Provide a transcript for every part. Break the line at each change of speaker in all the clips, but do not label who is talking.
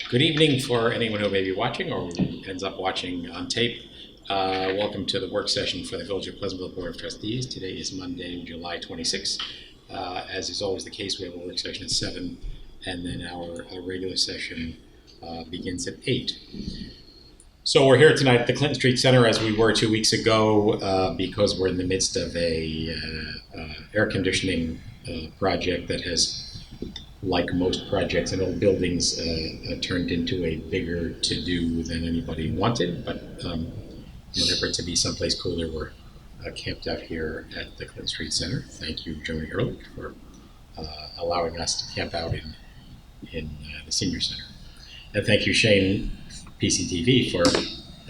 Good evening for anyone who may be watching or who ends up watching on tape. Welcome to the work session for the Village of Pleasantville Board of Trustees. Today is Monday, July 26th. As is always the case, we have a work session at 7, and then our regular session begins at 8. So we're here tonight at the Clinton Street Center as we were 2 weeks ago because we're in the midst of a air conditioning project that has, like most projects in old buildings, turned into a bigger to-do than anybody wanted. But in an effort to be someplace cooler, we're camped out here at the Clinton Street Center. Thank you, Joni Ehrlich, for allowing us to camp out in the Senior Center. And thank you, Shane, PCTV, for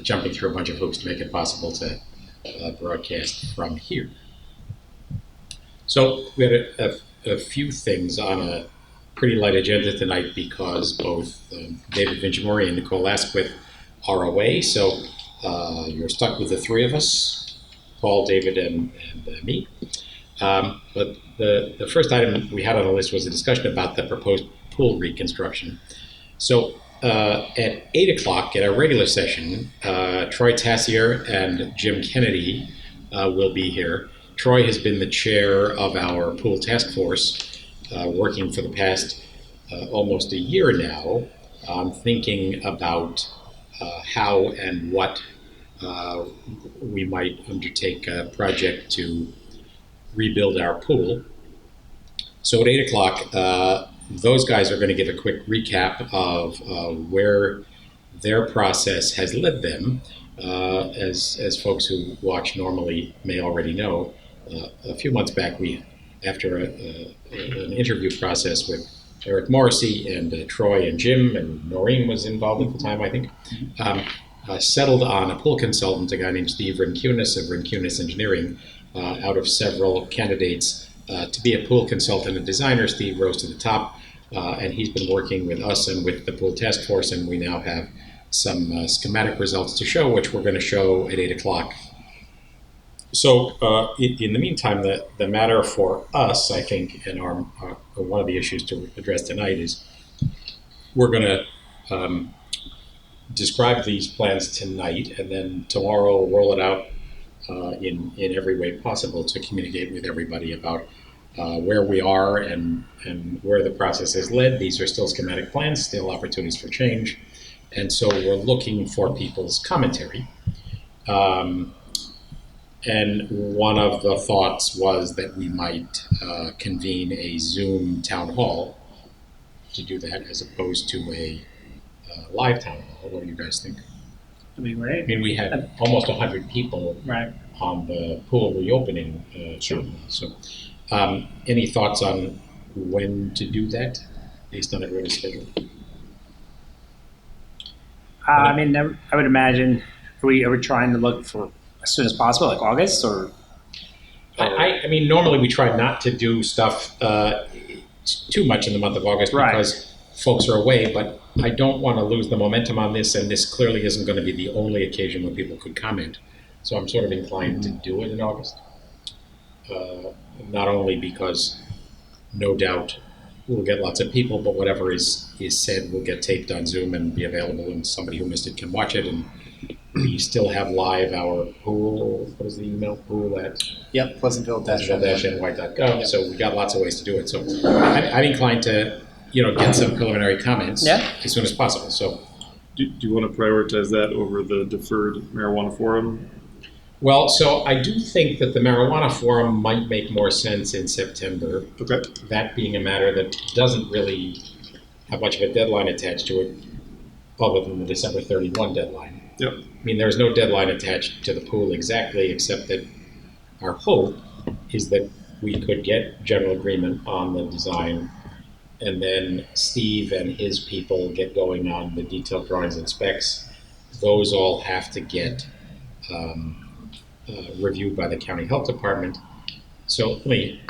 jumping through a bunch of hoops to make it possible to broadcast from here. So we had a few things on a pretty light agenda tonight because both David Vincimori and Nicole Asquith are away. So you're stuck with the three of us, Paul, David, and me. But the first item we had on the list was a discussion about the proposed pool reconstruction. So at 8 o'clock at our regular session, Troy Tassier and Jim Kennedy will be here. Troy has been the chair of our pool task force, working for the past almost a year now, thinking about how and what we might undertake a project to rebuild our pool. So at 8 o'clock, those guys are going to give a quick recap of where their process has led them. As folks who watch normally may already know, a few months back, after an interview process with Eric Morrissey and Troy and Jim, and Noreen was involved at the time, I think, settled on a pool consultant, a guy named Steve Rimkunis of Rimkunis Engineering, out of several candidates to be a pool consultant and designer. Steve rose to the top, and he's been working with us and with the pool task force, and we now have some schematic results to show, which we're going to show at 8 o'clock. So in the meantime, the matter for us, I think, and one of the issues to address tonight is we're going to describe these plans tonight, and then tomorrow roll it out in every way possible to communicate with everybody about where we are and where the process has led. These are still schematic plans, still opportunities for change, and so we're looking for people's commentary. And one of the thoughts was that we might convene a Zoom town hall to do that as opposed to a live town hall. What do you guys think?
That'd be great.
I mean, we had almost 100 people on the pool reopening.
Sure.
So any thoughts on when to do that based on everybody's schedule?
I mean, I would imagine, are we trying to look for as soon as possible, like August, or?
I mean, normally we try not to do stuff too much in the month of August because folks are away, but I don't want to lose the momentum on this, and this clearly isn't going to be the only occasion when people could comment. So I'm sort of inclined to do it in August. Not only because no doubt we'll get lots of people, but whatever is said will get taped on Zoom and be available, and somebody who missed it can watch it. And we still have live our pool, what is the email? Pool at
Pleasantville-NY.gov.
Pleasantville-NY.gov. So we got lots of ways to do it. So I'm inclined to, get some preliminary comments as soon as possible. So,
do you want to prioritize that over the deferred marijuana forum?
Well, so I do think that the marijuana forum might make more sense in September.
Okay.
That being a matter that doesn't really have much of a deadline attached to it, other than the December 31 deadline.
Yep.
I mean, there's no deadline attached to the pool exactly, except that our hope is that we could get general agreement on the design, and then Steve and his people get going on the detailed drawings and specs. Those all have to get reviewed by the county health department. So let me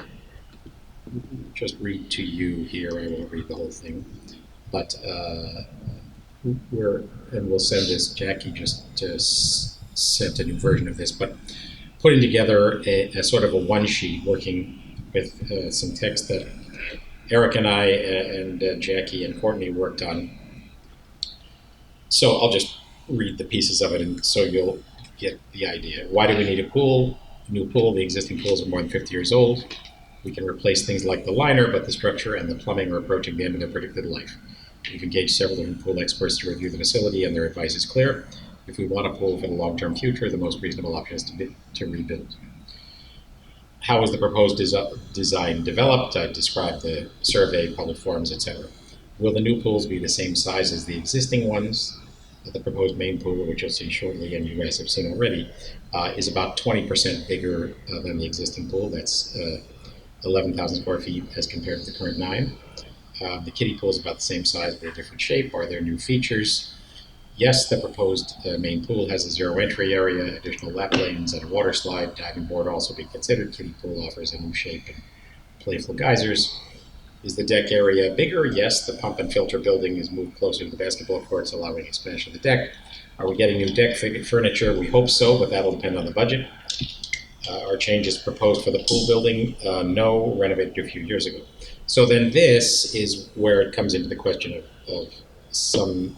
just read to you here. I won't read the whole thing, but we'll send this. Jackie just sent a new version of this, but putting together a sort of a one sheet, working with some text that Eric and I and Jackie and Courtney worked on So I'll just read the pieces of it, and so you'll get the idea. Why do we need a pool? A new pool. The existing pools are more than 50 years old. We can replace things like the liner, but the structure and the plumbing are approaching the end of their predicted life. We've engaged several different pool experts to review the facility, and their advice is clear. If we want a pool for the long-term future, the most reasonable option is to rebuild. How is the proposed design developed? I described the survey, public forums, etc. Will the new pools be the same size as the existing ones? The proposed main pool, which you'll see shortly and you guys have seen already, is about 20% bigger than the existing pool. That's 11,000 square feet as compared to the current 9. The kiddie pool is about the same size but a different shape. Are there new features? Yes, the proposed main pool has a zero entry area, additional lap lanes, and a water slide. Diving board also be considered. Kiddie pool offers a new shape and playful geysers. Is the deck area bigger? Yes, the pump and filter building is moved closer to the basketball courts, allowing expansion of the deck. Are we getting new deck furniture? We hope so, but that'll depend on the budget. Are changes proposed for the pool building? No, renovated a few years ago. So then this is where it comes into the question of some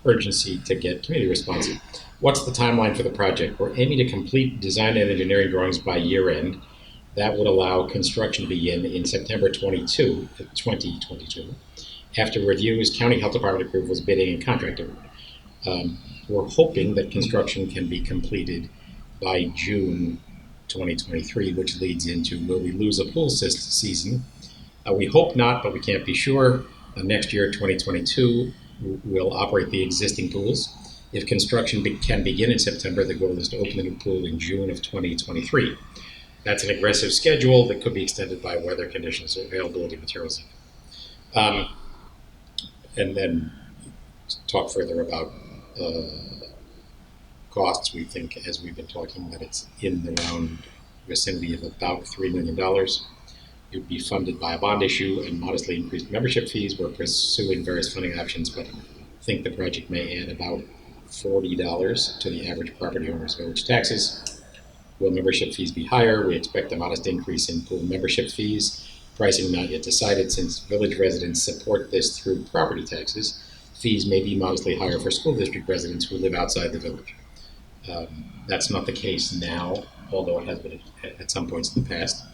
urgency to get community response. What's the timeline for the project? We're aiming to complete design and engineering drawings by year end. That would allow construction to begin in September 2022. After reviews, county health department approvals, bidding, and contract award. We're hoping that construction can be completed by June 2023, which leads into will we lose a pool season? We hope not, but we can't be sure. Next year, 2022, we'll operate the existing pools. If construction can begin in September, the goal is to open the new pool in June of 2023. That's an aggressive schedule that could be extended by weather conditions or availability of materials. And then talk further about costs. We think, as we've been talking, that it's in the round vicinity of about $3 million. It would be funded by a bond issue and modestly increased membership fees. We're pursuing various funding options, but think the project may add about $40 to the average property owner's village taxes. Will membership fees be higher? We expect a modest increase in pool membership fees. Pricing not yet decided. Since village residents support this through property taxes, fees may be modestly higher for school district residents who live outside the village. That's not the case now, although it has been at some points in the past.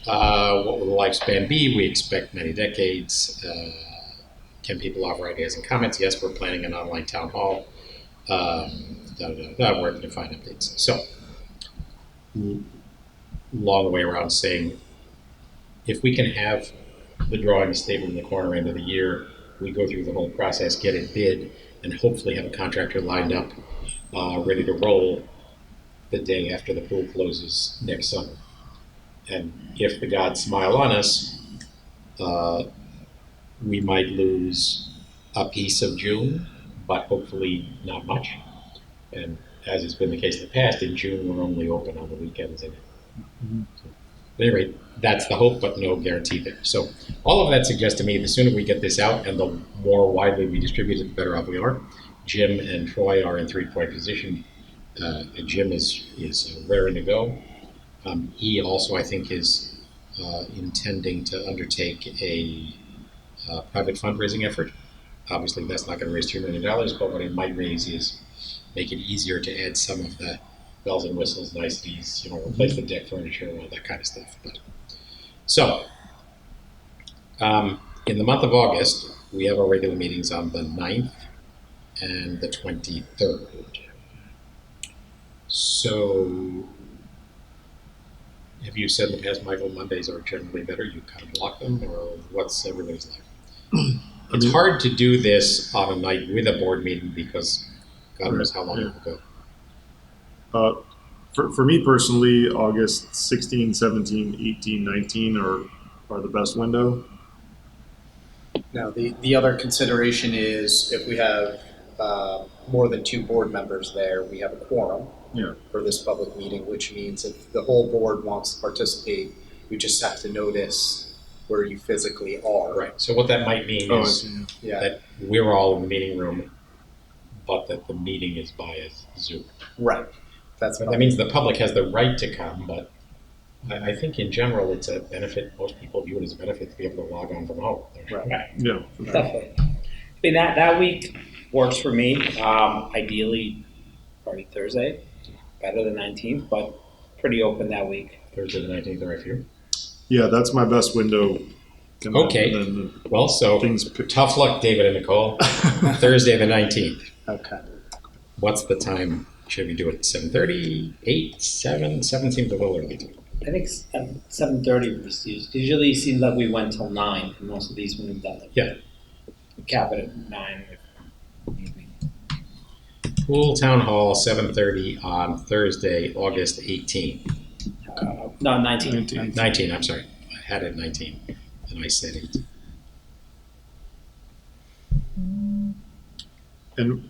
What will the lifespan be? We expect many decades. Can people offer ideas and comments? Yes, we're planning an online town hall. Where can you find updates? So, long way around saying, if we can have the drawings stable in the corner end of the year, we go through the whole process, get it bid, and hopefully have a contractor lined up, ready to roll the day after the pool closes next summer. And if the gods smile on us, we might lose a piece of June, but hopefully not much. And as has been the case in the past, in June we're only open on the weekends. So, at any rate, that's the hope, but no guarantee there. So all of that suggests to me the sooner we get this out and the more widely we distribute it, the better off we are. Jim and Troy are in 3-point position. Jim is raring to go. He also, I think, is intending to undertake a private fundraising effort. Obviously, that's not going to raise $2 million, but what it might raise is make it easier to add some of the bells and whistles, niceties, replace the deck furniture, all that kind of stuff. So, in the month of August, we have our regular meetings on the 9th and the 23rd. So, have you said in the past, Michael, Mondays are generally better? You kind of block them, or what's everybody's like? It's hard to do this on a night with a board meeting because God knows how long it will go.
For me personally, August 16, 17, 18, 19 are the best window.
Now, the other consideration is if we have more than 2 board members there, we have a quorum for this public meeting, which means if the whole board wants to participate, we just have to notice where you physically are.
Right. So what that might mean is that we're all in the meeting room, but that the meeting is via Zoom.
Right.
That means the public has the right to come, but I think in general it's a benefit. Most people view it as a benefit to be able to log on from home.
Right.
Yeah.
Definitely. I mean, that week, works for me. Ideally, probably Thursday, better than 19th, but pretty open that week.
Thursday the 19th, all right for you?
Yeah, that's my best window. And
Okay.
then
Well, so
things
tough luck, David and Nicole. Thursday the 19th.
Okay.
What's the time? Should we do it 7:30, 8, 7? 7 seems a little early.
I think 7:30 was used. Usually it seems like we went till 9 for most of these when we've done it.
Yeah.
We cap it at 9 if need be.
Pool Town Hall, 7:30 on Thursday, August 18th.
No, 19.
19, I'm sorry. I had it 19, and I said 8.
And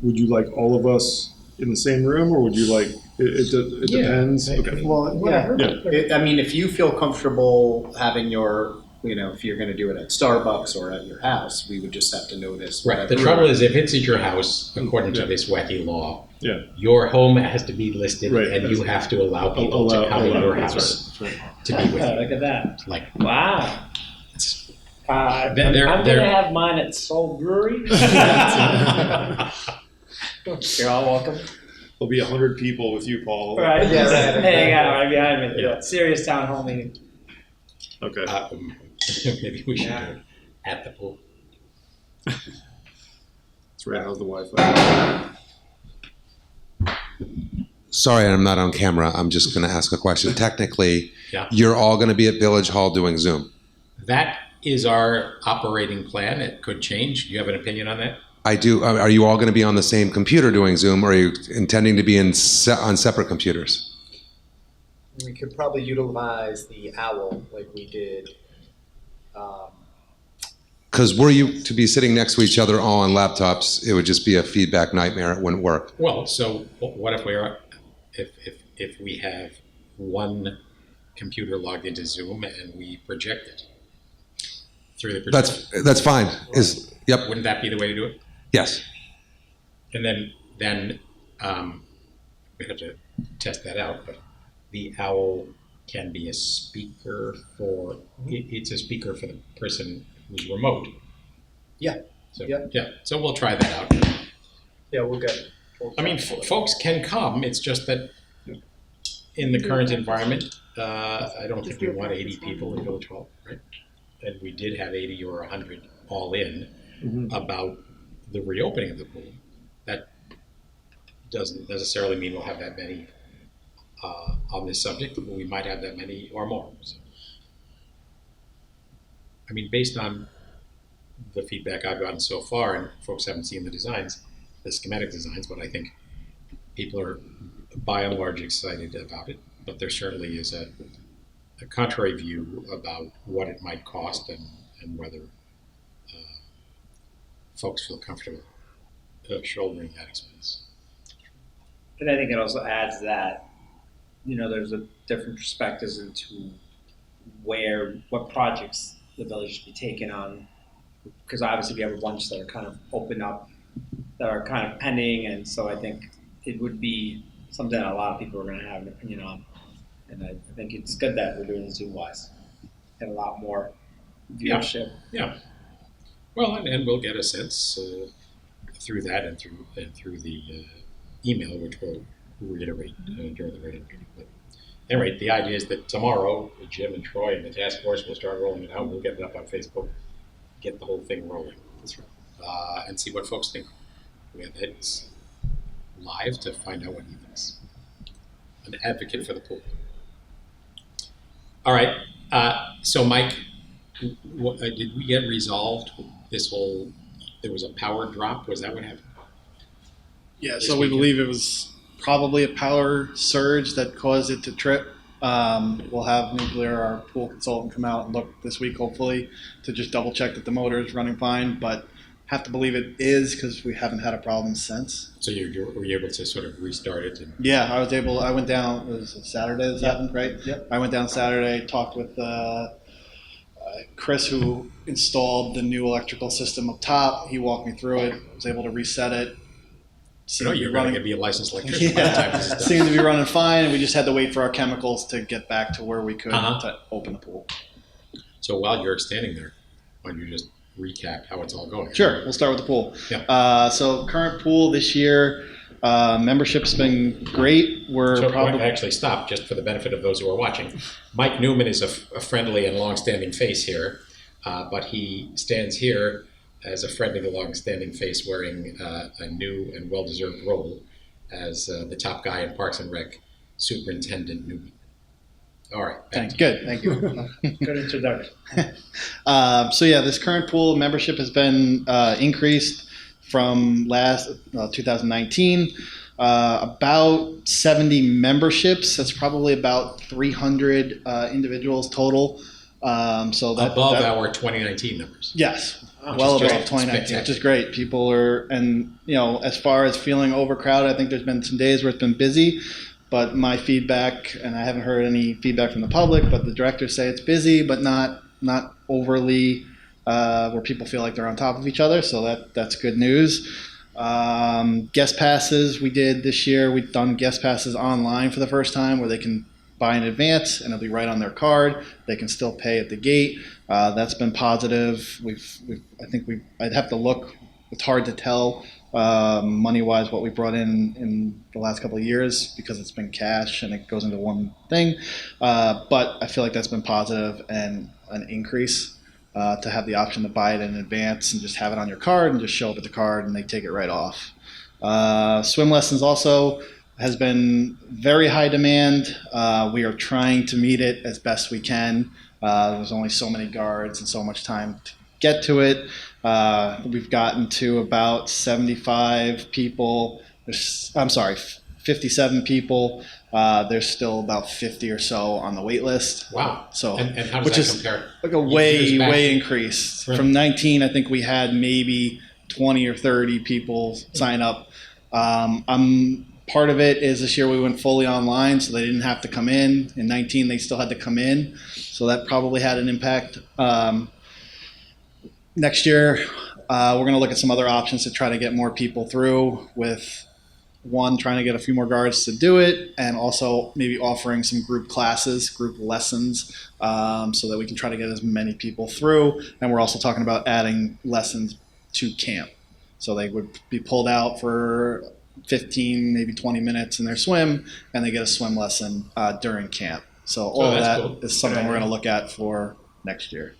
would you like all of us in the same room, or would you like it
Yeah.
depends? Okay.
Well, yeah. I mean, if you feel comfortable having your, if you're going to do it at Starbucks or at your house, we would just have to notice.
Right. The
whatever.
trouble is, if it's at your house, according to this wacky law,
Yeah.
your home has to be listed,
Right.
and you have to allow people to come in your house
That's right.
to be with you.
Look at that.
Like,
Wow.
it's-
I'm
They're-
going
they're-
to have mine at Soul Brewery. You're all welcome.
There'll be 100 people with you, Paul.
Right.
Yeah, right.
Hang out right behind me.
Yeah.
Serious town hall meeting.
Okay.
maybe we should
Yeah.
do it at the pool.
That's right. How's the Wi-Fi?
Sorry, I'm not on camera. I'm just going to ask a question. Technically,
Yeah.
you're all going to be at Village Hall doing Zoom.
That is our operating plan. It could change. Do you have an opinion on that?
I do. Are you all going to be on the same computer doing Zoom, or are you intending to be on separate computers?
We could probably utilize the OWL like we did.
Because were you to be sitting next to each other all on laptops, it would just be a feedback nightmare. It wouldn't work.
Well, so what if we are, if we have one computer logged into Zoom and we project it through the projector?
That's fine. Yep.
Wouldn't that be the way to do it?
Yes.
And then we have to test that out. But the OWL can be a speaker for. It's a speaker for the person who's remote.
Yeah.
So,
Yeah.
yeah. So we'll try that out.
Yeah, we'll get.
I mean, folks can come. It's just that in the current environment, I don't think we want 80 people in Village Hall, right? And we did have 80 or 100 all in about the reopening of the pool. That doesn't necessarily mean we'll have that many on this subject, but we might have that many or more. So, I mean, based on the feedback I've gotten so far, and folks haven't seen the designs, the schematic designs, but I think people are by and large excited about it. But there certainly is a contrary view about what it might cost and whether folks feel comfortable shouldering that expense.
And I think it also adds that, there's a different perspectives into what projects the village should be taking on. Because obviously we have a bunch that are kind of open up, that are kind of pending, and so I think it would be something that a lot of people are going to have an opinion on. And I think it's good that we're doing it Zoom-wise. Get a lot more viewership.
Yeah. Well, and we'll get a sense through that and through the email, which we'll reiterate during the radio meeting. But anyway, the idea is that tomorrow, Jim and Troy and the task force will start rolling it out. We'll get it up on Facebook, get the whole thing rolling. That's right. And see what folks think. We have Ed's live to find out what he thinks. An advocate for the pool. All right. So, Mike, did we get resolved this whole? There was a power drop. Was that what happened?
Yeah,
This
so we
weekend?
believe it was probably a power surge that caused it to trip. We'll have Nuclear, our pool consultant, come out and look this week, hopefully, to just double check that the motor is running fine. But have to believe it is because we haven't had a problem since.
So were you able to sort of restart it? And,
Yeah, I went down, it was Saturday this happened, right?
Yep.
I went down Saturday, talked with Chris, who installed the new electrical system up top. He walked me through it, was able to reset it.
you're going to be a licensed electrician by the time this is done.
Seemed to be running fine, and we just had to wait for our chemicals to get back to where we could
Uh-huh.
to open the pool.
So while you're standing there, why don't you just recap how it's all going.
Sure, we'll start with the pool.
Yeah.
So current pool this year, membership's been great. We're
So
probably
actually stop, just for the benefit of those who are watching. Mike Newman is a friendly and long-standing face here, but he stands here as a friendly and long-standing face wearing a new and well-deserved role as the top guy in Parks and Rec, Superintendent Newman. All right.
thanks. Good, thank you.
Good introduction.
So yeah, this current pool membership has been increased from last 2019. About 70 memberships. That's probably about 300 individuals total. So that
Above our 2019 numbers.
yes,
Which
well
is
above
great.
2019, which is great. People are, and as far as feeling overcrowded, I think there's been some days where it's been busy. But my feedback, and I haven't heard any feedback from the public, but the directors say it's busy, but not overly where people feel like they're on top of each other. So that's good news. Guest passes we did this year. We've done guest passes online for the first time, where they can buy in advance and it'll be right on their card. They can still pay at the gate. That's been positive. I'd have to look. It's hard to tell money-wise what we brought in the last couple of years because it's been cash and it goes into one thing. But I feel like that's been positive and an increase to have the option to buy it in advance and just have it on your card and just show up at the card and they take it right off. Swim lessons also has been very high demand. We are trying to meet it as best we can. There's only so many guards and so much time to get to it. We've gotten to about 75 people. 57 people. There's still about 50 or so on the wait list.
Wow.
So,
And how
which
does
is
that compare?
like a
Years back?
way increase.
Right.
From 19, I think we had maybe 20 or 30 people sign up. Part of it is this year we went fully online, so they didn't have to come in. In 19, they still had to come in, so that probably had an impact. Next year, we're going to look at some other options to try to get more people through with one, trying to get a few more guards to do it, and also maybe offering some group classes, group lessons, so that we can try to get as many people through. And we're also talking about adding lessons to camp. So they would be pulled out for 15, maybe 20 minutes in their swim, and they get a swim lesson during camp. So all of
that's
that
cool.
is something we're going to look at for next year.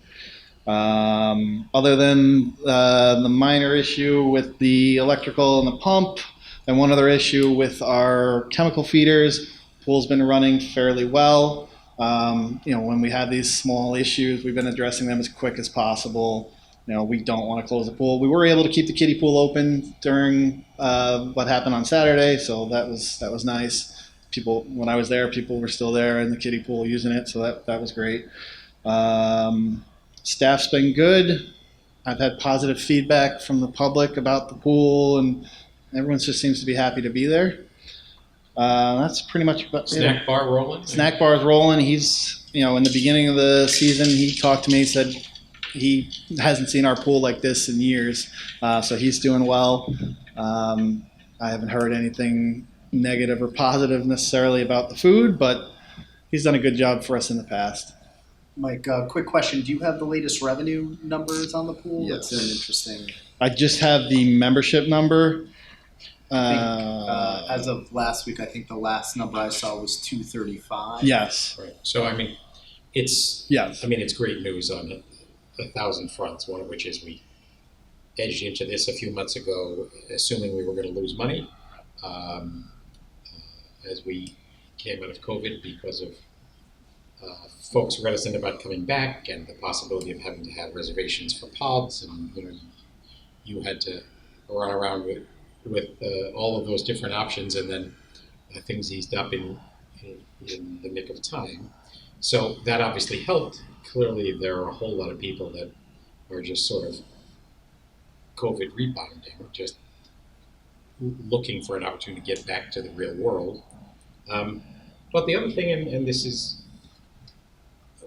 Other than the minor issue with the electrical and the pump, and one other issue with our chemical feeders, pool's been running fairly well. When we have these small issues, we've been addressing them as quick as possible. We don't want to close the pool. We were able to keep the kiddie pool open during what happened on Saturday, so that was nice. When I was there, people were still there in the kiddie pool using it, so that was great. Staff's been good. I've had positive feedback from the public about the pool, and everyone just seems to be happy to be there. That's pretty much about it.
Snack bar rolling?
Snack bar is rolling. He's, in the beginning of the season, he talked to me, said he hasn't seen our pool like this in years. So he's doing well. I haven't heard anything negative or positive necessarily about the food, but he's done a good job for us in the past.
Mike, quick question. Do you have the latest revenue numbers on the pool?
Yes.
That's an interesting.
I just have the membership number.
I think, as of last week, I think the last number I saw was 235.
Yes.
Right. So, it's
Yes.
it's great news on 1,000 fronts, one of which is we edged into this a few months ago, assuming we were going to lose money as we came out of COVID because of folks reticent about coming back and the possibility of having to have reservations for pods, and you had to run around with all of those different options, and then things eased up in the nick of time. So that obviously helped. Clearly, there are a whole lot of people that are just sort of COVID rebounding, just looking for an opportunity to get back to the real world. But the other thing, and this is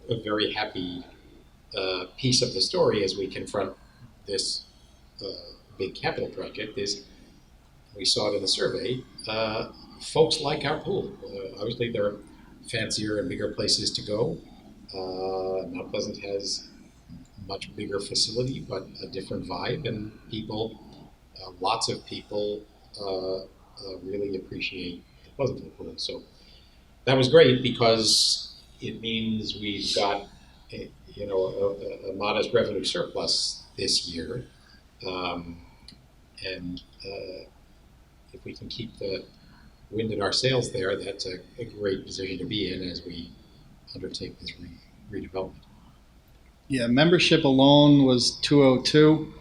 a very happy piece of the story as we confront this big capital project, is we saw it in the survey, folks like our pool. Obviously, there are fancier and bigger places to go. Mount Pleasant has much bigger facility, but a different vibe, and people, lots of people, really appreciate the Pleasantville pool. So that was great because it means we've got a modest revenue surplus this year, and if we can keep the wind in our sails there, that's a great position to be in as we undertake this redevelopment.
Yeah, membership alone was 202,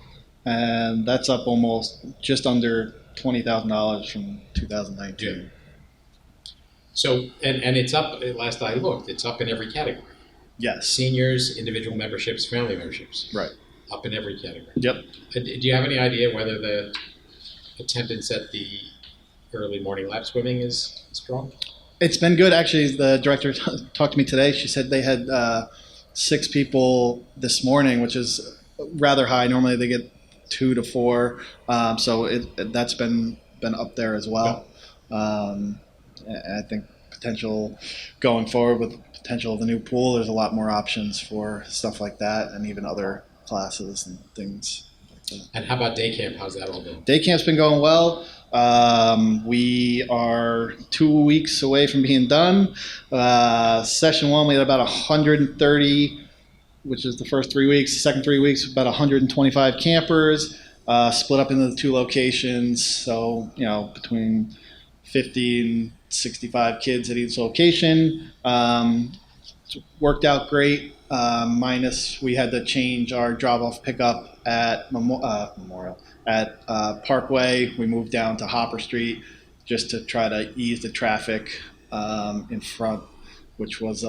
and that's up almost just under $20,000 from 2019.
So, and it's up, last I looked, it's up in every category.
Yes.
Seniors, individual memberships, family memberships.
Right.
Up in every category.
Yep.
Do you have any idea whether the attendance at the early morning lap swimming is strong?
It's been good. Actually, the director talked to me today. She said they had 6 people this morning, which is rather high. Normally they get 2 to 4. So that's been up there as well. And I think potential going forward with potential of the new pool, there's a lot more options for stuff like that and even other classes and things like that.
And how about day camp? How's that all going?
Day camp's been going well. We are 2 weeks away from being done. Session 1, we had about 130, which is the first 3 weeks. The second 3 weeks, about 125 campers, split up into the 2 locations. So, between 50 and 65 kids at each location. It's worked out great. Minus we had to change our drop-off pickup at Memorial. At Parkway, we moved down to Hopper Street just to try to ease the traffic in front, which was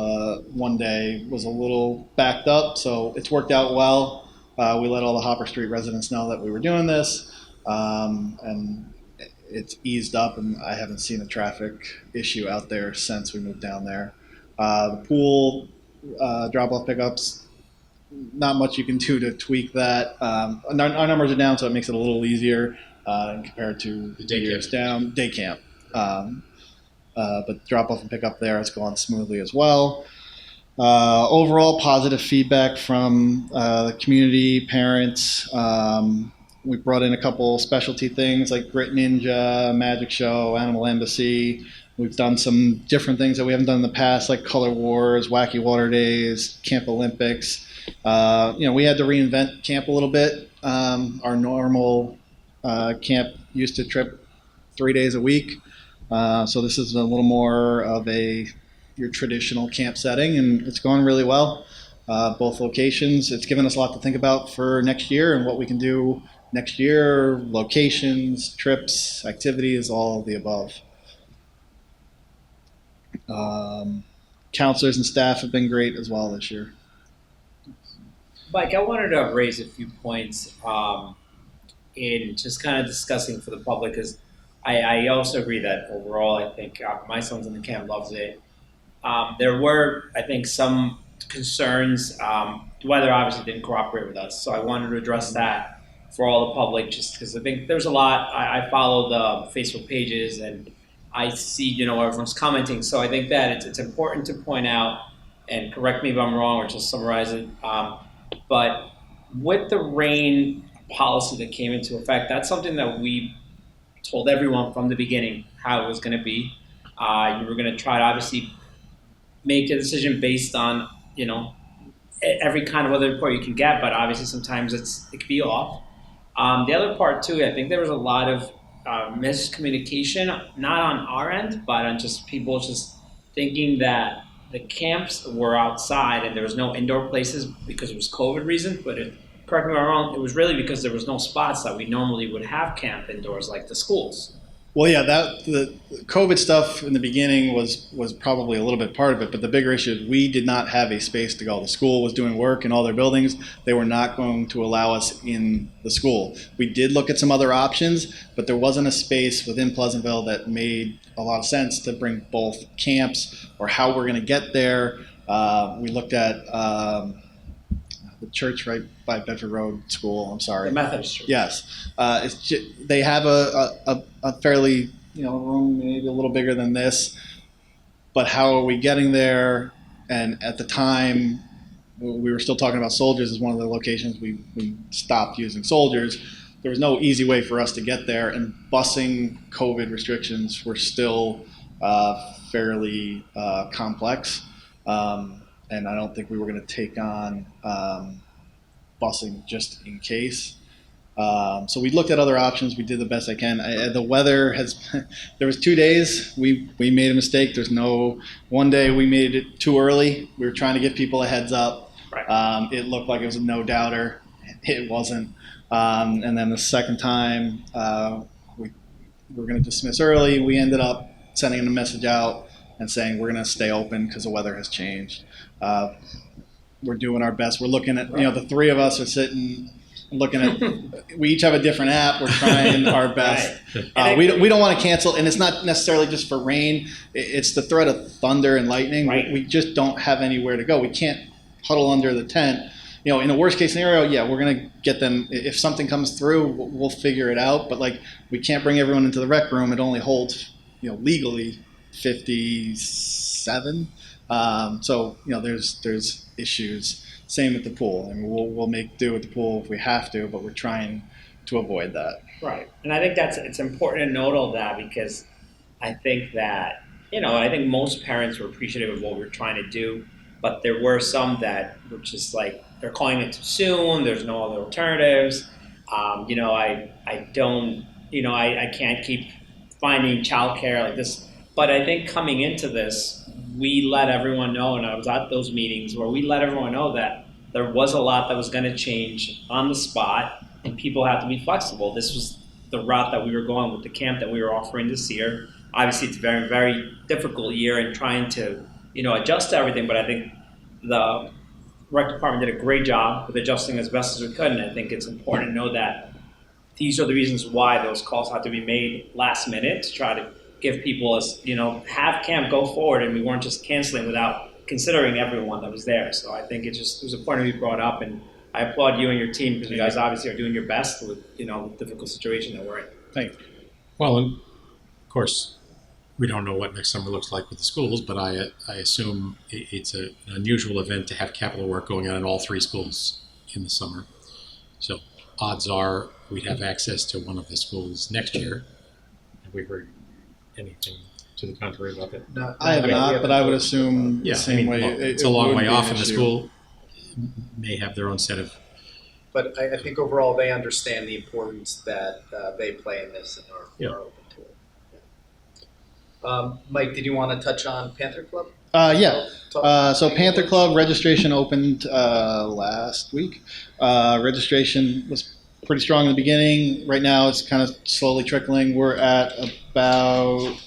one day was a little backed up. So it's worked out well. We let all the Hopper Street residents know that we were doing this, and it's eased up, and I haven't seen a traffic issue out there since we moved down there. The pool drop-off pickups, not much you can do to tweak that. Our numbers are down, so it makes it a little easier compared to
The day
years
camp.
down. Day camp. But drop-off and pick-up there has gone smoothly as well. Overall, positive feedback from the community, parents. We brought in a couple specialty things like Grit Ninja, Magic Show, Animal Embassy. We've done some different things that we haven't done in the past, like Color Wars, Wacky Water Days, Camp Olympics. We had to reinvent camp a little bit. Our normal camp used to trip 3 days a week. So this is a little more of your traditional camp setting, and it's going really well. Both locations. It's given us a lot to think about for next year and what we can do next year, locations, trips, activities, all of the above. Counselors and staff have been great as well this year.
Mike, I wanted to raise a few points in just kind of discussing for the public, because I also agree that overall, I think my son's in the camp, loves it. There were, I think, some concerns. The weather obviously didn't cooperate with us, so I wanted to address that for all the public, just because I think there's a lot. I follow the Facebook pages and I see, everyone's commenting. So I think that it's important to point out, and correct me if I'm wrong or just summarize it, but with the rain policy that came into effect, that's something that we told everyone from the beginning how it was going to be. You were going to try to obviously make a decision based on, every kind of weather report you can get, but obviously sometimes it can be off. The other part too, I think there was a lot of miscommunication, not on our end, but on just people just thinking that the camps were outside and there was no indoor places because it was COVID reason. But correct me if I'm wrong, it was really because there was no spots that we normally would have camp indoors, like the schools.
Well, yeah, the COVID stuff in the beginning was probably a little bit part of it, but the bigger issue is we did not have a space to go. The school was doing work in all their buildings. They were not going to allow us in the school. We did look at some other options, but there wasn't a space within Pleasantville that made a lot of sense to bring both camps or how we're going to get there. We looked at the church right by Bedford Road School. I'm sorry.
The Methodist Church.
Yes, they have a fairly room, maybe a little bigger than this, but how are we getting there? And at the time, we were still talking about Soldiers as one of the locations we stopped using Soldiers. There was no easy way for us to get there, and busing COVID restrictions were still fairly complex. And I don't think we were going to take on busing just in case. So we looked at other options. We did the best I can. The weather has. There was 2 days we made a mistake. There's no one day we made it too early. We were trying to give people a heads up.
Right.
It looked like it was a no doubter. It wasn't. And then the second time we were going to dismiss early. We ended up sending a message out and saying we're going to stay open because the weather has changed. We're doing our best. We're looking at the three of us are sitting. Looking at, we each have a different app. We're trying our best. We don't want to cancel, and it's not necessarily just for rain. It's the threat of thunder and lightning.
Right.
We just don't have anywhere to go. We can't huddle under the tent. In a worst case scenario, yeah, we're gonna get them. If something comes through, we'll figure it out. But we can't bring everyone into the rec room. It only holds, legally 57. So there's issues. Same at the pool, and we'll make do with the pool if we have to, but we're trying to avoid that.
Right, and I think it's important to note all that because I think that I think most parents were appreciative of what we were trying to do, but there were some that were just like they're calling it too soon. There's no other alternatives. I can't keep finding childcare like this. But I think coming into this, we let everyone know, and I was at those meetings where we let everyone know that there was a lot that was going to change on the spot, and people have to be flexible. This was the route that we were going with the camp that we were offering this year. Obviously, it's a very, very difficult year in trying to, adjust to everything, but I think the rec department did a great job with adjusting as best as we could, and I think it's important to know that these are the reasons why those calls have to be made last minute to try to give people have camp go forward, and we weren't just canceling without considering everyone that was there. So I think it was important to be brought up, and I applaud you and your team because you guys obviously are doing your best with the difficult situation that we're in.
Thank you.
Well, and of course, we don't know what next summer looks like with the schools, but I assume it's an unusual event to have capital work going on in all three schools in the summer. So odds are we'd have access to one of the schools next year. Have we heard anything to the contrary about that?
No,
I have not, but I would assume the same way.
Look, it's a long way off, and the
issue.
school may have their own set of.
But I think overall they understand the importance that they play in this and are open to it. Mike, did you want to touch on Panther Club?
Yeah. So Panther Club registration opened last week. Registration was pretty strong in the beginning. Right now it's kind of slowly trickling. We're at about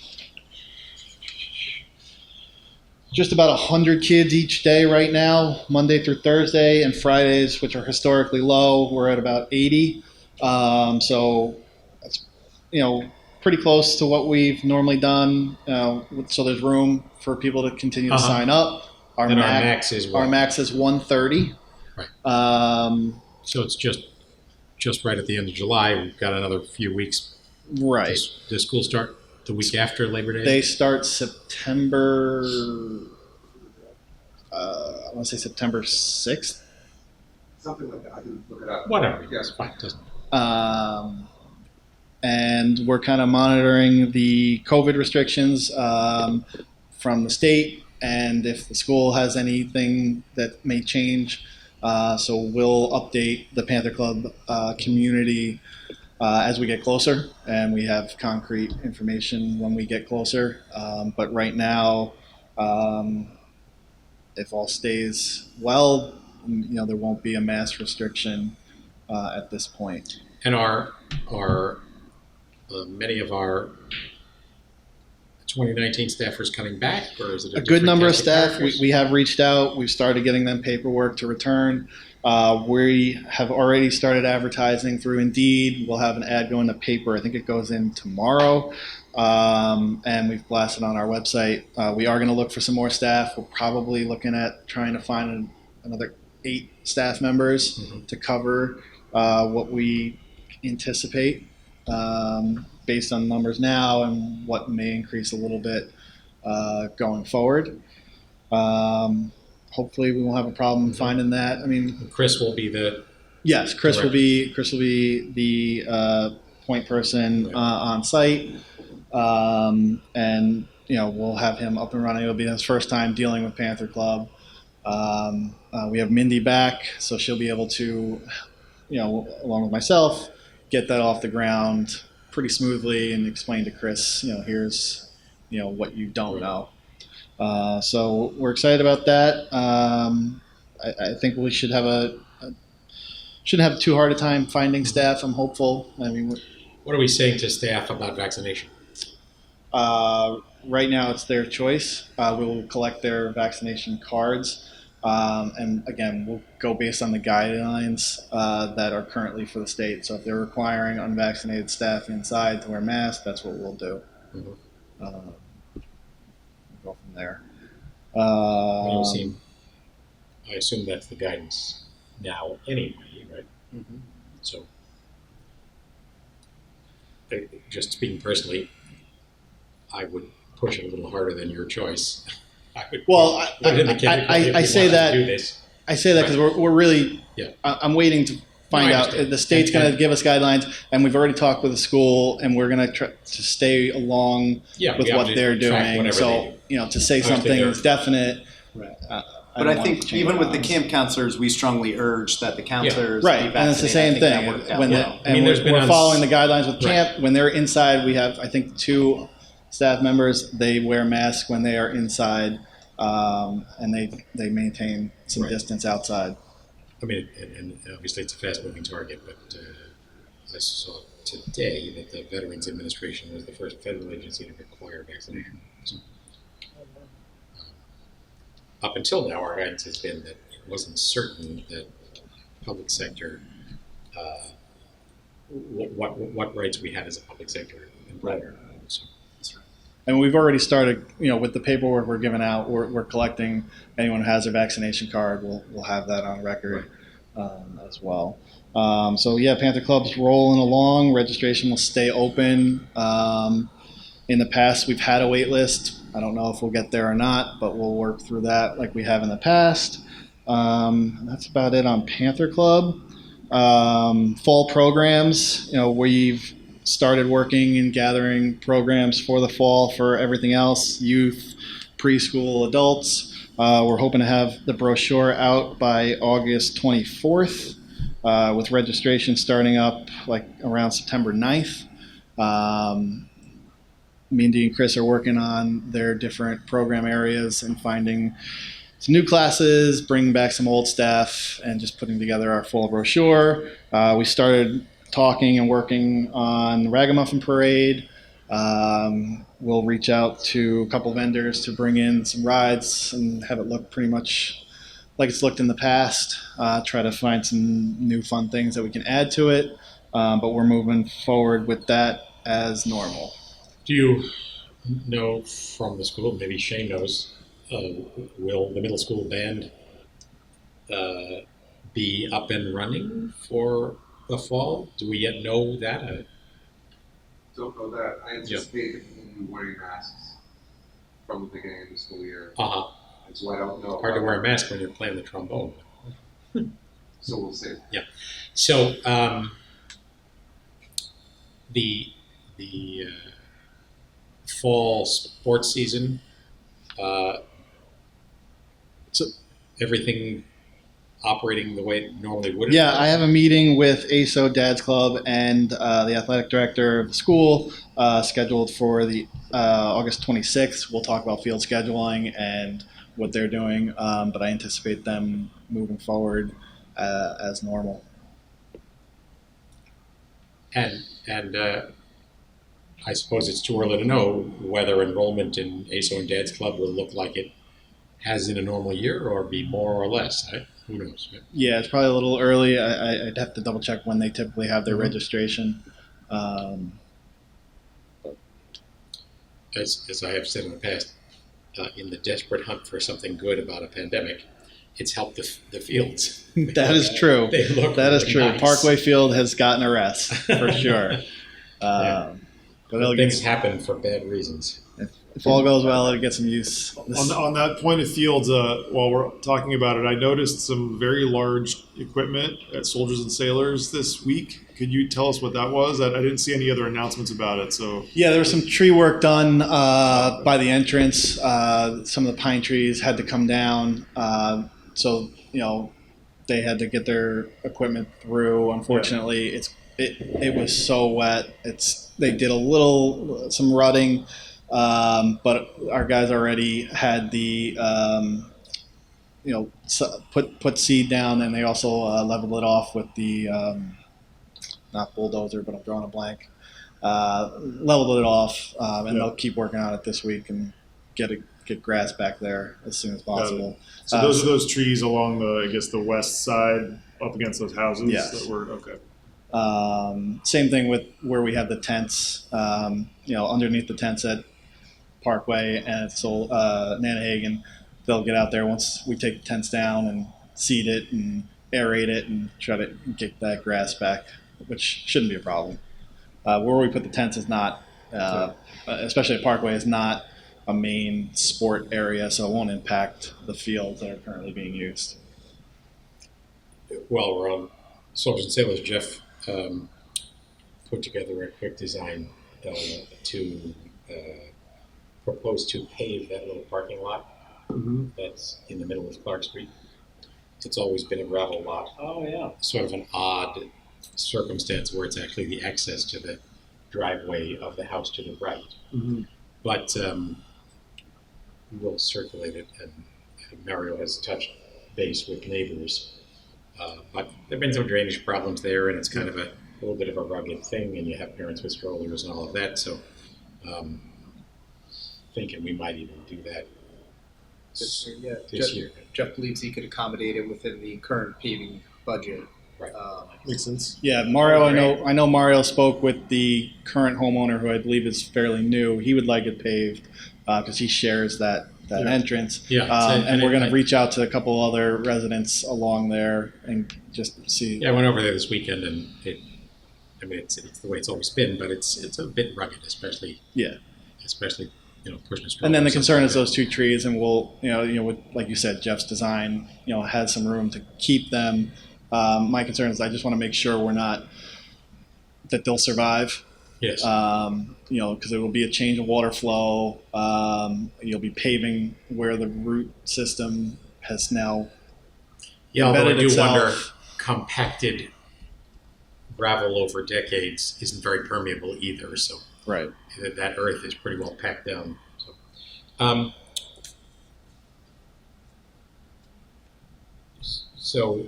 just about 100 kids each day right now, Monday through Thursday, and Fridays, which are historically low, we're at about 80. So that's pretty close to what we've normally done. So there's room for people to continue to sign up.
Our max is what?
Our max is 130.
Right. So it's just right at the end of July. We've got another few weeks.
Right.
Does school start the week after Labor Day?
They start September. I want to say September 6th.
Something like that. I can look it up.
Whatever.
Yes.
It's fine. Doesn't.
And we're kind of monitoring the COVID restrictions from the state, and if the school has anything that may change. So we'll update the Panther Club community as we get closer, and we have concrete information when we get closer. But right now, if all stays well, there won't be a mass restriction at this point.
And are many of our 2019 staffers coming back, or is it
A good number of staff.
characters?
We have reached out. We've started getting them paperwork to return. We have already started advertising through Indeed. We'll have an ad going to paper. I think it goes in tomorrow. And we've blasted on our website. We are going to look for some more staff. We're probably looking at trying to find another 8 staff members to cover what we anticipate based on numbers now and what may increase a little bit going forward. hopefully we won't have a problem finding that. I mean,
Chris will be the,
yes, Chris will be the point person on site, and we'll have him up and running. It'll be his first time dealing with Panther Club. We have Mindy back, so she'll be able to, along with myself, get that off the ground pretty smoothly and explain to Chris, here's, what you don't know. So we're excited about that. I think we should have shouldn't have too hard a time finding staff. I'm hopeful. I mean,
what are we saying to staff about vaccination?
right now it's their choice. We will collect their vaccination cards. And again, we'll go based on the guidelines that are currently for the state. So if they're requiring unvaccinated staff inside to wear masks, that's what we'll do.
Mm-hmm.
We'll go from there.
I assume that's the guidance now anyway, right?
Mhm.
So, just speaking personally, I would push it a little harder than your choice. I would
Well,
put it in the category if
I
you
say
wanted
that
to do this.
I say that because we're really.
Yeah.
I'm waiting to find
No, I
out.
understand.
The state's going to give us guidelines, and we've already talked with the school, and we're going to try to stay along
Yeah,
with
we have
what
to
they're
track
doing.
whatever
So
they do.
to say
Understand
something
their-
is definite.
Right.
I
But I
don't want to
think
change
even with the
minds.
camp counselors, we strongly urge that the counselors
Right,
be
and it's the same
vaccinated. I think
thing.
that worked out
When
well.
I mean, there's been
we're
on-
following the guidelines with
Right.
camp. When they're inside, we have I think 2 staff members. They wear masks when they are inside, and they maintain some
Right.
distance outside.
I mean, and obviously it's a fast-moving target, but I saw today that the Veterans Administration was the first federal agency to require vaccination. So, up until now, our guidance has been that it wasn't certain that public sector, what rights we had as a public sector employer. So,
And we've already started, with the paperwork we're giving out. We're collecting anyone who has their vaccination card. We'll have that on record as well. So yeah, Panther Club's rolling along. Registration will stay open. In the past, we've had a wait list. I don't know if we'll get there or not, but we'll work through that like we have in the past. That's about it on Panther Club. Fall programs, we've started working and gathering programs for the fall for everything else, youth, preschool, adults. We're hoping to have the brochure out by August 24th, with registration starting up like around September 9th. Mindy and Chris are working on their different program areas and finding some new classes, bringing back some old staff, and just putting together our full brochure. We started talking and working on the Ragamuffin Parade. We'll reach out to a couple vendors to bring in some rides and have it look pretty much like it's looked in the past. Try to find some new fun things that we can add to it. But we're moving forward with that as normal.
do you know from the school, maybe Shane knows, will the middle school band be up and running for the fall? Do we yet know that?
Don't know that. I anticipate that we'll be wearing masks from the beginning of the school year.
Uh-huh.
And so I don't know.
Hard to wear a mask when you're playing the trombone.
So we'll see.
So the fall sports season,
So-
everything operating the way it normally would.
Yeah, I have a meeting with ASO Dad's Club and the athletic director of the school scheduled for the August 26th. We'll talk about field scheduling and what they're doing, but I anticipate them moving forward as normal.
And I suppose it's too early to know whether enrollment in ASO and Dad's Club will look like it has in a normal year or be more or less. Who knows? Right?
Yeah, it's probably a little early. I'd have to double check when they typically have their registration.
As I have said in the past, in the desperate hunt for something good about a pandemic, it's helped the fields.
That is true.
They look
That is
really
true.
nice.
Parkway Field has gotten a rest for sure.
Yeah.
But it'll
Things
get,
happen for bad reasons.
if all goes well, it'll get some use.
On that point of fields, while we're talking about it, I noticed some very large equipment at Soldiers and Sailors this week. Could you tell us what that was? I didn't see any other announcements about it. So
Yeah, there was some tree work done by the entrance. Some of the pine trees had to come down, so they had to get their equipment through. Unfortunately, it was so wet. They did some rutting, but our guys already had the put seed down, and they also leveled it off with the not bulldozer, but I'm drawing a blank. Leveled it off, and they'll keep working on it this week and get grass back there as soon as possible.
So those are those trees along the west side up against those houses.
Yes.
That were okay.
Same thing with where we have the tents. Underneath the tents at Parkway and at Nanahagan, they'll get out there once we take the tents down and seed it and aerate it and try to get that grass back, which shouldn't be a problem. Where we put the tents is not, especially at Parkway, is not a main sport area, so it won't impact the fields that are currently being used.
While we're on Soldiers and Sailors, Jeff put together a quick design to propose to pave that little parking lot that's in the middle of Clark Street. It's always been a gravel lot.
Oh, yeah.
Sort of an odd circumstance where it's actually the access to the driveway of the house to the right. But we'll circulate it, and Mario has touched base with neighbors. But there have been some drainage problems there, and it's kind of a little bit of a rugged thing, and you have parents with strollers and all of that. So thinking we might even do that this year.
Jeff believes he could accommodate it within the current paving budget.
Right.
Makes sense.
Yeah, Mario. I know Mario spoke with the current homeowner, who I believe is fairly new. He would like it paved because he shares that entrance.
Yeah,
and we're going to reach out to a couple other residents along there and just see.
Yeah, I went over there this weekend, and it's the way it's always been, but it's a bit rugged, especially pushing a stroller.
And then the concern is those two trees, and we'll with, like you said, Jeff's design has some room to keep them. My concern is I just want to make sure that they'll survive.
Yes.
Because it will be a change of water flow. You'll be paving where the root system has now
although I
embedded
do
itself.
wonder, compacted gravel over decades isn't very permeable either. So
Right.
that earth is pretty well packed down. So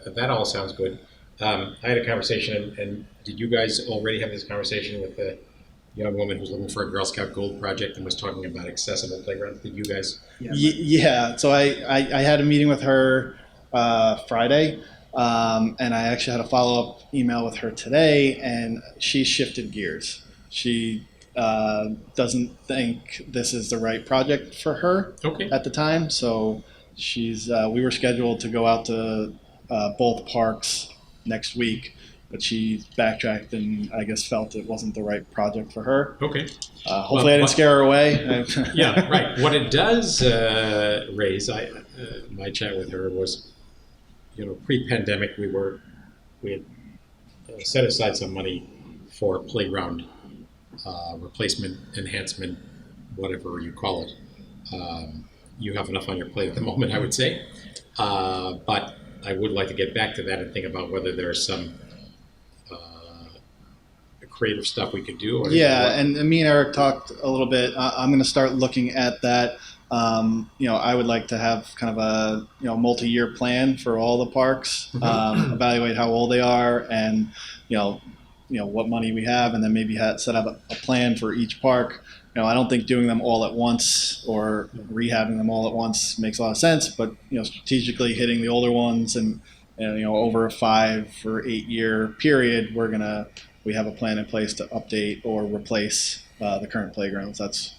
that all sounds good. I had a conversation, and did you guys already have this conversation with the young woman who's looking for a Girl Scout Gold project and was talking about accessible playgrounds? Did you guys?
Yeah. So I had a meeting with her Friday, and I actually had a follow-up email with her today, and she shifted gears. She doesn't think this is the right project for her at the time. So we were scheduled to go out to both parks next week, but she backtracked and I guess felt it wasn't the right project for her.
Okay.
Hopefully I didn't scare her away.
Yeah, right. What it does raise, my chat with her was, pre-pandemic we had set aside some money for playground replacement, enhancement, whatever you call it. You have enough on your plate at the moment, I would say. But I would like to get back to that and think about whether there's some creative stuff we could do.
And me and Eric talked a little bit. I'm going to start looking at that. I would like to have kind of a multi-year plan for all the parks, evaluate how old they are, and what money we have, and then maybe set up a plan for each park. I don't think doing them all at once or rehabbing them all at once makes a lot of sense, but strategically hitting the older ones and over a 5 or 8 year period, we have a plan in place to update or replace the current playgrounds. That's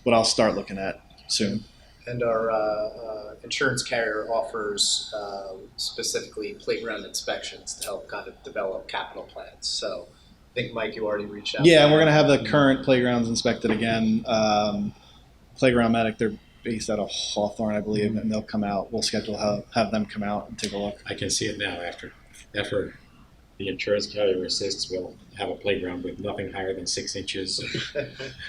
what I'll start looking at soon.
And our insurance carrier offers specifically playground inspections to help kind of develop capital plans. So think, Mike, you already reached out.
Yeah,
to
and we're
them.
gonna have the current playgrounds inspected again. Playground Medic, they're based out of Hawthorne, I believe, and they'll come out. We'll schedule have them come out and take a look.
I can see it now after the insurance carrier assists, we'll have a playground with nothing higher than 6 inches.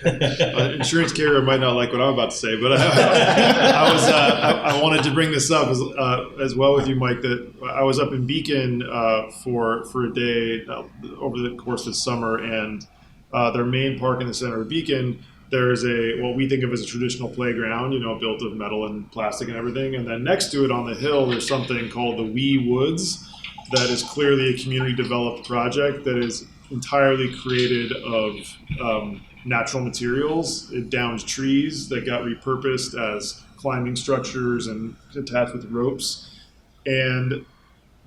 Insurance carrier might not like what I'm about to say, but I wanted to bring this up as well with you, Mike. That I was up in Beacon for a day over the course of the summer, and their main park in the center of Beacon. There's what we think of as a traditional playground, built of metal and plastic and everything, and then next to it on the hill, there's something called the Wee Woods. That is clearly a community developed project that is entirely created of natural materials. It downs trees that got repurposed as climbing structures and attached with ropes. And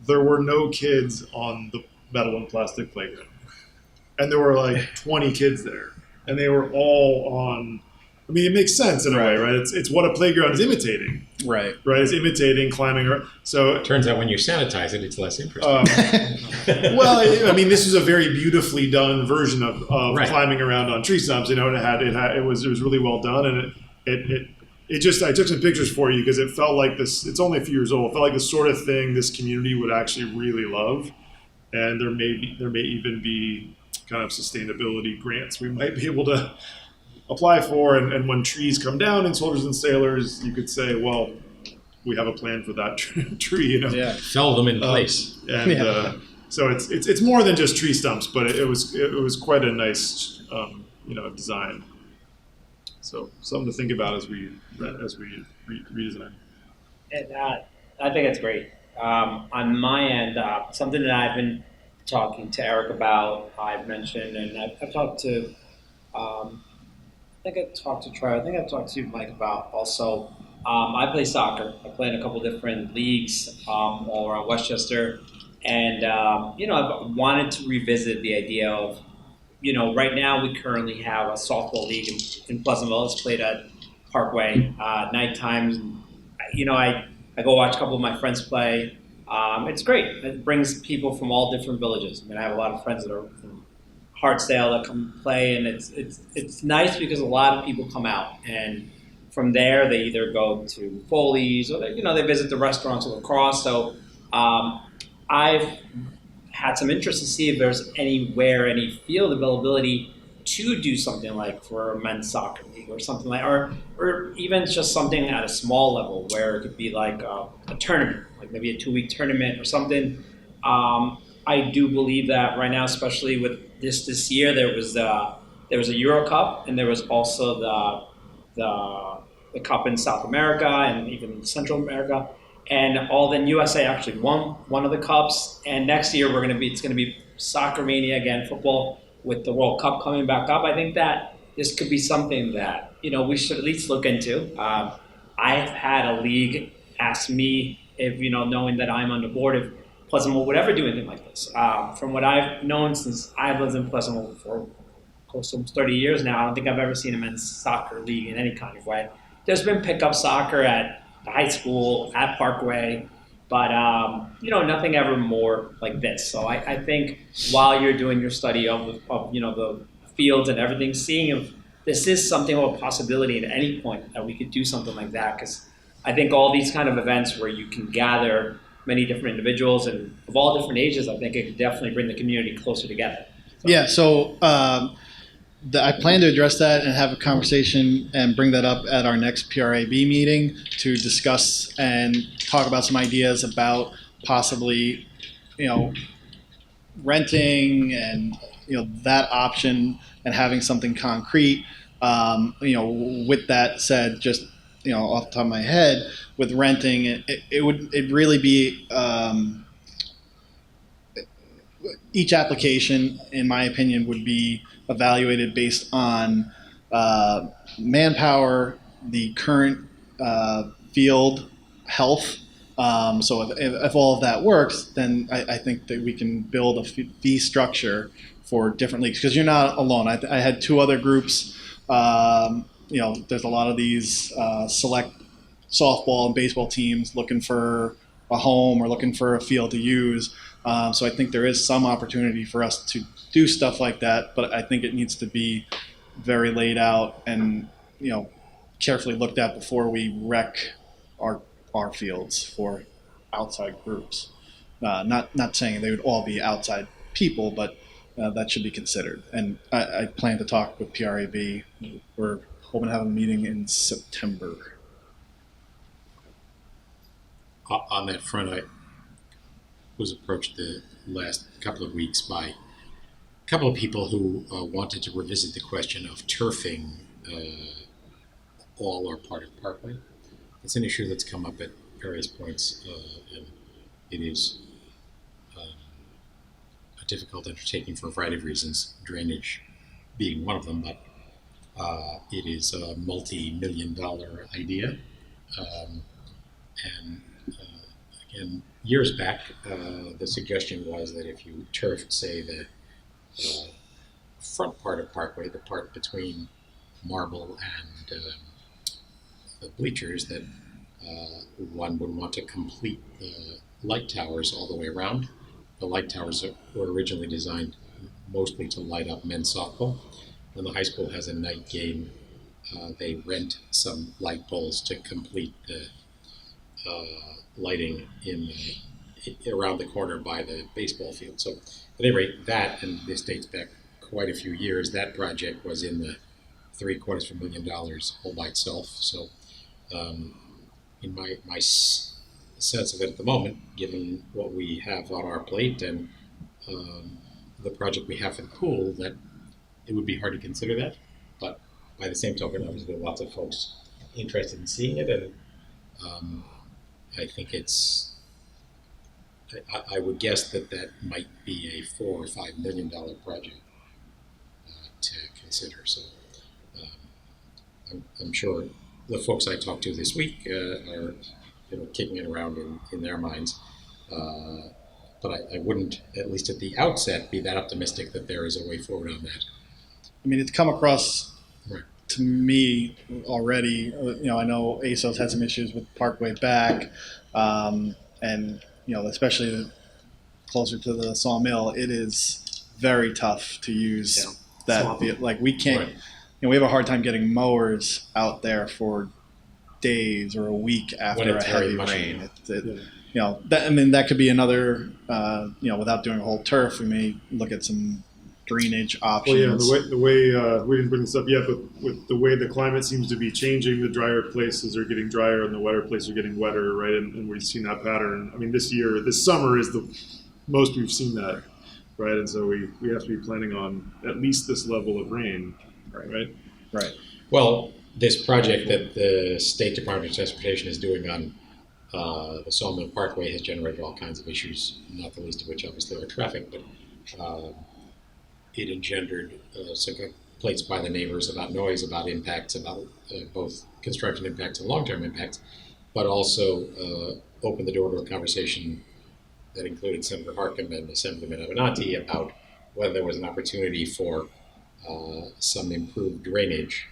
there were no kids on the metal and plastic playground. And there were like 20 kids there. And they were all on, it makes sense in a way, right? It's what a playground is imitating.
Right.
Right, it's imitating climbing. So
Turns out when you sanitize it, it's less interesting.
This is a very beautifully done version of
Right.
climbing around on tree stumps. It was really well done, and it just I took some pictures for you because it felt like this. It's only a few years old. It felt like the sort of thing this community would actually really love, and there may even be kind of sustainability grants we might be able to apply for, and when trees come down in Soldiers and Sailors, you could say, well, we have a plan for that tree,
Yeah.
Fell them in place.
and so it's more than just tree stumps, but it was quite a nice design. So something to think about as we redesign.
And I think it's great. On my end, something that I've been talking to Eric about, I've mentioned, and I've talked to, I think I've talked to Troy, I think I've talked to Mike about also. I play soccer. I play in a couple different leagues all around Westchester. And, I've wanted to revisit the idea of, right now we currently have a softball league in Pleasantville. It's played at Parkway night times. I go watch a couple of my friends play. It's great. It brings people from all different villages. I have a lot of friends that are from Hartsdale that come play, and it's nice because a lot of people come out, and from there they either go to Foley's or they visit the restaurants or lacrosse. So I've had some interest to see if there's any field availability to do something like for a men's soccer league or something like, or even just something at a small level where it could be like a tournament, like maybe a 2-week tournament or something. I do believe that right now, especially with this year, there was a Euro Cup, and there was also the Cup in South America and even Central America, and all then USA actually won one of the cups. And next year it's going to be Soccer Mania again, football with the World Cup coming back up. I think that this could be something that we should at least look into. I've had a league ask me if knowing that I'm on the board, if Pleasantville would ever do anything like this. From what I've known since I've lived in Pleasantville for close to almost 30 years now, I don't think I've ever seen a men's soccer league in any kind of way. There's been pickup soccer at the high school, at Parkway, but nothing ever more like this. So I think while you're doing your study of the fields and everything, seeing if this is something of a possibility at any point that we could do something like that, because I think all these kind of events where you can gather many different individuals and of all different ages, I think it could definitely bring the community closer together.
Yeah, so I plan to address that and have a conversation and bring that up at our next PRAB meeting to discuss and talk about some ideas about possibly, renting and, that option and having something concrete. With that said, just, off the top of my head, with renting, it'd really be each application, in my opinion, would be evaluated based on manpower, the current field health. So if all of that works, then I think that we can build a fee structure for different leagues, because you're not alone. I had 2 other groups. There's a lot of these select softball and baseball teams looking for a home or looking for a field to use. So I think there is some opportunity for us to do stuff like that, but I think it needs to be very laid out and, carefully looked at before we wreck our fields for outside groups. Not saying they would all be outside people, but that should be considered. And I plan to talk with PRAB. We're hoping to have a meeting in September.
On that front, I was approached the last couple of weeks by a couple of people who wanted to revisit the question of turfing all or part of Parkway. It's an issue that's come up at various points, and it is a difficult undertaking for a variety of reasons, drainage being one of them, but it is a multi-million-dollar idea. And again, years back, the suggestion was that if you turfed, say, the front part of Parkway, the part between Marble and the bleachers, that one would want to complete the light towers all the way around. The light towers were originally designed mostly to light up men's softball. When the high school has a night game, they rent some light poles to complete the lighting around the corner by the baseball field. So at any rate, that, and this dates back quite a few years, that project was in the $750,000 all by itself. So in my sense of it at the moment, given what we have on our plate and the project we have for the pool, that it would be hard to consider that. But by the same token, obviously there are lots of folks interested in seeing it, and I think I would guess that might be a $4 or $5 million project to consider. So I'm sure the folks I talked to this week are kicking it around in their minds. But I wouldn't, at least at the outset, be that optimistic that there is a way forward on that.
I mean, it's come across
Right.
to me already. I know ASOS had some issues with Parkway back, and especially closer to the sawmill, it is very tough to use that. Like we can't,
Right.
we have a hard time getting mowers out there for days or a week after
When
a
it's very
heavy
mushy.
rain. That could be another. Without doing a whole turf, we may look at some drainage options.
Well, yeah, the way we didn't bring this up yet, but with the way the climate seems to be changing, the drier places are getting drier and the wetter places are getting wetter, right? And we've seen that pattern. I mean, this summer is the most we've seen that, right? And so we have to be planning on at least this level of rain, right?
Right.
Well, this project that the State Department of Transportation is doing on the Sawmill Parkway has generated all kinds of issues, not the least of which obviously are traffic, but it engendered some complaints by the neighbors about noise, about impacts, about both construction impacts and long-term impacts, but also opened the door to a conversation that included Senator Harkin and Assemblyman Avenatti about whether there was an opportunity for some improved drainage.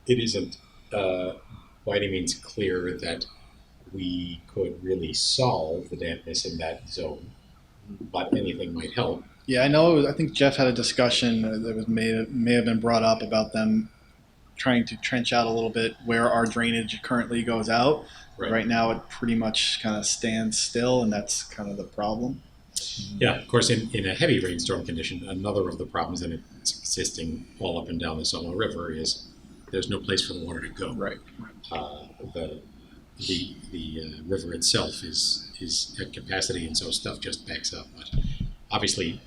It isn't by any means clear that we could really solve the dampness in that zone, but anything might help.
Yeah, I know. I think Jeff had a discussion that may have been brought up about them trying to trench out a little bit where our drainage currently goes out. Right now, it pretty much kind of stands still, and that's kind of the problem.
Yeah, of course, in a heavy rainstorm condition, another of the problems, and it's existing all up and down the Sawmill River, is there's no place for the water to go.
Right.
The river itself is at capacity, and so stuff just backs up. But obviously,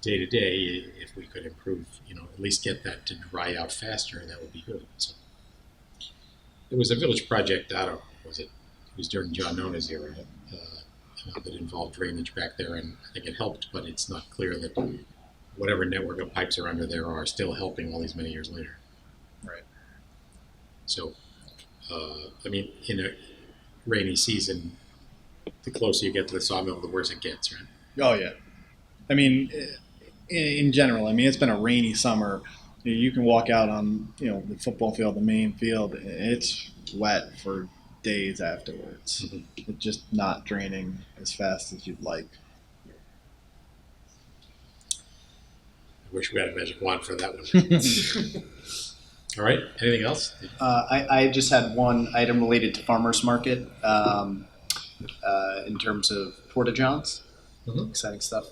day to day, if we could improve, at least get that to dry out faster, that would be good. So there was a village project. It was during John Nona's era that involved drainage back there, and I think it helped. But it's not clear that whatever network of pipes are under there are still helping all these many years later.
Right.
So, in a rainy season, the closer you get to the sawmill, the worse it gets, right?
Oh yeah. I mean, in general, it's been a rainy summer. You can walk out on the football field, the main field. It's wet for days afterwards.
Mhm.
It's just not draining as fast as you'd like.
I wish we had a magic wand for that one. All right, anything else?
I just had one item related to farmers market in terms of porta johns.
Mhm.
Exciting stuff.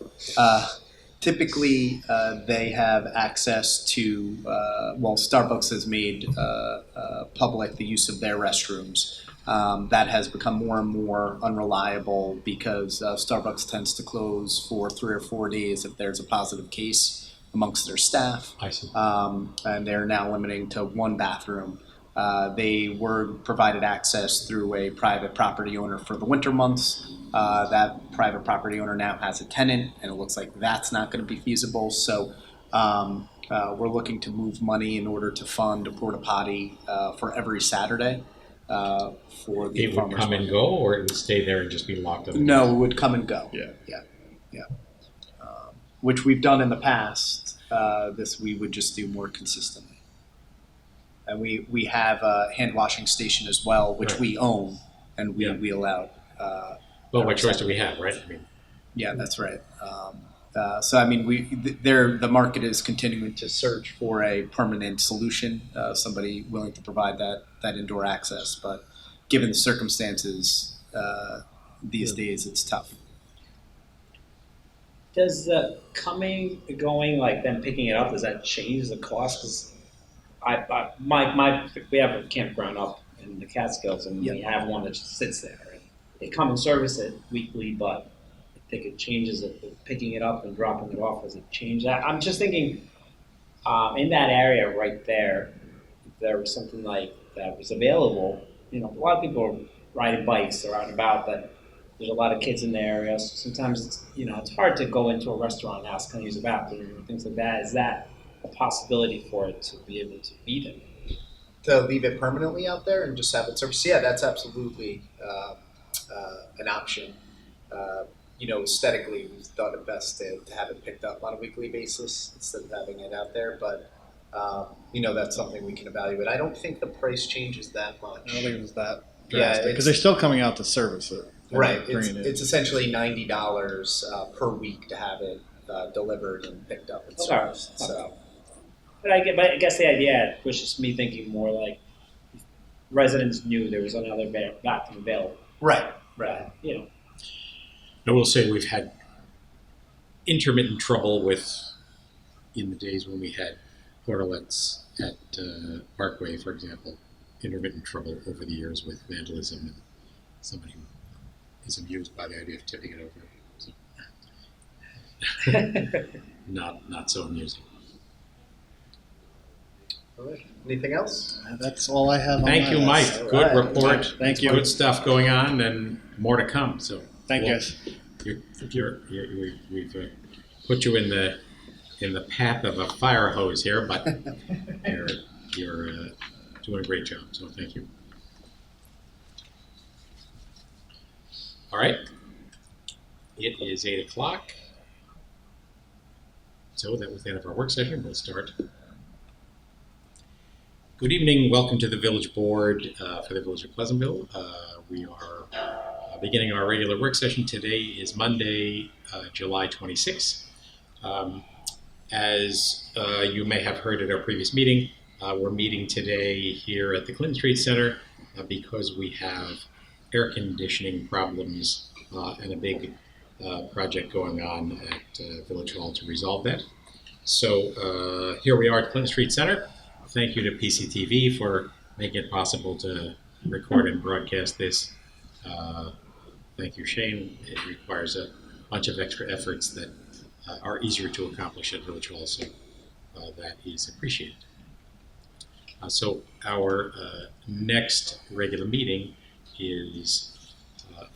Typically, they have access to, Starbucks has made public the use of their restrooms. That has become more and more unreliable because Starbucks tends to close for 3 or 4 days if there's a positive case amongst their staff.
I see.
And they're now limiting to one bathroom. They were provided access through a private property owner for the winter months. That private property owner now has a tenant, and it looks like that's not going to be feasible. So we're looking to move money in order to fund a porta potty for every Saturday for the
It would
farmers
come and
market.
go, or it would stay there and just be locked up?
No, it would come and go.
Yeah.
Which we've done in the past. This we would just do more consistently. And we have a hand washing station as well, which
Right.
we own, and we,
Yeah.
we allow.
Well, what choice do we have, right? I mean,
Yeah, that's right. So I mean, the market is continuing to search for a permanent solution, somebody willing to provide that indoor access. But given the circumstances these days, it's tough.
Does the coming, going, like them picking it up, does that change the cost? Because we have a campground up in the Catskills, and we have one that just sits there. And they come and service it weekly, but I think it changes it. Picking it up and dropping it off, does it change that? I'm just thinking, in that area right there, if there was something like that was available. You know, a lot of people are riding bikes or out and about, but there's a lot of kids in the area. So sometimes it's hard to go into a restaurant and ask, can I use a bathroom and things like that. Is that a possibility for it to be able to be there?
To leave it permanently out there and just have it serviced, yeah, that's absolutely an option. Aesthetically, we thought it best to have it picked up on a weekly basis instead of having it out there. But that's something we can evaluate. I don't think the price changes that much.
I don't think it was that
Yeah,
drastic because they're still coming out to service it. They're
Right.
not bringing it.
It's essentially $90 per week to have it delivered and picked up and serviced.
Okay.
So
But I guess the idea was just me thinking more like residents knew there was another bathroom available.
right.
I will say we've had intermittent trouble with, in the days when we had portalets at Parkway, for example, intermittent trouble over the years with vandalism and somebody who is amused by the idea of tipping it over. So. Not so amusing.
All right. Anything else?
That's all I have.
Thank
on
you,
my
Mike.
list.
All
Good
right.
report.
Thank you.
Good stuff going on, and more to come. So
Thank you,
Well,
guys.
We've put you in the path of a fire hose here, but you're doing a great job. So thank you. All right. It is 8 o'clock. So that was the end of our work session. We'll start. Good evening. Welcome to the Village Board for the Village of Pleasantville. We are beginning our regular work session. Today is Monday, July 26th. As you may have heard at our previous meeting, we're meeting today here at the Clinton Street Center because we have air conditioning problems and a big project going on at Village Hall to resolve that. So here we are at Clinton Street Center. Thank you to PCTV for making it possible to record and broadcast this. Thank you, Shane. It requires a bunch of extra efforts that are easier to accomplish at Village Hall, so that is appreciated. So our next regular meeting is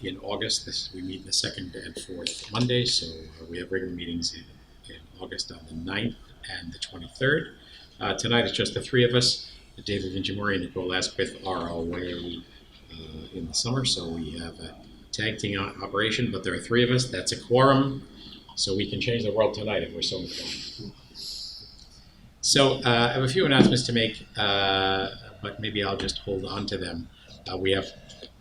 in August. We meet the second and fourth Mondays, so we have regular meetings in August on the 9th and the 23rd. Tonight it's just the three of us. David Vinjamori and Nicole Asquith are away in the summer, so we have a tag team operation, but there are three of us. That's a quorum, so we can change the world tonight if we're so inclined. So I have a few announcements to make, but maybe I'll just hold on to them. We have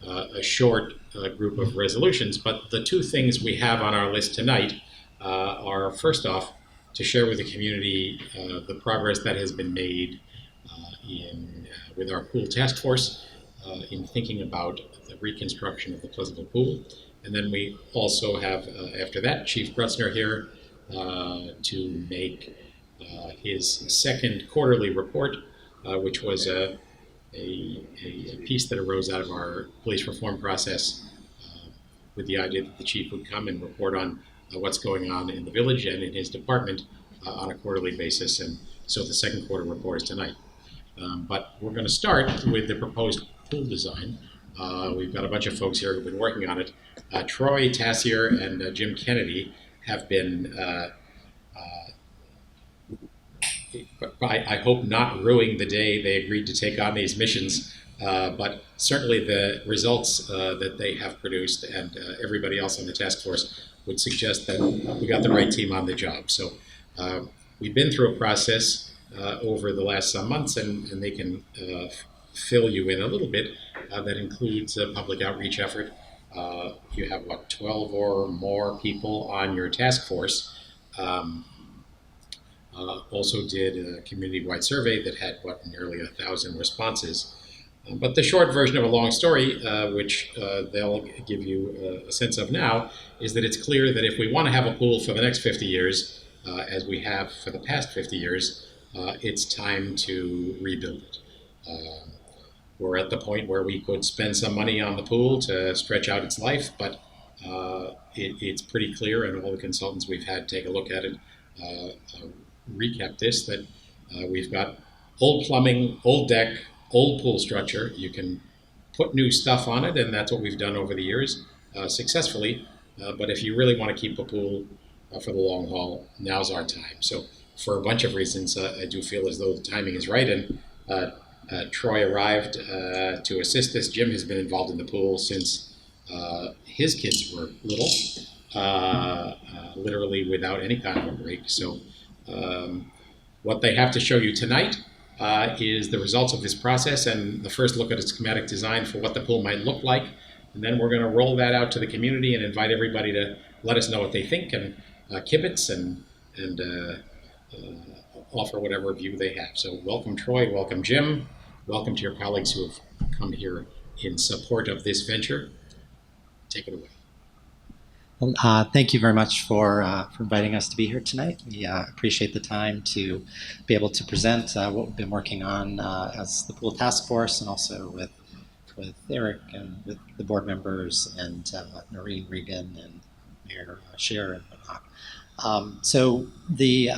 a short group of resolutions, but the two things we have on our list tonight are, first off, to share with the community the progress that has been made with our pool task force in thinking about the reconstruction of the Pleasantville pool. And then we also have, after that, Chief Grutzner here to make his second quarterly report, which was a piece that arose out of our police reform process with the idea that the chief would come and report on what's going on in the village and in his department on a quarterly basis. And so the second quarter report is tonight. But we're going to start with the proposed pool design. We've got a bunch of folks here who've been working on it. Troy Tassier and Jim Kennedy have been, I hope, not ruining the day they agreed to take on these missions, but certainly the results that they have produced and everybody else on the task force would suggest that we got the right team on the job. So we've been through a process over the last some months, and they can fill you in a little bit. That includes a public outreach effort. You have, 12 or more people on your task force. Also did a community-wide survey that had, nearly 1,000 responses. But the short version of a long story, which they'll give you a sense of now, is that it's clear that if we want to have a pool for the next 50 years, as we have for the past 50 years, it's time to rebuild it. We're at the point where we could spend some money on the pool to stretch out its life, but it's pretty clear, and all the consultants we've had take a look at it recap this, that we've got old plumbing, old deck, old pool structure. You can put new stuff on it, and that's what we've done over the years successfully. But if you really want to keep a pool for the long haul, now's our time. So for a bunch of reasons, I do feel as though the timing is right, and Troy arrived to assist us. Jim has been involved in the pool since his kids were little, literally without any kind of a break. So what they have to show you tonight is the results of this process and the first look at a schematic design for what the pool might look like. And then we're going to roll that out to the community and invite everybody to let us know what they think and kibitz and offer whatever view they have. So welcome, Troy. Welcome, Jim. Welcome to your colleagues who have come here in support of this venture. Take it away.
Well, thank you very much for inviting us to be here tonight. We appreciate the time to be able to present what we've been working on as the Pool Task Force, and also with Eric and with the board members and Noreen Regan and Mayor Scheer and whatnot. So the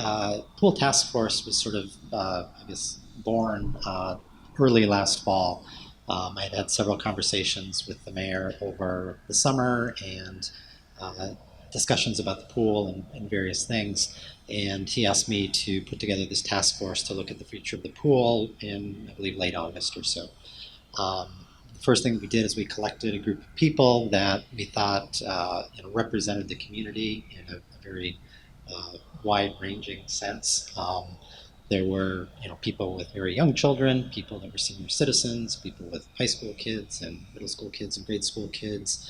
Pool Task Force was sort of, born early last fall. I had several conversations with the mayor over the summer and discussions about the pool and various things. And he asked me to put together this task force to look at the future of the pool in, I believe, late August or so. The first thing we did is we collected a group of people that we thought represented the community in a very wide-ranging sense. There were people with very young children, people that were senior citizens, people with high school kids and middle school kids and grade school kids,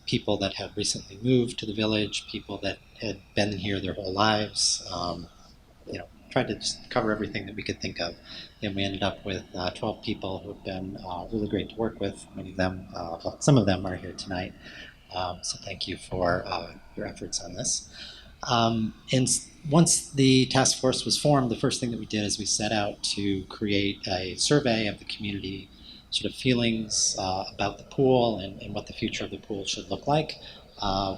people that had recently moved to the village, people that had been here their whole lives. Tried to just cover everything that we could think of. And we ended up with 12 people who have been really great to work with. Many of them, some of them are here tonight. So thank you for your efforts on this. And once the task force was formed, the first thing that we did is we set out to create a survey of the community sort of feelings about the pool and what the future of the pool should look like.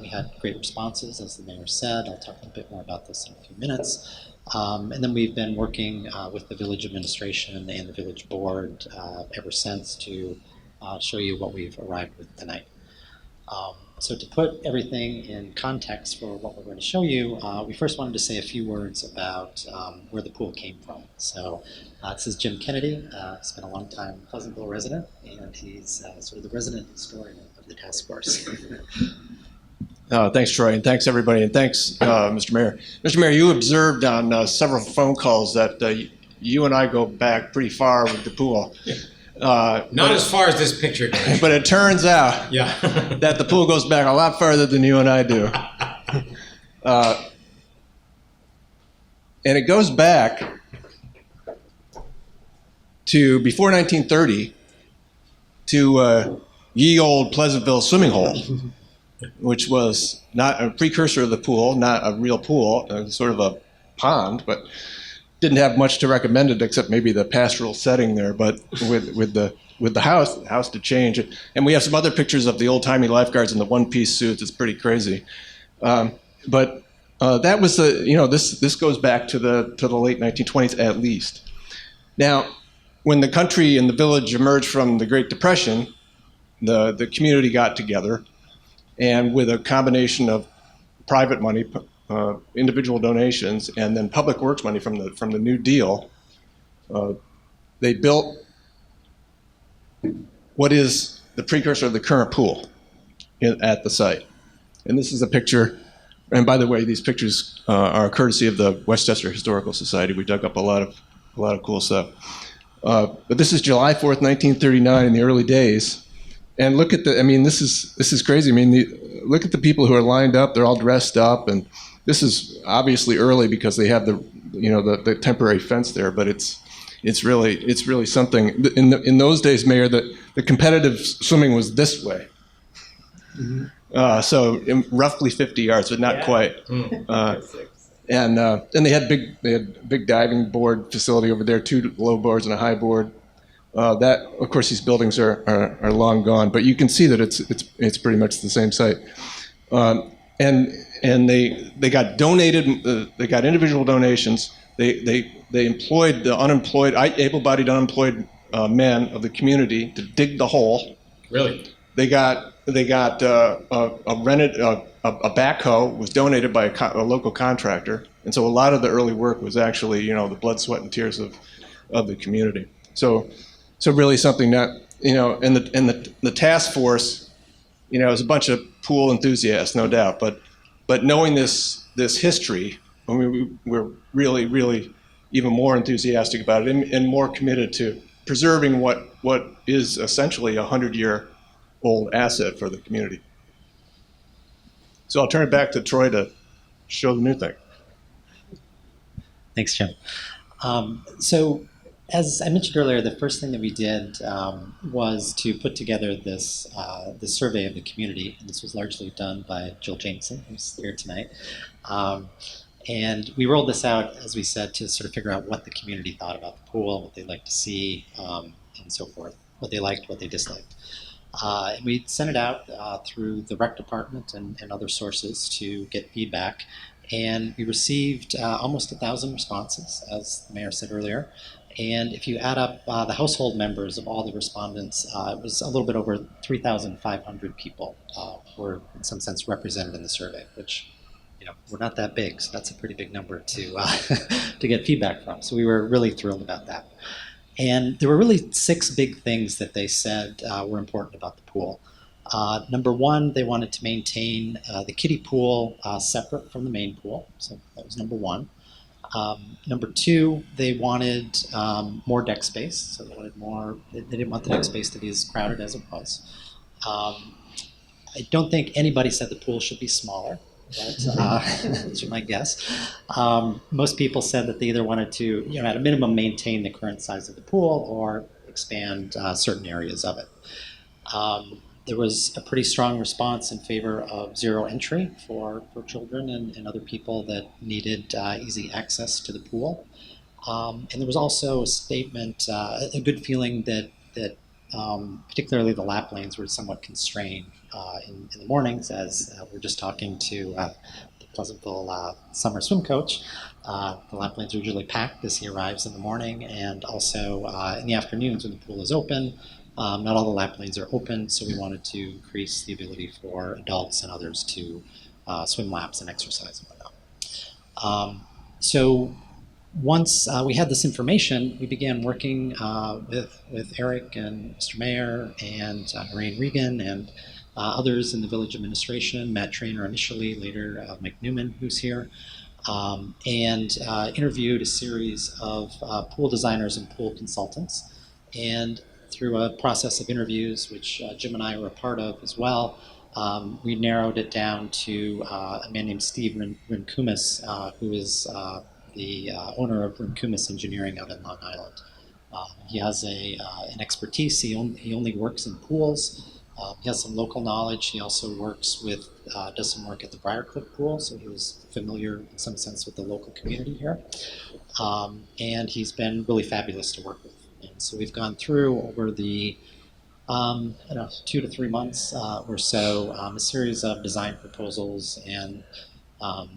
We had great responses, as the mayor said. I'll talk a bit more about this in a few minutes. And then we've been working with the village administration and the village board ever since to show you what we've arrived with tonight. So to put everything in context for what we're going to show you, we first wanted to say a few words about where the pool came from. So this is Jim Kennedy. He's been a long time Pleasantville resident, and he's sort of the resident historian of the task force.
Thanks, Troy, and thanks, everybody, and thanks, Mr. Mayor. Mr. Mayor, you observed on several phone calls that you and I go back pretty far with the pool.
Not as far as this picture goes.
But it turns out that the pool goes back a lot further than you and I do. And it goes back to before 1930 to ye old Pleasantville swimming hole, which was not a precursor of the pool, not a real pool, sort of a pond, but didn't have much to recommend it except maybe the pastoral setting there. But with the house did change. And we have some other pictures of the old timey lifeguards in the one piece suits. It's pretty crazy. But that was this goes back to the late 1920s at least. Now, when the country and the village emerged from the Great Depression, the community got together, and with a combination of private money, individual donations, and then public works money from the New Deal, they built what is the precursor of the current pool at the site. And this is a picture. And by the way, these pictures are courtesy of the Westchester Historical Society. We dug up a lot of cool stuff. But this is July 4th, 1939, in the early days. And look at this is crazy. Look at the people who are lined up. They're all dressed up, and this is obviously early because they have the temporary fence there. But it's really something. In those days, Mayor, the competitive swimming was this way. So roughly 50 yards, but not quite. And they had big diving board facility over there, 2 low boards and a high board. That, of course, these buildings are long gone, but you can see that it's pretty much the same site. And they got donated. They got individual donations. They employed the unemployed, able-bodied unemployed men of the community to dig the hole.
Really?
They got a backhoe was donated by a local contractor, and so a lot of the early work was actually the blood, sweat, and tears of the community. So really something that and the task force, is a bunch of pool enthusiasts, no doubt, but knowing this history, we're really even more enthusiastic about it and more committed to preserving what is essentially a 100-year-old asset for the community. So I'll turn it back to Troy to show the new thing.
Thanks, Jim. So as I mentioned earlier, the first thing that we did was to put together this survey of the community. And this was largely done by Jill Jameson, who's here tonight. And we rolled this out, as we said, to sort of figure out what the community thought about the pool, what they'd like to see, and so forth, what they liked, what they disliked. And we sent it out through the rec department and other sources to get feedback. And we received almost 1,000 responses, as the mayor said earlier. And if you add up the household members of all the respondents, it was a little bit over 3,500 people were in some sense represented in the survey, which we're not that big, so that's a pretty big number to to get feedback from. So we were really thrilled about that. And there were really 6 big things that they said were important about the pool. Number one, they wanted to maintain the kiddie pool separate from the main pool. So that was number one. Number two, they wanted more deck space. So they wanted more, they didn't want the deck space to be as crowded as it was. I don't think anybody said the pool should be smaller. That's my guess. Most people said that they either wanted to, at a minimum, maintain the current size of the pool or expand certain areas of it. There was a pretty strong response in favor of zero entry for children and other people that needed easy access to the pool. And there was also a statement, a good feeling that particularly the lap lanes were somewhat constrained in the mornings, as we're just talking to the Pleasantville summer swim coach. The lap lanes are usually packed as he arrives in the morning, and also in the afternoons when the pool is open. Not all the lap lanes are open, so we wanted to increase the ability for adults and others to swim laps and exercise and whatnot. So once we had this information, we began working with Eric and Mr. Mayor and Noreen Regan and others in the village administration, Matt Trainer initially, later Mike Newman, who's here, and interviewed a series of pool designers and pool consultants. And through a process of interviews, which Jim and I were a part of as well, we narrowed it down to a man named Steve Rinkumis, who is the owner of Rimkumis Engineering out in Long Island. He has an expertise. He only works in pools. He has some local knowledge. He also works with, does some work at the Briarcliff Pool, so he was familiar in some sense with the local community here. And he's been really fabulous to work with. And so we've gone through over the 2 to 3 months or so, a series of design proposals and a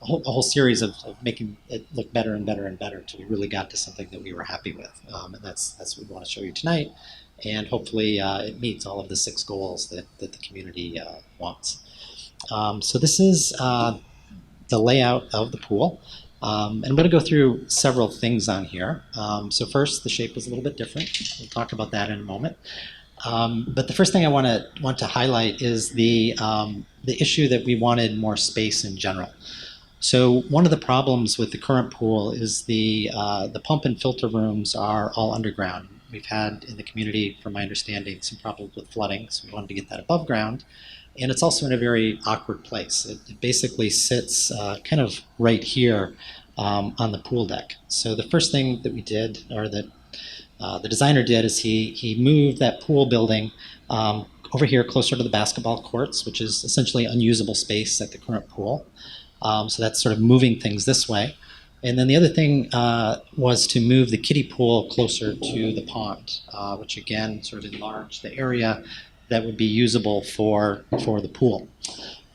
whole series of making it look better and better and better until we really got to something that we were happy with. And that's what we want to show you tonight. And hopefully it meets all of the 6 goals that the community wants. So this is the layout of the pool. And I'm going to go through several things on here. So first, the shape is a little bit different. We'll talk about that in a moment. But the first thing I want to highlight is the issue that we wanted more space in general. So one of the problems with the current pool is the pump and filter rooms are all underground. We've had in the community, from my understanding, some problems with flooding, so we wanted to get that above ground. And it's also in a very awkward place. It basically sits kind of right here on the pool deck. So the first thing that we did, or that the designer did, is he moved that pool building over here closer to the basketball courts, which is essentially unusable space at the current pool. So that's sort of moving things this way. And then the other thing was to move the kiddie pool closer to the pond, which again sort of enlarged the area that would be usable for the pool.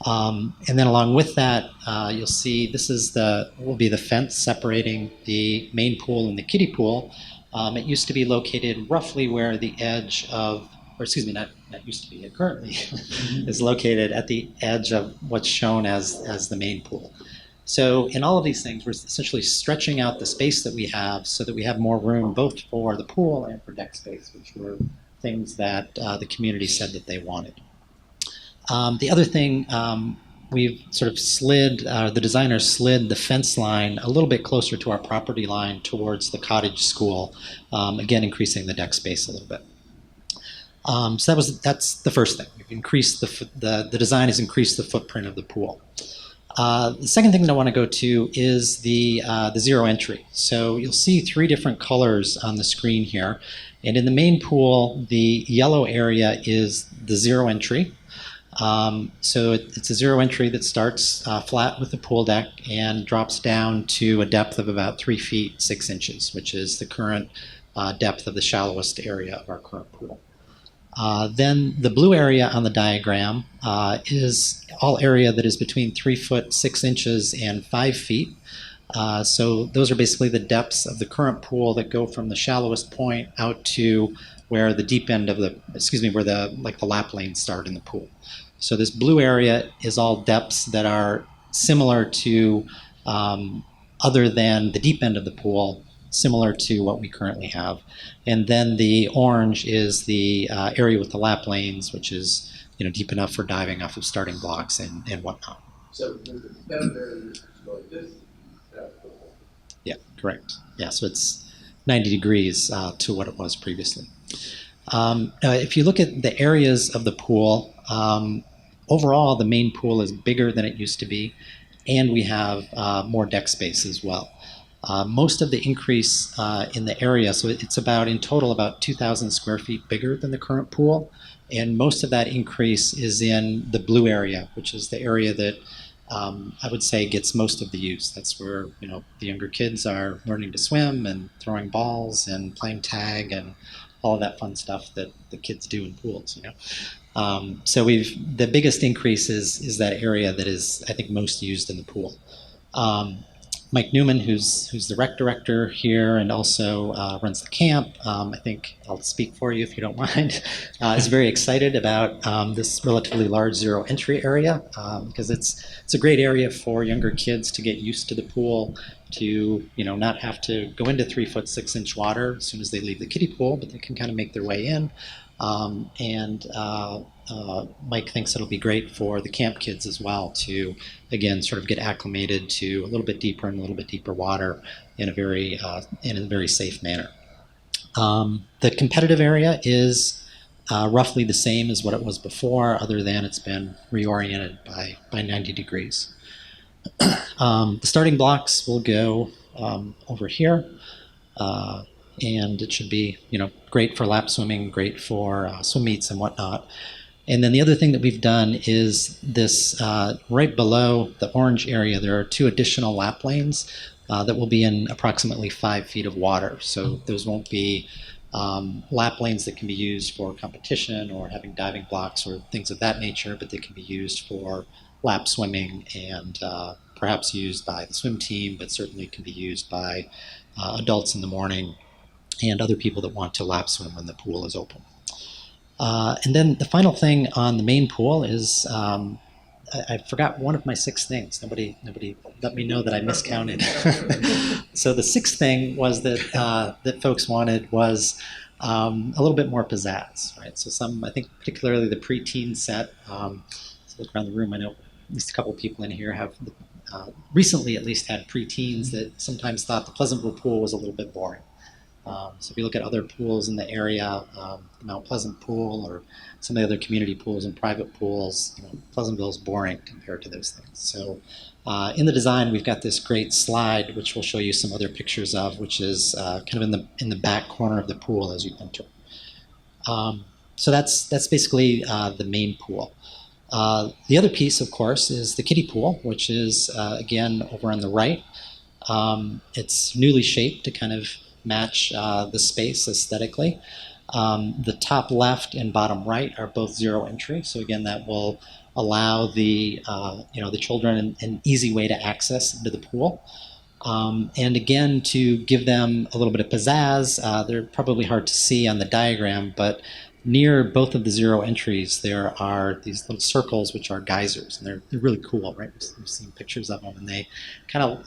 And then along with that, you'll see this is will be the fence separating the main pool and the kiddie pool. It used to be located roughly where the edge of, or excuse me, not used to be, it currently is located at the edge of what's shown as the main pool. So in all of these things, we're essentially stretching out the space that we have so that we have more room both for the pool and for deck space, which were things that the community said that they wanted. The other thing, we've sort of the designer slid the fence line a little bit closer to our property line towards the cottage school, again increasing the deck space a little bit. So that's the first thing. We've increased the design has increased the footprint of the pool. The second thing that I want to go to is the zero entry. So you'll see 3 different colors on the screen here. And in the main pool, the yellow area is the zero entry. So it's a zero entry that starts flat with the pool deck and drops down to a depth of about 3 feet 6 inches, which is the current depth of the shallowest area of our current pool. Then the blue area on the diagram is all area that is between 3 foot 6 inches and 5 feet. So those are basically the depths of the current pool that go from the shallowest point out to where the deep end of where the lap lanes start in the pool. So this blue area is all depths that are similar to, other than the deep end of the pool, similar to what we currently have. And then the orange is the area with the lap lanes, which is deep enough for diving off of starting blocks and whatnot.
So the extent there is like this, that's the whole.
Yeah, correct. Yeah, so it's 90 degrees to what it was previously. If you look at the areas of the pool, overall the main pool is bigger than it used to be, and we have more deck space as well. Most of the increase in the area, so it's in total about 2,000 square feet bigger than the current pool, and most of that increase is in the blue area, which is the area that I would say gets most of the use. That's where the younger kids are learning to swim and throwing balls and playing tag and all of that fun stuff that the kids do in pools. So the biggest increase is that area that is, I think, most used in the pool. Mike Newman, who's the rec director here and also runs the camp, I think I'll speak for you if you don't mind, is very excited about this relatively large zero entry area because it's a great area for younger kids to get used to the pool, to not have to go into 3 foot 6 inch water as soon as they leave the kiddie pool, but they can kind of make their way in. Mike thinks it'll be great for the camp kids as well to, again, sort of get acclimated to a little bit deeper water in a very safe manner. The competitive area is roughly the same as what it was before, other than it's been reoriented by 90 degrees. The starting blocks will go over here, and it should be, great for lap swimming, great for swim meets and whatnot. And then the other thing that we've done is this right below the orange area, there are 2 additional lap lanes that will be in approximately 5 feet of water. So those won't be lap lanes that can be used for competition or having diving blocks or things of that nature, but they can be used for lap swimming and perhaps used by the swim team, but certainly can be used by adults in the morning and other people that want to lap swim when the pool is open. And then the final thing on the main pool is I forgot one of my 6 things. Nobody let me know that I miscounted. So the 6th thing was that folks wanted was a little bit more pizzazz, right? So I think particularly the preteen set. So look around the room. I know at least a couple of people in here have recently at least had preteens that sometimes thought the Pleasantville pool was a little bit boring. So if you look at other pools in the area, the Mount Pleasant pool or some of the other community pools and private pools, Pleasantville is boring compared to those things. So in the design, we've got this great slide, which we'll show you some other pictures of, which is kind of in the back corner of the pool as you enter. So that's basically the main pool. The other piece, of course, is the kiddie pool, which is, again, over on the right. It's newly shaped to kind of match the space aesthetically. The top left and bottom right are both 0 entry. So again, that will allow the children an easy way to access into the pool. And again, to give them a little bit of pizzazz, they're probably hard to see on the diagram, but near both of the 0 entries, there are these little circles which are geysers, and they're really cool, right? We've seen pictures of them, and they kind of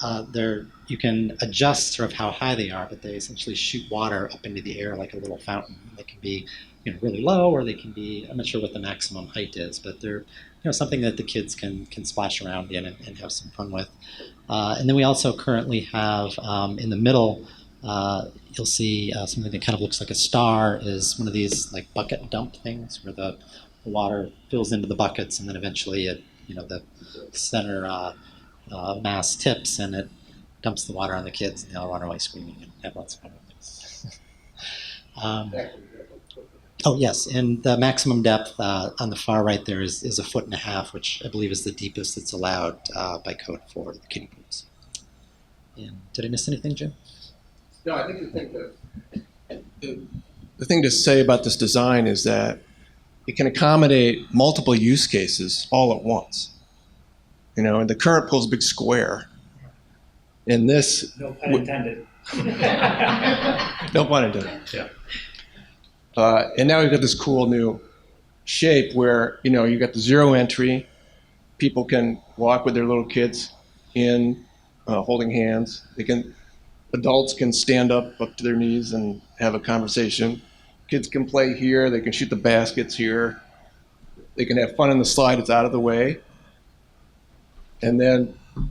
you can adjust sort of how high they are, but they essentially shoot water up into the air like a little fountain. They can be really low, or they can be, I'm not sure what the maximum height is, but they're something that the kids can splash around in and have some fun with. And then we also currently have in the middle. You'll see something that kind of looks like a star is one of these like bucket dump things where the water fills into the buckets and then eventually the center mass tips and it dumps the water on the kids and they all run away screaming and have lots of fun with things. Oh yes, and the maximum depth on the far right there is 1.5 feet, which I believe is the deepest that's allowed by code for the kiddie pools. And did I miss anything, Jim?
No, I think the thing to say about this design is that it can accommodate multiple use cases all at once. And the current pool is a big square. And this...
No pun intended.
No pun intended.
Yeah.
And now we've got this cool new shape where, you've got the 0 entry. People can walk with their little kids in, holding hands. Adults can stand up to their knees and have a conversation. Kids can play here. They can shoot the baskets here. They can have fun in the slide. It's out of the way. And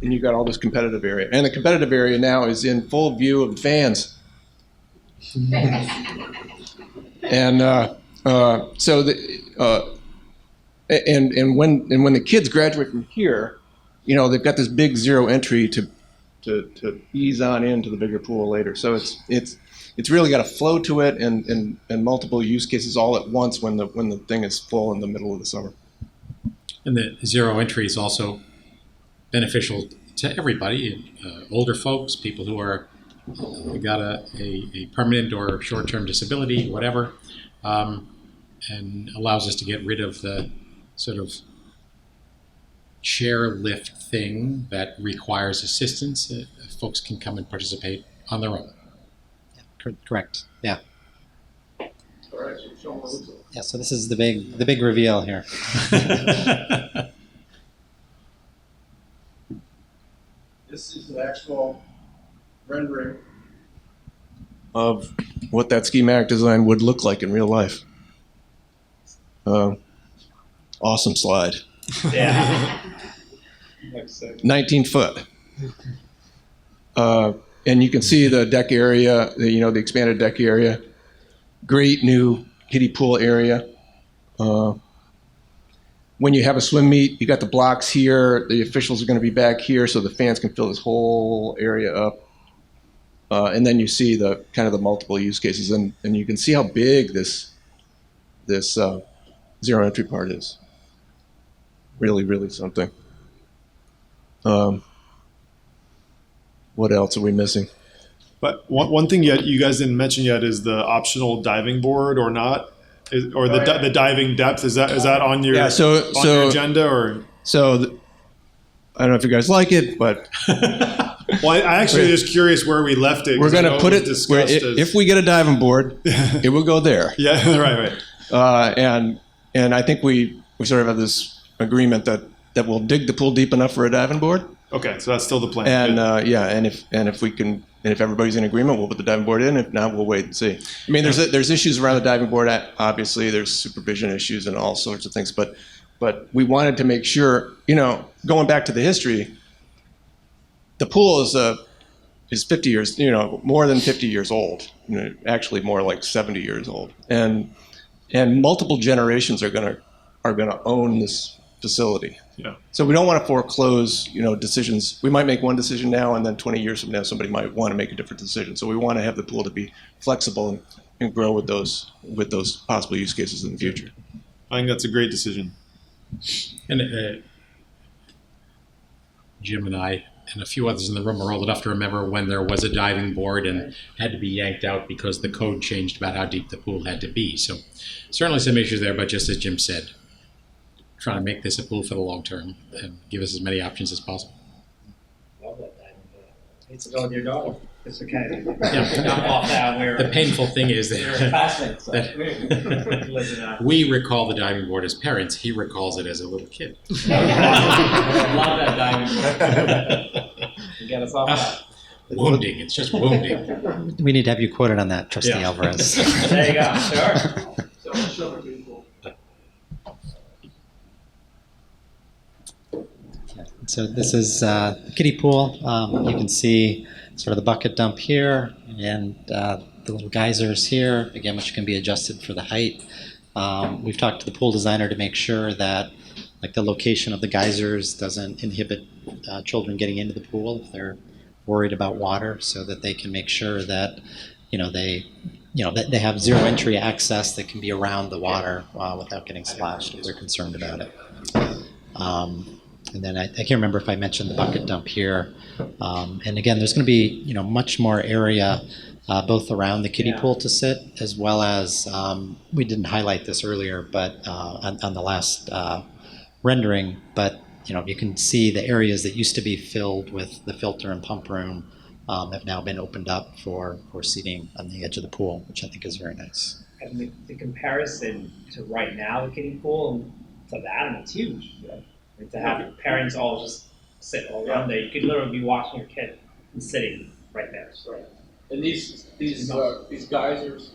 you got all this competitive area. And the competitive area now is in full view of the fans. And when the kids graduate from here, they've got this big 0 entry to ease on into the bigger pool later. So it's really got a flow to it and multiple use cases all at once when the thing is full in the middle of the summer.
And the 0 entry is also beneficial to everybody, older folks, people who are got a permanent or short-term disability, whatever, and allows us to get rid of the sort of chair lift thing that requires assistance. Folks can come and participate on their own.
Yeah, correct. Yeah.
All right, so show them what it looks like.
Yeah. So this is the big reveal here.
This is the actual rendering of what that schematic design would look like in real life. Awesome slide.
Yeah.
19 foot. And you can see the deck area, the expanded deck area. Great new kiddie pool area. when you have a swim meet, you got the blocks here. The officials are going to be back here, so the fans can fill this whole area up. And then you see the kind of the multiple use cases, and you can see how big this zero entry part is. Really, really something. What else are we missing?
But one thing yet you guys didn't mention yet is the optional diving board or not, or the diving depth. Is that on your your agenda or?
I don't know if you guys like it, but
well, I actually just curious where we left it.
We're going to put it where
if
if we get a diving board, it will go there.
Yeah, right.
And I think we sort of have this agreement that we'll dig the pool deep enough for a diving board.
Okay, so that's still the plan.
And if everybody's in agreement, we'll put the diving board in. If not, we'll wait and see. I mean, there's issues around the diving board. Obviously, there's supervision issues and all sorts of things. But we wanted to make sure, going back to the history, the pool is 50 years, more than 50 years old. Actually, more like 70 years old. And multiple generations are gonna own this facility.
Yeah.
So we don't want to foreclose, decisions. We might make one decision now, and then 20 years from now, somebody might want to make a different decision. So we want to have the pool to be flexible and grow with those possible use cases in the future.
I think that's a great decision.
And Jim and I and a few others in the room are old enough to remember when there was a diving board and had to be yanked out because the code changed about how deep the pool had to be. So certainly some issues there, but just as Jim said, trying to make this a pool for the long term and give us as many options as possible.
Love that diving board. It's to go with your daughter. It's okay.
Yeah.
Not off that.
The painful thing is
We're
that,
classmates. So.
that we recall the diving board as parents. He recalls it as a little kid.
I love that diving board. You get us off that.
Wounding. It's just wounding.
We need to have you quoted on that, Trustee
Yeah.
Alvarez.
There you go. Sure.
So this is the kiddie pool. You can see sort of the bucket dump here and the little geysers here, again, which can be adjusted for the height. We've talked to the pool designer to make sure that the location of the geysers doesn't inhibit children getting into the pool if they're worried about water, so that they can make sure that that they have zero entry access that can be around the water without getting splashed if they're concerned about it. And then I can't remember if I mentioned the bucket dump here. And again, there's going to be much more area both around the kiddie pool to sit, as well as we didn't highlight this earlier, but on the last rendering. But you can see the areas that used to be filled with the filter and pump room have now been opened up for seating on the edge of the pool, which I think is very nice.
And the comparison to right now, the kiddie pool, and to that, it's huge. And to have parents all just sit all around there, you could literally be watching your kid and sitting right there.
And these geysers.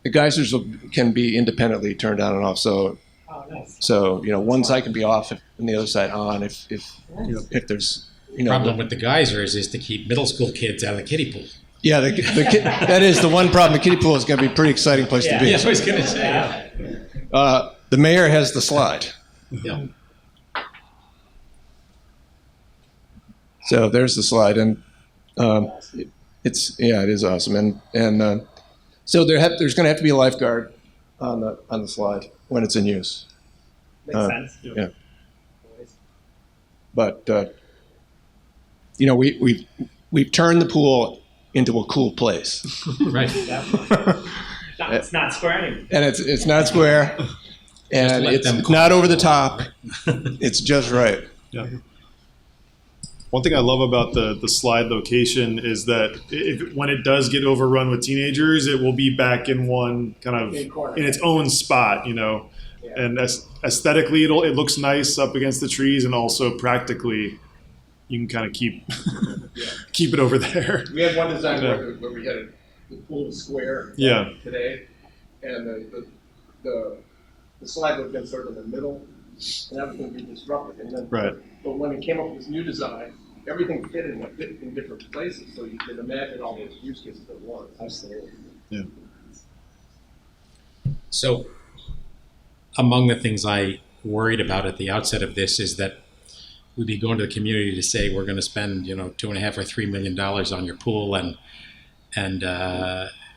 The geysers can be independently turned on and off. So,
nice.
So one side can be off and the other side on if there's
The problem with the geysers is to keep middle school kids out of the kiddie pool.
Yeah, that is the one problem. The kiddie pool is going to be a pretty exciting place to be.
Yeah, I was going to say.
The mayor has the slide.
Yeah.
So there's the slide, and it is awesome, and so there's going to have to be a lifeguard on the slide when it's in use.
Makes sense.
Yeah. But we've turned the pool into a cool place.
Right.
It's not square anymore.
And it's not square, and it's not over the top. It's just right.
Yeah. One thing I love about the slide location is that when it does get overrun with teenagers, it will be back in one kind of in its own spot, and aesthetically it looks nice up against the trees, and also practically you can kind of keep it over there.
We had one design where we had the pool was square.
Yeah.
Today, and the slide would have been sort of in the middle, and that was going to be disruptive. And then,
Right.
But when we came up with this new design, everything fit in different places, so you can imagine all those use cases at once.
Absolutely.
So among the things I worried about at the outset of this is that we'd be going to the community to say we're going to spend, $2.5 or $3 million on your pool, and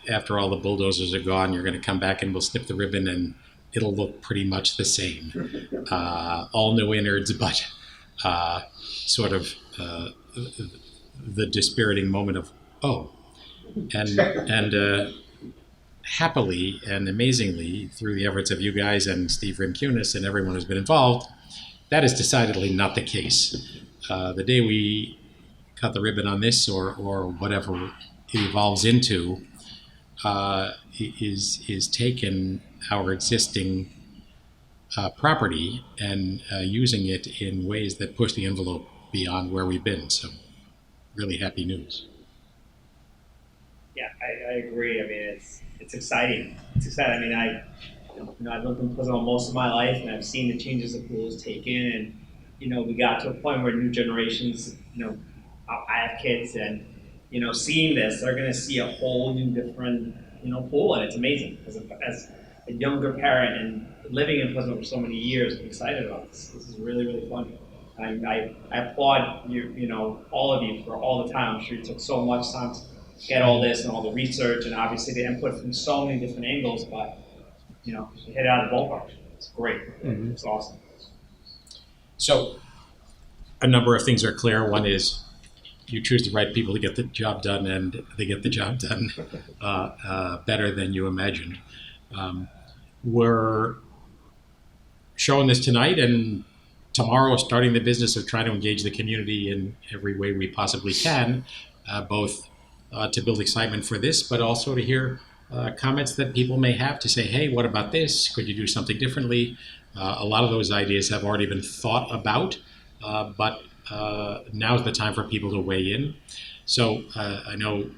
after all the bulldozers are gone, you're going to come back and we'll snip the ribbon and it'll look pretty much the same. All new innards, but sort of the dispiriting moment of, oh. And happily and amazingly, through the efforts of you guys and Steve Rimkunis and everyone who's been involved, that is decidedly not the case. The day we cut the ribbon on this, or whatever it evolves into, is taken our existing property and using it in ways that push the envelope beyond where we've been. So, really happy news.
Yeah, I agree. I mean, it's exciting. It's exciting. I mean, I've lived in Pleasantville most of my life, and I've seen the changes the pool has taken. And we got to a point where new generations, I have kids, and seeing this, they're going to see a whole new different, pool, and it's amazing. As a younger parent and living in Pleasantville for so many years, I'm excited about this. This is really, really fun. I applaud you, all of you for all the time. I'm sure you took so much time to get all this and all the research and obviously the input from so many different angles, but you hit it out of the ballpark. It's great. Mm-hmm. It's awesome.
So a number of things are clear. One is you choose the right people to get the job done, and they get the job done better than you imagined. We're showing this tonight, and tomorrow starting the business of trying to engage the community in every way we possibly can, both to build excitement for this, but also to hear comments that people may have to say, hey, what about this? Could you do something differently? A lot of those ideas have already been thought about, but now's the time for people to weigh in. So I know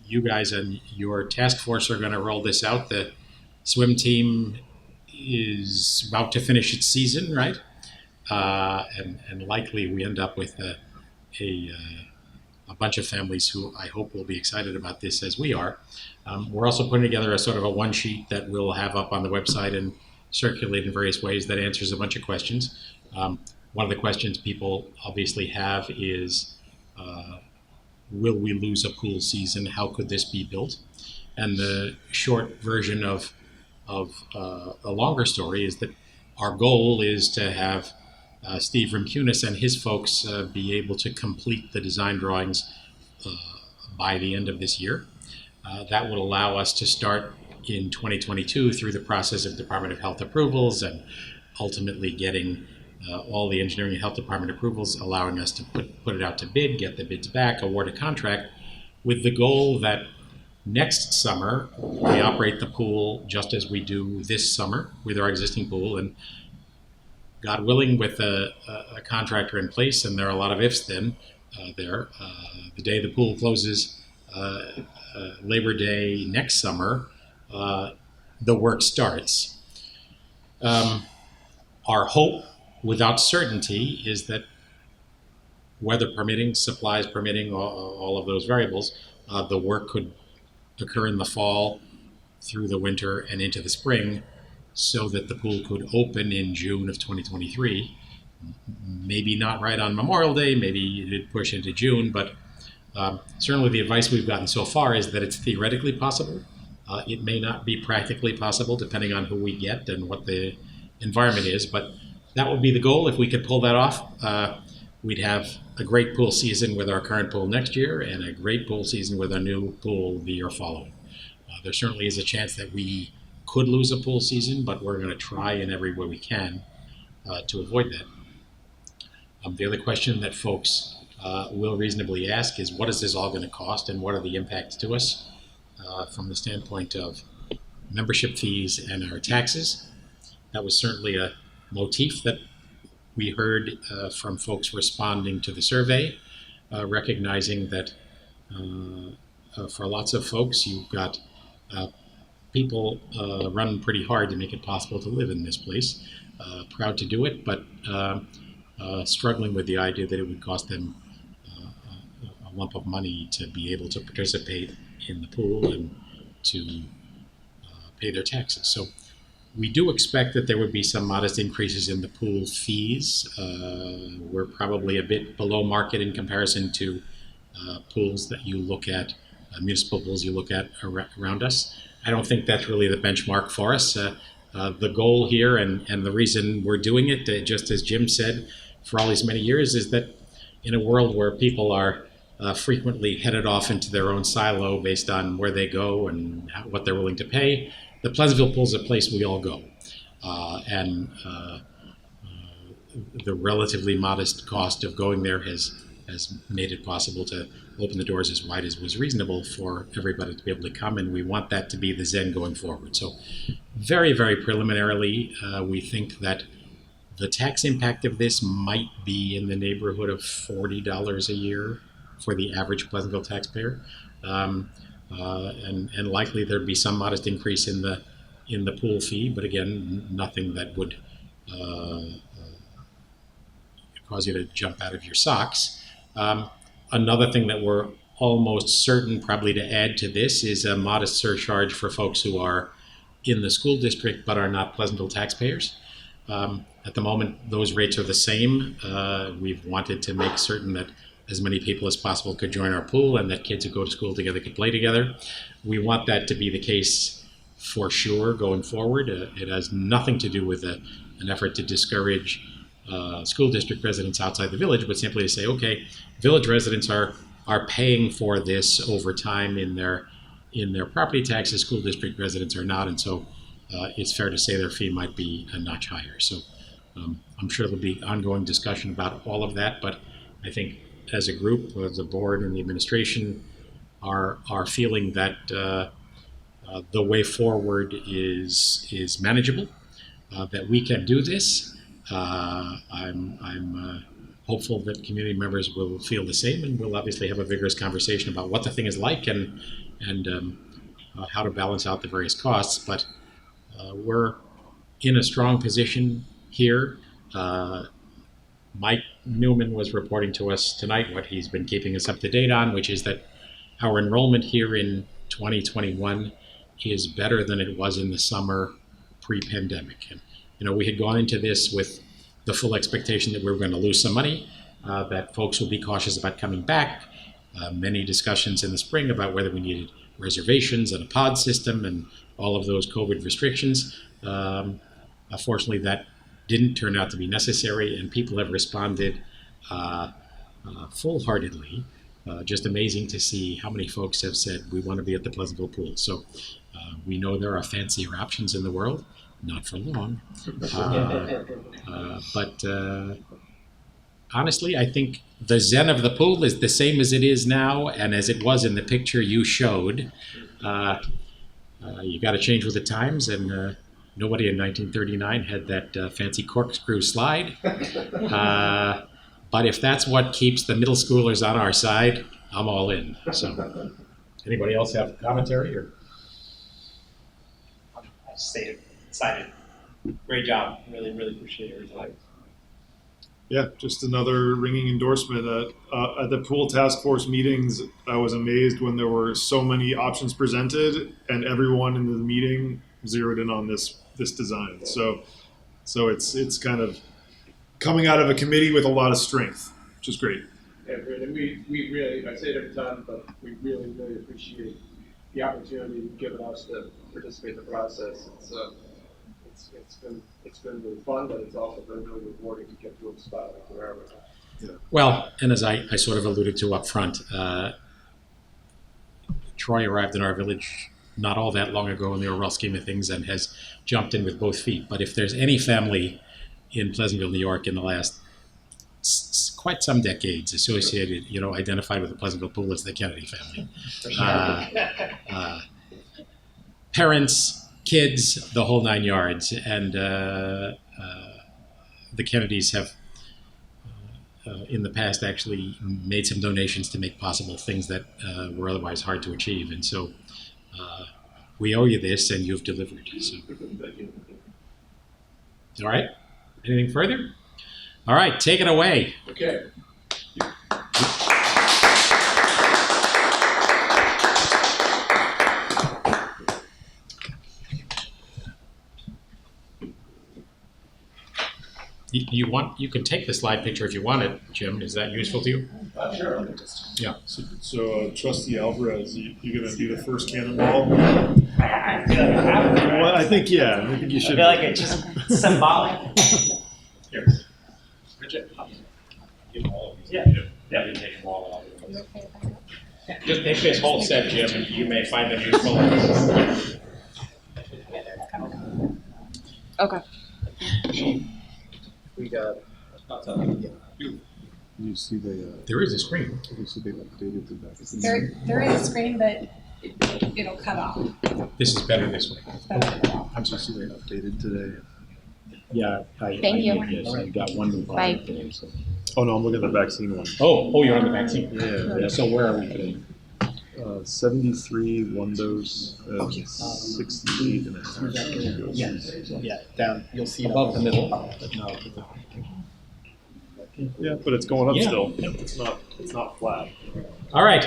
you guys and your task force are going to roll this out. The swim team is about to finish its season, right? And likely we end up with a bunch of families who I hope will be excited about this as we are. We're also putting together a sort of a one sheet that we'll have up on the website and circulate in various ways that answers a bunch of questions. One of the questions people obviously have is, will we lose a pool season? How could this be built? And the short version of a longer story is that our goal is to have Steve Rimkunis and his folks be able to complete the design drawings by the end of this year. That would allow us to start in 2022 through the process of Department of Health approvals and ultimately getting all the engineering and health department approvals, allowing us to put it out to bid, get the bids back, award a contract, with the goal that next summer we operate the pool just as we do this summer with our existing pool, and God willing, with a contractor in place, and there are a lot of ifs then the day the pool closes Labor Day next summer, the work starts. Our hope, without certainty, is that weather permitting, supplies permitting, all of those variables, the work could occur in the fall, through the winter, and into the spring, so that the pool could open in June of 2023. Maybe not right on Memorial Day, maybe it'd push into June, but certainly the advice we've gotten so far is that it's theoretically possible. It may not be practically possible depending on who we get and what the environment is, but that would be the goal. If we could pull that off, we'd have a great pool season with our current pool next year and a great pool season with our new pool the year following. There certainly is a chance that we could lose a pool season, but we're going to try in every way we can to avoid that. The other question that folks will reasonably ask is, what is this all going to cost, and what are the impacts to us from the standpoint of membership fees and our taxes? That was certainly a motif that we heard from folks responding to the survey, recognizing that for lots of folks, you've got people running pretty hard to make it possible to live in this place, proud to do it, but struggling with the idea that it would cost them a lump of money to be able to participate in the pool and to pay their taxes. So We do expect that there would be some modest increases in the pool fees. We're probably a bit below market in comparison to pools that you look at, municipal pools you look at around us. I don't think that's really the benchmark for us. The goal here and the reason we're doing it, just as Jim said, for all these many years, is that in a world where people are frequently headed off into their own silo based on where they go and what they're willing to pay, the Pleasantville Pool is a place we all go. And the relatively modest cost of going there has made it possible to open the doors as wide as was reasonable for everybody to be able to come, and we want that to be the zen going forward. So very, very preliminarily, we think that the tax impact of this might be in the neighborhood of $40 a year for the average Pleasantville taxpayer. And likely there'd be some modest increase in the pool fee, but again, nothing that would cause you to jump out of your socks. Another thing that we're almost certain probably to add to this is a modest surcharge for folks who are in the school district but are not Pleasantville taxpayers. At the moment, those rates are the same. We've wanted to make certain that as many people as possible could join our pool and that kids who go to school together could play together. We want that to be the case for sure going forward. It has nothing to do with an effort to discourage school district residents outside the village, but simply to say, okay, village residents are paying for this over time in their property taxes. School district residents are not, and so it's fair to say their fee might be a notch higher. So I'm sure there'll be ongoing discussion about all of that, but I think as a group, the board and the administration are feeling that the way forward is manageable, that we can do this. I'm hopeful that community members will feel the same, and we'll obviously have a vigorous conversation about what the thing is like and how to balance out the various costs. But we're in a strong position here. Mike Newman was reporting to us tonight what he's been keeping us up to date on, which is that our enrollment here in 2021 is better than it was in the summer pre-pandemic. And we had gone into this with the full expectation that we were going to lose some money, that folks would be cautious about coming back. Many discussions in the spring about whether we needed reservations and a pod system and all of those COVID restrictions. Unfortunately, that didn't turn out to be necessary, and people have responded full-heartedly. Just amazing to see how many folks have said, we want to be at the Pleasantville Pool. So we know there are fancier options in the world, not for long. But honestly, I think the zen of the pool is the same as it is now and as it was in the picture you showed. You got to change with the times, and nobody in 1939 had that fancy corkscrew slide. But if that's what keeps the middle schoolers on our side, I'm all in. So, anybody else have commentary? Or?
I just stay excited. Great job. Really, really appreciate your time.
Yeah, just another ringing endorsement. At the pool task force meetings, I was amazed when there were so many options presented, and everyone in the meeting zeroed in on this design. So it's kind of coming out of a committee with a lot of strength, which is great.
Yeah, great. And we really, I say it every time, but we really, really appreciate the opportunity you've given us to participate in the process. It's been really fun, but it's also been really rewarding to get to a spot like where we're at.
Yeah.
Well, and as I sort of alluded to up front, Troy arrived in our village not all that long ago in the overall scheme of things and has jumped in with both feet. But if there's any family in Pleasantville, New York in the last quite some decades associated, identified with the Pleasantville Pool, as the Kennedy family. Parents, kids, the whole 9 yards. And the Kennedys have in the past actually made some donations to make possible things that were otherwise hard to achieve. And so we owe you this, and you've delivered. So. All right. Anything further? All right, take it away.
Okay.
You can take the slide picture if you want it, Jim. Is that useful to you?
Sure.
So Trustee Alvarez, you're gonna do the first cannonball?
I feel like I have to, right?
Well, I think you
I
should.
feel like it's just symbolic.
Here. Richard. Give them all of these.
Yeah.
Yeah. You take them all out. Just take this whole set, Jim, and you may find them useful.
Okay.
We got.
You see
There is a screen.
you see they updated the back.
There is a screen, but it'll cut off.
This is better this way.
I'm sorry, see they updated today.
Yeah.
Thank you.
Yes, I got one new
Bye.
file today. So.
Oh no, I'm looking at the vaccine one.
Oh, you're on the vaccine.
Yeah.
So where are we today?
73 one dose, 68 and a half.
Yeah, down. You'll see it
Above the middle.
Yeah, but it's going up
Yeah.
still. It's not flat.
All right.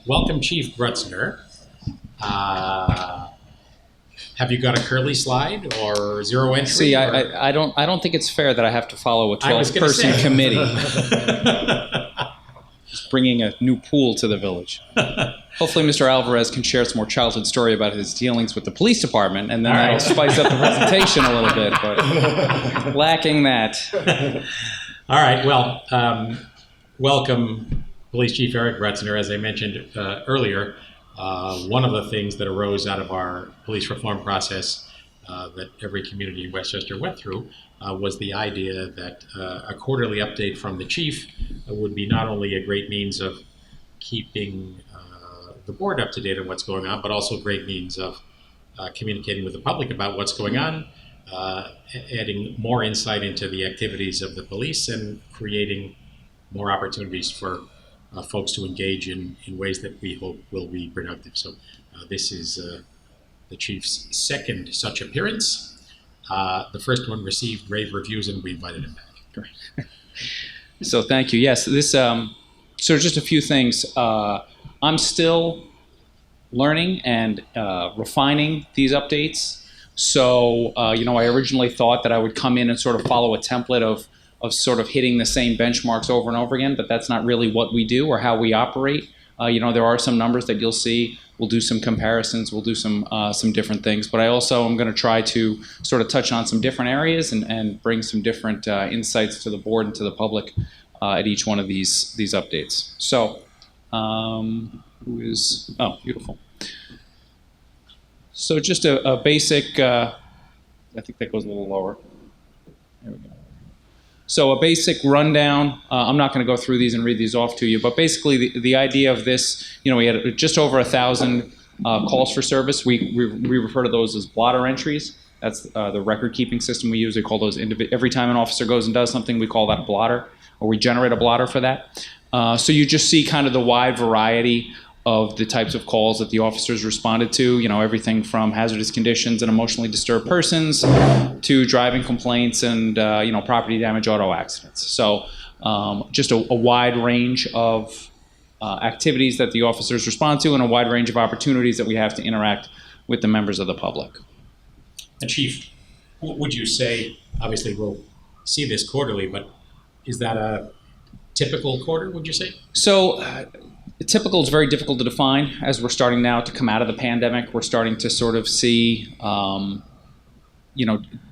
Welcome, Chief Grutzner. Have you got a curly slide or zero entry?
See,
or-
I don't think it's fair that I have to follow a
I was gonna
12-person
say.
committee. Just bringing a new pool to the village. Hopefully, Mr. Alvarez can share some more childhood story about his dealings with the police department, and then
All
that'll
right.
spice up the presentation a little bit. But lacking that,
All right. Well, welcome, Police Chief Eric Grutzner. As I mentioned earlier, one of the things that arose out of our police reform process that every community in Westchester went through was the idea that a quarterly update from the chief would be not only a great means of keeping the board up to date on what's going on, but also a great means of communicating with the public about what's going on, adding more insight into the activities of the police, and creating more opportunities for folks to engage in ways that we hope will be productive. So this is the chief's second such appearance. The first one received rave reviews, and we invited him back.
so thank you. Yes, this. So just a few things. I'm still learning and refining these updates. So I originally thought that I would come in and sort of follow a template of sort of hitting the same benchmarks over and over again, but that's not really what we do or how we operate. There are some numbers that you'll see. We'll do some comparisons. We'll do some different things. But I also am going to try to sort of touch on some different areas and bring some different insights to the board and to the public at each one of these updates. So, beautiful. So just a basic, I think that goes a little lower. There we go. So a basic rundown. I'm not going to go through these and read these off to you, but basically the idea of this, we had just over 1,000 calls for service. We refer to those as blotter entries. That's the record-keeping system we use. We call those every time an officer goes and does something, we call that a blotter, or we generate a blotter for that. So you just see kind of the wide variety of the types of calls that the officers responded to, everything from hazardous conditions and emotionally disturbed persons to driving complaints and, property damage, auto accidents. So just a wide range of activities that the officers respond to and a wide range of opportunities that we have to interact with the members of the public.
And Chief, would you say, obviously we'll see this quarterly, but is that a typical quarter, would you say?
So typical is very difficult to define. As we're starting now to come out of the pandemic, we're starting to sort of see,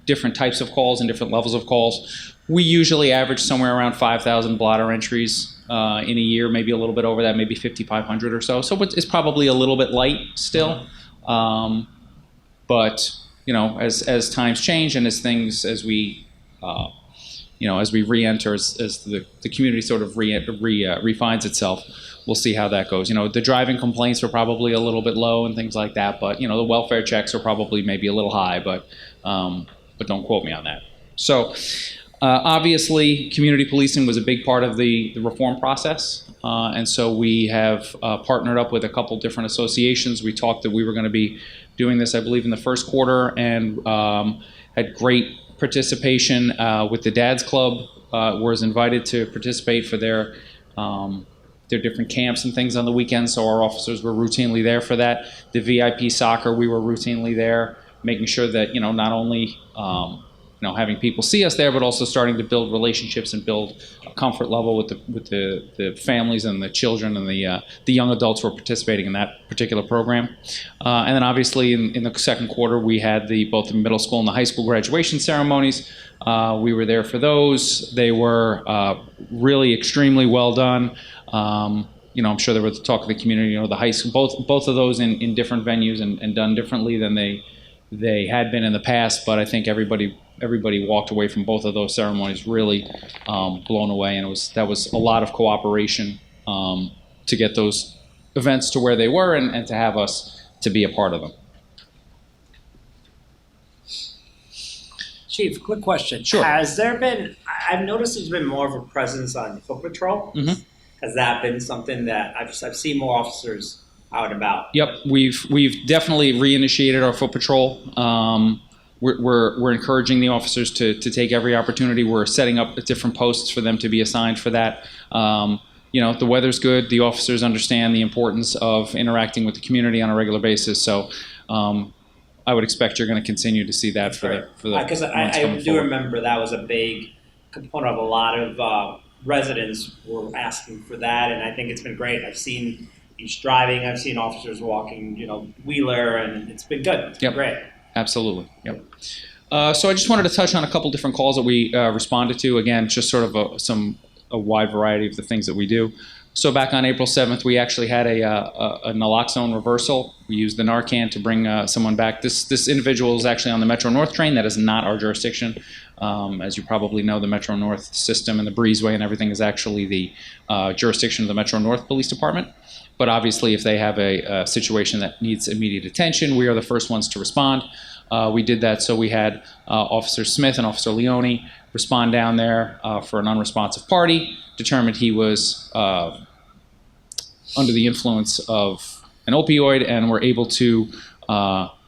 different types of calls and different levels of calls. We usually average somewhere around 5,000 blotter entries in a year, maybe a little bit over that, maybe 5,500 or so. So it's probably a little bit light still. But, as times change and as we re-enter, as the community sort of refines itself, we'll see how that goes. The driving complaints are probably a little bit low and things like that, but the welfare checks are probably maybe a little high, but don't quote me on that. So obviously, community policing was a big part of the reform process, and so we have partnered up with a couple different associations. We talked that we were going to be doing this, I believe, in the first quarter, and had great participation with the Dads Club. Was invited to participate for their different camps and things on the weekends, so our officers were routinely there for that. The VIP soccer, we were routinely there. making sure that, not only, having people see us there, but also starting to build relationships and build a comfort level with the families and the children and the young adults who are participating in that particular program. And then obviously in the second quarter, we had both the middle school and the high school graduation ceremonies. We were there for those. They were really extremely well done. I'm sure they were the talk of the community. The high school, both of those in different venues and done differently than they had been in the past. But I think everybody walked away from both of those ceremonies really blown away, and that was a lot of cooperation to get those events to where they were and to have us to be a part of them.
Chief, quick question.
Sure.
Has there been, I've noticed there's been more of a presence on foot patrol.
Mm-hmm.
Has that been something that I've seen more officers out and about?
Yep, we've definitely reinitiated our foot patrol. We're encouraging the officers to take every opportunity. We're setting up different posts for them to be assigned for that. The weather's good. The officers understand the importance of interacting with the community on a regular basis. So I would expect you're going to continue to see that for the
because I do remember that was a big component of a lot of residents were asking for that, and I think it's been great. I've seen each driving. I've seen officers walking, wheeler, and it's been good. It's been great.
Absolutely. Yep. So I just wanted to touch on a couple different calls that we responded to. Again, just sort of a wide variety of the things that we do. So back on April 7th, we actually had a naloxone reversal. We used the Narcan to bring someone back. This individual is actually on the Metro North train. That is not our jurisdiction. As you probably know, the Metro North system and the breezeway and everything is actually the jurisdiction of the Metro North Police Department. But obviously, if they have a situation that needs immediate attention, we are the first ones to respond. We did that, so we had Officer Smith and Officer Leone respond down there for an unresponsive party, determined he was under the influence of an opioid, and were able to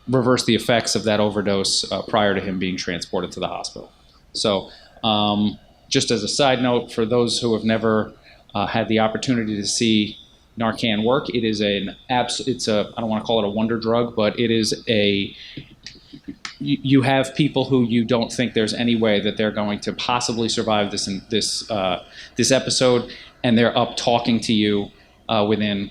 reverse the effects of that overdose prior to him being transported to the hospital. So just as a side note, for those who have never had the opportunity to see Narcan work, it is I don't want to call it a wonder drug, but it is you have people who you don't think there's any way that they're going to possibly survive this episode, and they're up talking to you within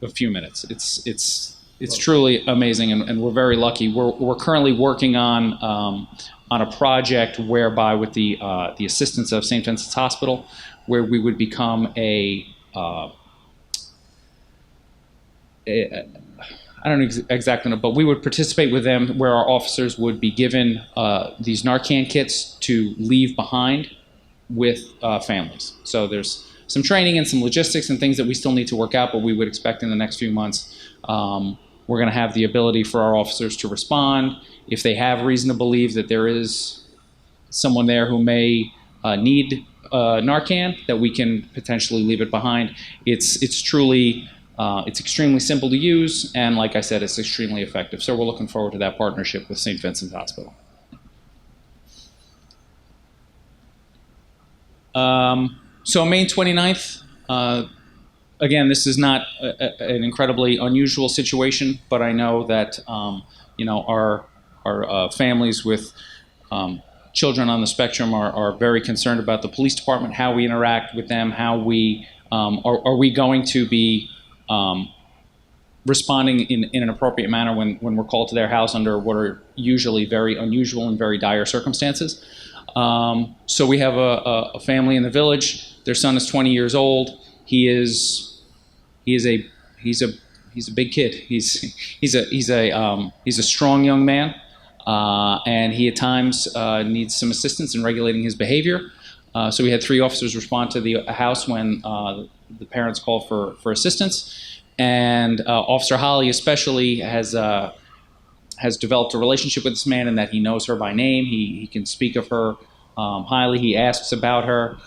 a few minutes. It's truly amazing, and we're very lucky. We're currently working on a project whereby, with the assistance of St. Vincent's Hospital, where we would become I don't know exactly, but we would participate with them, where our officers would be given these Narcan kits to leave behind with families. So there's some training and some logistics and things that we still need to work out, but we would expect in the next few months we're going to have the ability for our officers to respond if they have reason to believe that there is someone there who may need Narcan, that we can potentially leave it behind. It's truly it's extremely simple to use, and like I said, it's extremely effective. So we're looking forward to that partnership with St. Vincent's Hospital. So May 29th, again, this is not an incredibly unusual situation, but I know that our families with children on the spectrum are very concerned about the police department, how we interact with them, how we are we going to be responding in an appropriate manner when we're called to their house under what are usually very unusual and very dire circumstances. So we have a family in the village. Their son is 20 years old. He's a big kid. He's a strong young man, and he at times needs some assistance in regulating his behavior. So we had 3 officers respond to the house when the parents called for assistance, and Officer Holly especially has developed a relationship with this man in that he knows her by name. He can speak of her highly. He asks about her.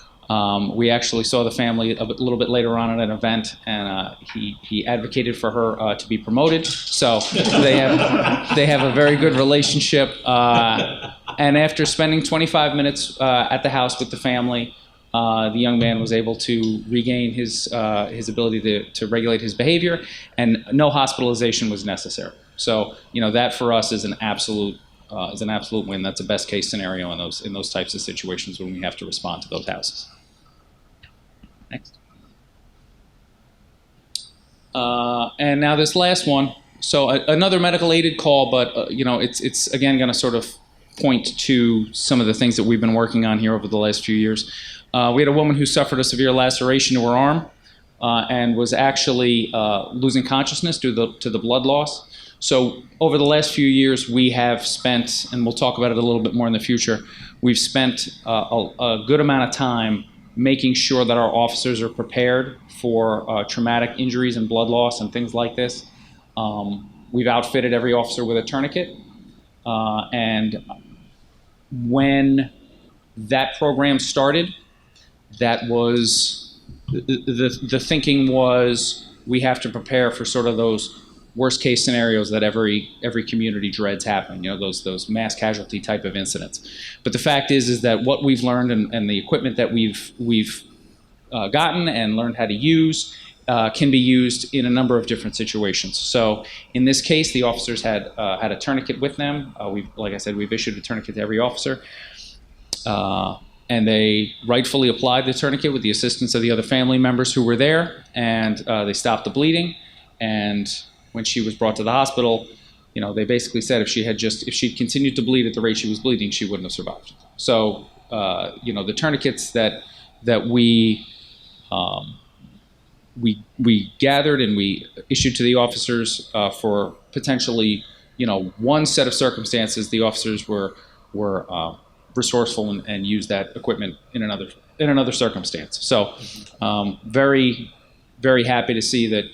We actually saw the family a little bit later on at an event, and he advocated for her to be promoted. So they have a very good relationship. And after spending 25 minutes at the house with the family, the young man was able to regain his ability to regulate his behavior, and no hospitalization was necessary. So, that for us is an absolute win. That's a best case scenario in those types of situations when we have to respond to those houses. Next. And now this last one. So another medical aided call, but it's again going to sort of point to some of the things that we've been working on here over the last few years. We had a woman who suffered a severe laceration to her arm and was actually losing consciousness due to the blood loss. So over the last few years, we have spent, and we'll talk about it a little bit more in the future, we've spent a good amount of time making sure that our officers are prepared for traumatic injuries and blood loss and things like this. We've outfitted every officer with a tourniquet. And when that program started, that was, the thinking was we have to prepare for sort of those worst case scenarios that every community dreads happening, those mass casualty type of incidents. But the fact is that what we've learned and the equipment that we've gotten and learned how to use can be used in a number of different situations. So in this case, the officers had a tourniquet with them. Like I said, we've issued a tourniquet to every officer. And they rightfully applied the tourniquet with the assistance of the other family members who were there, and they stopped the bleeding. And when she was brought to the hospital, they basically said if she'd continued to bleed at the rate she was bleeding, she wouldn't have survived. So, the tourniquets that we gathered and we issued to the officers for potentially, one set of circumstances, the officers were resourceful and used that equipment in another circumstance. So, very, very happy to see that,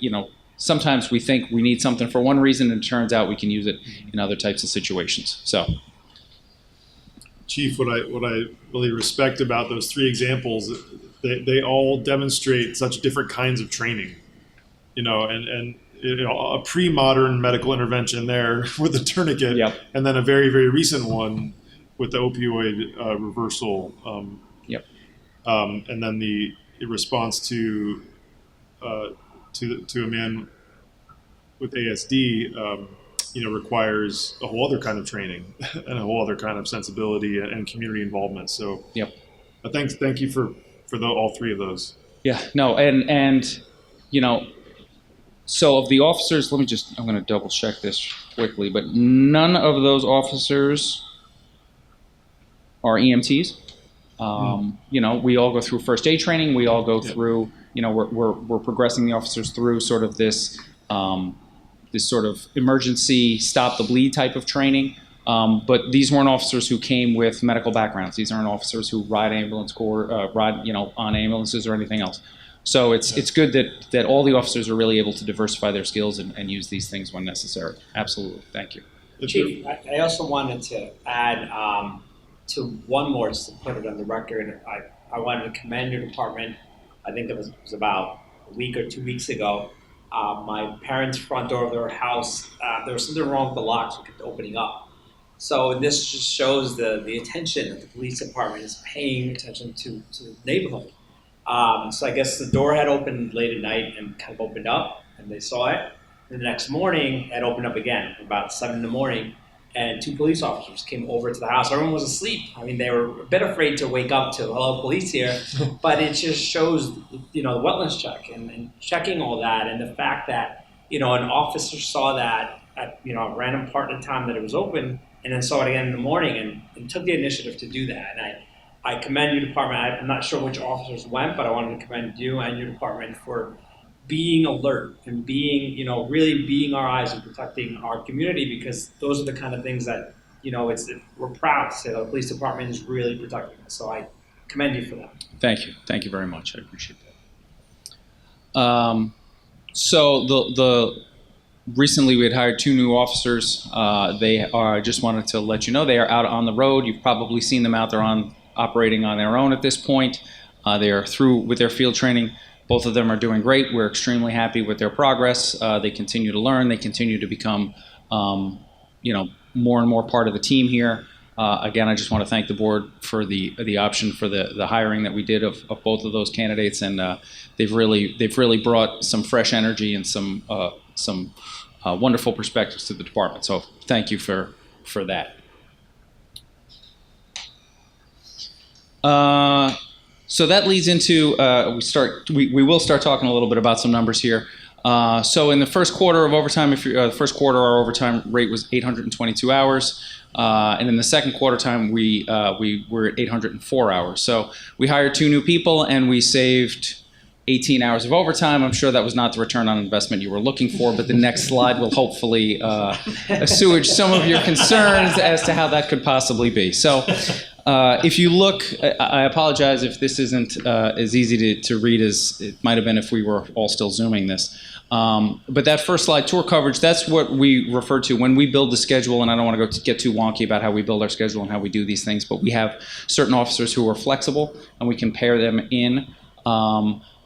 sometimes we think we need something for one reason, and it turns out we can use it in other types of situations. So,
Chief, what I really respect about those three examples, they all demonstrate such different kinds of training, and a pre-modern medical intervention there with the tourniquet,
yep.
And then a very, very recent one with the opioid reversal,
yep.
And then the response to a man with ASD, requires a whole other kind of training and a whole other kind of sensibility and community involvement. So,
yep.
Thank you for all three of those.
Yeah, no, and so of the officers, I'm going to double check this quickly, but none of those officers are EMTs. We all go through first aid training. We all go through, we're progressing the officers through sort of this sort of emergency stop the bleed type of training. But these weren't officers who came with medical backgrounds. These aren't officers who ride ambulance corps, on ambulances or anything else. So it's good that all the officers are really able to diversify their skills and use these things when necessary. Absolutely. Thank you.
Chief, I also wanted to add to one more, just to put it on the record. I wanted to commend your department. I think it was about a week or 2 weeks ago. My parents' front door of their house, there was something wrong with the locks. We kept opening up. So this just shows the attention that the police department is paying attention to the neighborhood. So I guess the door had opened late at night and kind of opened up, and they saw it. And the next morning, it opened up again, about 7 in the morning, and 2 police officers came over to the house. Everyone was asleep. I mean, they were a bit afraid to wake up to, hello, police here, but it just shows, the wetlands check and checking all that, and the fact that, an officer saw that at, a random part in time that it was open, and then saw it again in the morning and took the initiative to do that. And I commend your department. I'm not sure which officers went, but I wanted to commend you and your department for being alert and being, really being our eyes and protecting our community, because those are the kind of things that, we're proud to say that the police department is really protecting us. So I commend you for that.
Thank you. Thank you very much. I appreciate that. So recently we had hired 2 new officers. I just wanted to let you know they are out on the road. You've probably seen them out there operating on their own at this point. They are through with their field training. Both of them are doing great. We're extremely happy with their progress. They continue to learn. They continue to become, more and more part of the team here. Again, I just want to thank the board for the option for the hiring that we did of both of those candidates, and they've really brought some fresh energy and some wonderful perspectives to the department. So thank you for that. So that leads into we will start talking a little bit about some numbers here. So in the first quarter of overtime, the first quarter our overtime rate was 822 hours, and in the second quarter time we were at 804 hours. So we hired 2 new people and we saved 18 hours of overtime. I'm sure that was not the return on investment you were looking for, but the next slide will hopefully assuage some of your concerns as to how that could possibly be. So if you look, I apologize if this isn't as easy to read as it might have been if we were all still Zooming this. But that first slide, tour coverage, that's what we refer to when we build the schedule, and I don't want to get too wonky about how we build our schedule and how we do these things, but we have certain officers who are flexible, and we can pair them in.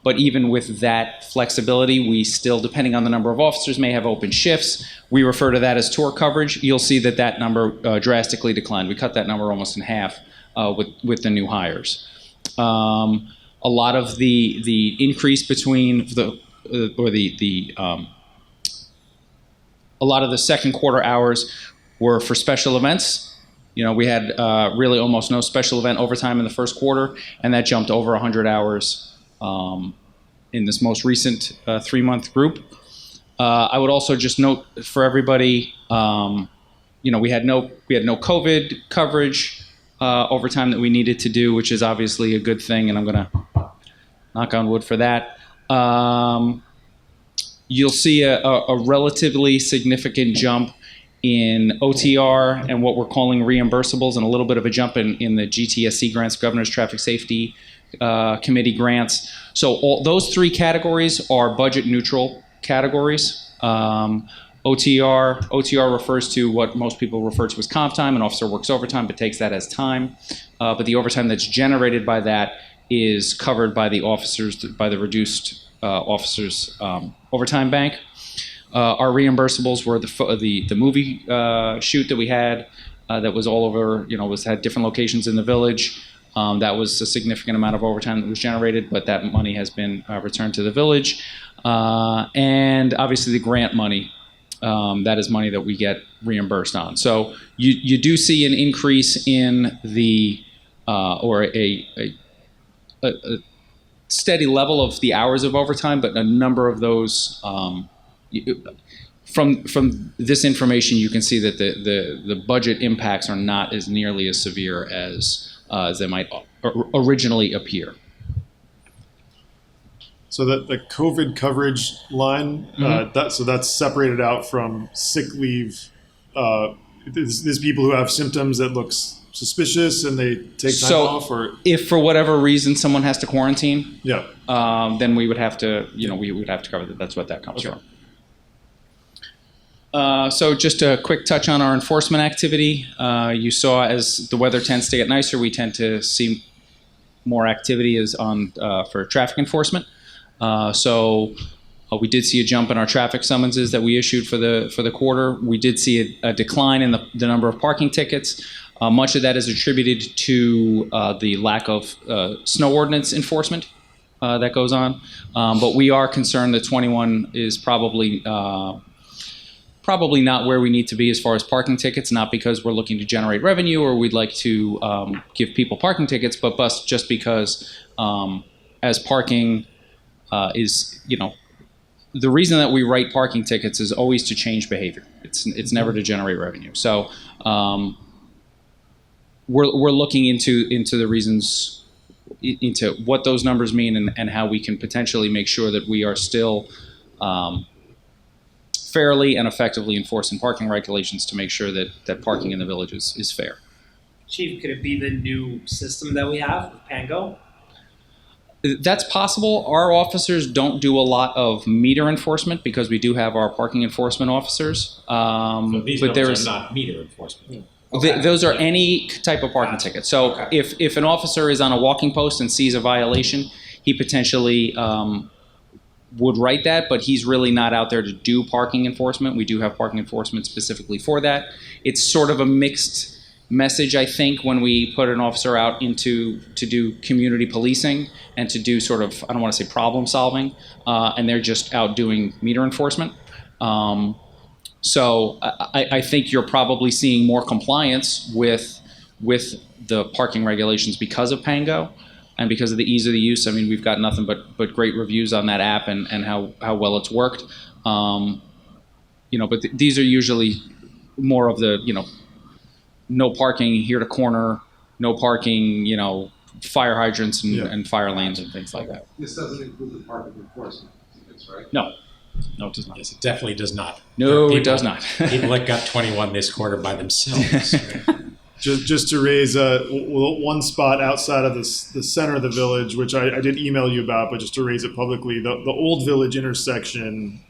But even with that flexibility, we still, depending on the number of officers, may have open shifts. We refer to that as tour coverage. You'll see that number drastically declined. We cut that number almost in half with the new hires. A lot of the increase between a lot of the second quarter hours were for special events. You know, we had really almost no special event overtime in the first quarter, and that jumped over 100 hours in this most recent 3-month group. I would also just note for everybody, we had no COVID coverage overtime that we needed to do, which is obviously a good thing, and I'm going to knock on wood for that. You'll see a relatively significant jump in OTR and what we're calling reimbursables, and a little bit of a jump in the GTSC grants, Governor's Traffic Safety Committee grants. So all those 3 categories are budget neutral categories. OTR refers to what most people refer to as comp time. An officer works overtime but takes that as time. But the overtime that's generated by that is covered by the officers, by the reduced officers' overtime bank. Our reimbursables were the movie shoot that we had that was all over, had different locations in the village. That was a significant amount of overtime that was generated, but that money has been returned to the village. And obviously the grant money, that is money that we get reimbursed on. So you do see an increase in the, or a steady level of the hours of overtime, but a number of those, from this information, you can see that the budget impacts are not as nearly as severe as they might originally appear.
So that the COVID coverage line, that's separated out from sick leave. There's people who have symptoms that looks suspicious and they take time off, or
if for whatever reason someone has to quarantine, then we would have to, we would have to cover that. That's what that comes from. So just a quick touch on our enforcement activity. You saw as the weather tends to get nicer, we tend to see more activity for traffic enforcement. So we did see a jump in our traffic summonses that we issued for the quarter. We did see a decline in the number of parking tickets. Much of that is attributed to the lack of snow ordinance enforcement that goes on. But we are concerned that 21 is probably not where we need to be as far as parking tickets, not because we're looking to generate revenue or we'd like to give people parking tickets, but just because as parking is, the reason that we write parking tickets is always to change behavior. It's never to generate revenue. So we're looking into the reasons, into what those numbers mean and how we can potentially make sure that we are still fairly and effectively enforcing parking regulations to make sure that parking in the village is fair.
Chief, could it be the new system that we have with Pango?
That's possible. Our officers don't do a lot of meter enforcement because we do have our parking enforcement officers.
So these
but
numbers are not meter enforcement.
Those are any type of parking ticket. So if an officer is on a walking post and sees a violation, he potentially would write that, but he's really not out there to do parking enforcement. We do have parking enforcement specifically for that. It's sort of a mixed message, I think, when we put an officer out to do community policing and to do sort of, I don't want to say problem solving, and they're just out doing meter enforcement. So I think you're probably seeing more compliance with the parking regulations because of Pango and because of the ease of the use. I mean, we've got nothing but great reviews on that app and how well it's worked. But these are usually more of the, no parking here to corner, no parking, fire hydrants and fire lanes and things like that.
This doesn't include the parking enforcement tickets, right?
No, it does not.
Yes, it definitely does not.
No, it does not.
People that got 21 this quarter by themselves. Right?
Just to raise one spot outside of the center of the village, which I did email you about, but just to raise it publicly, the Old Village intersection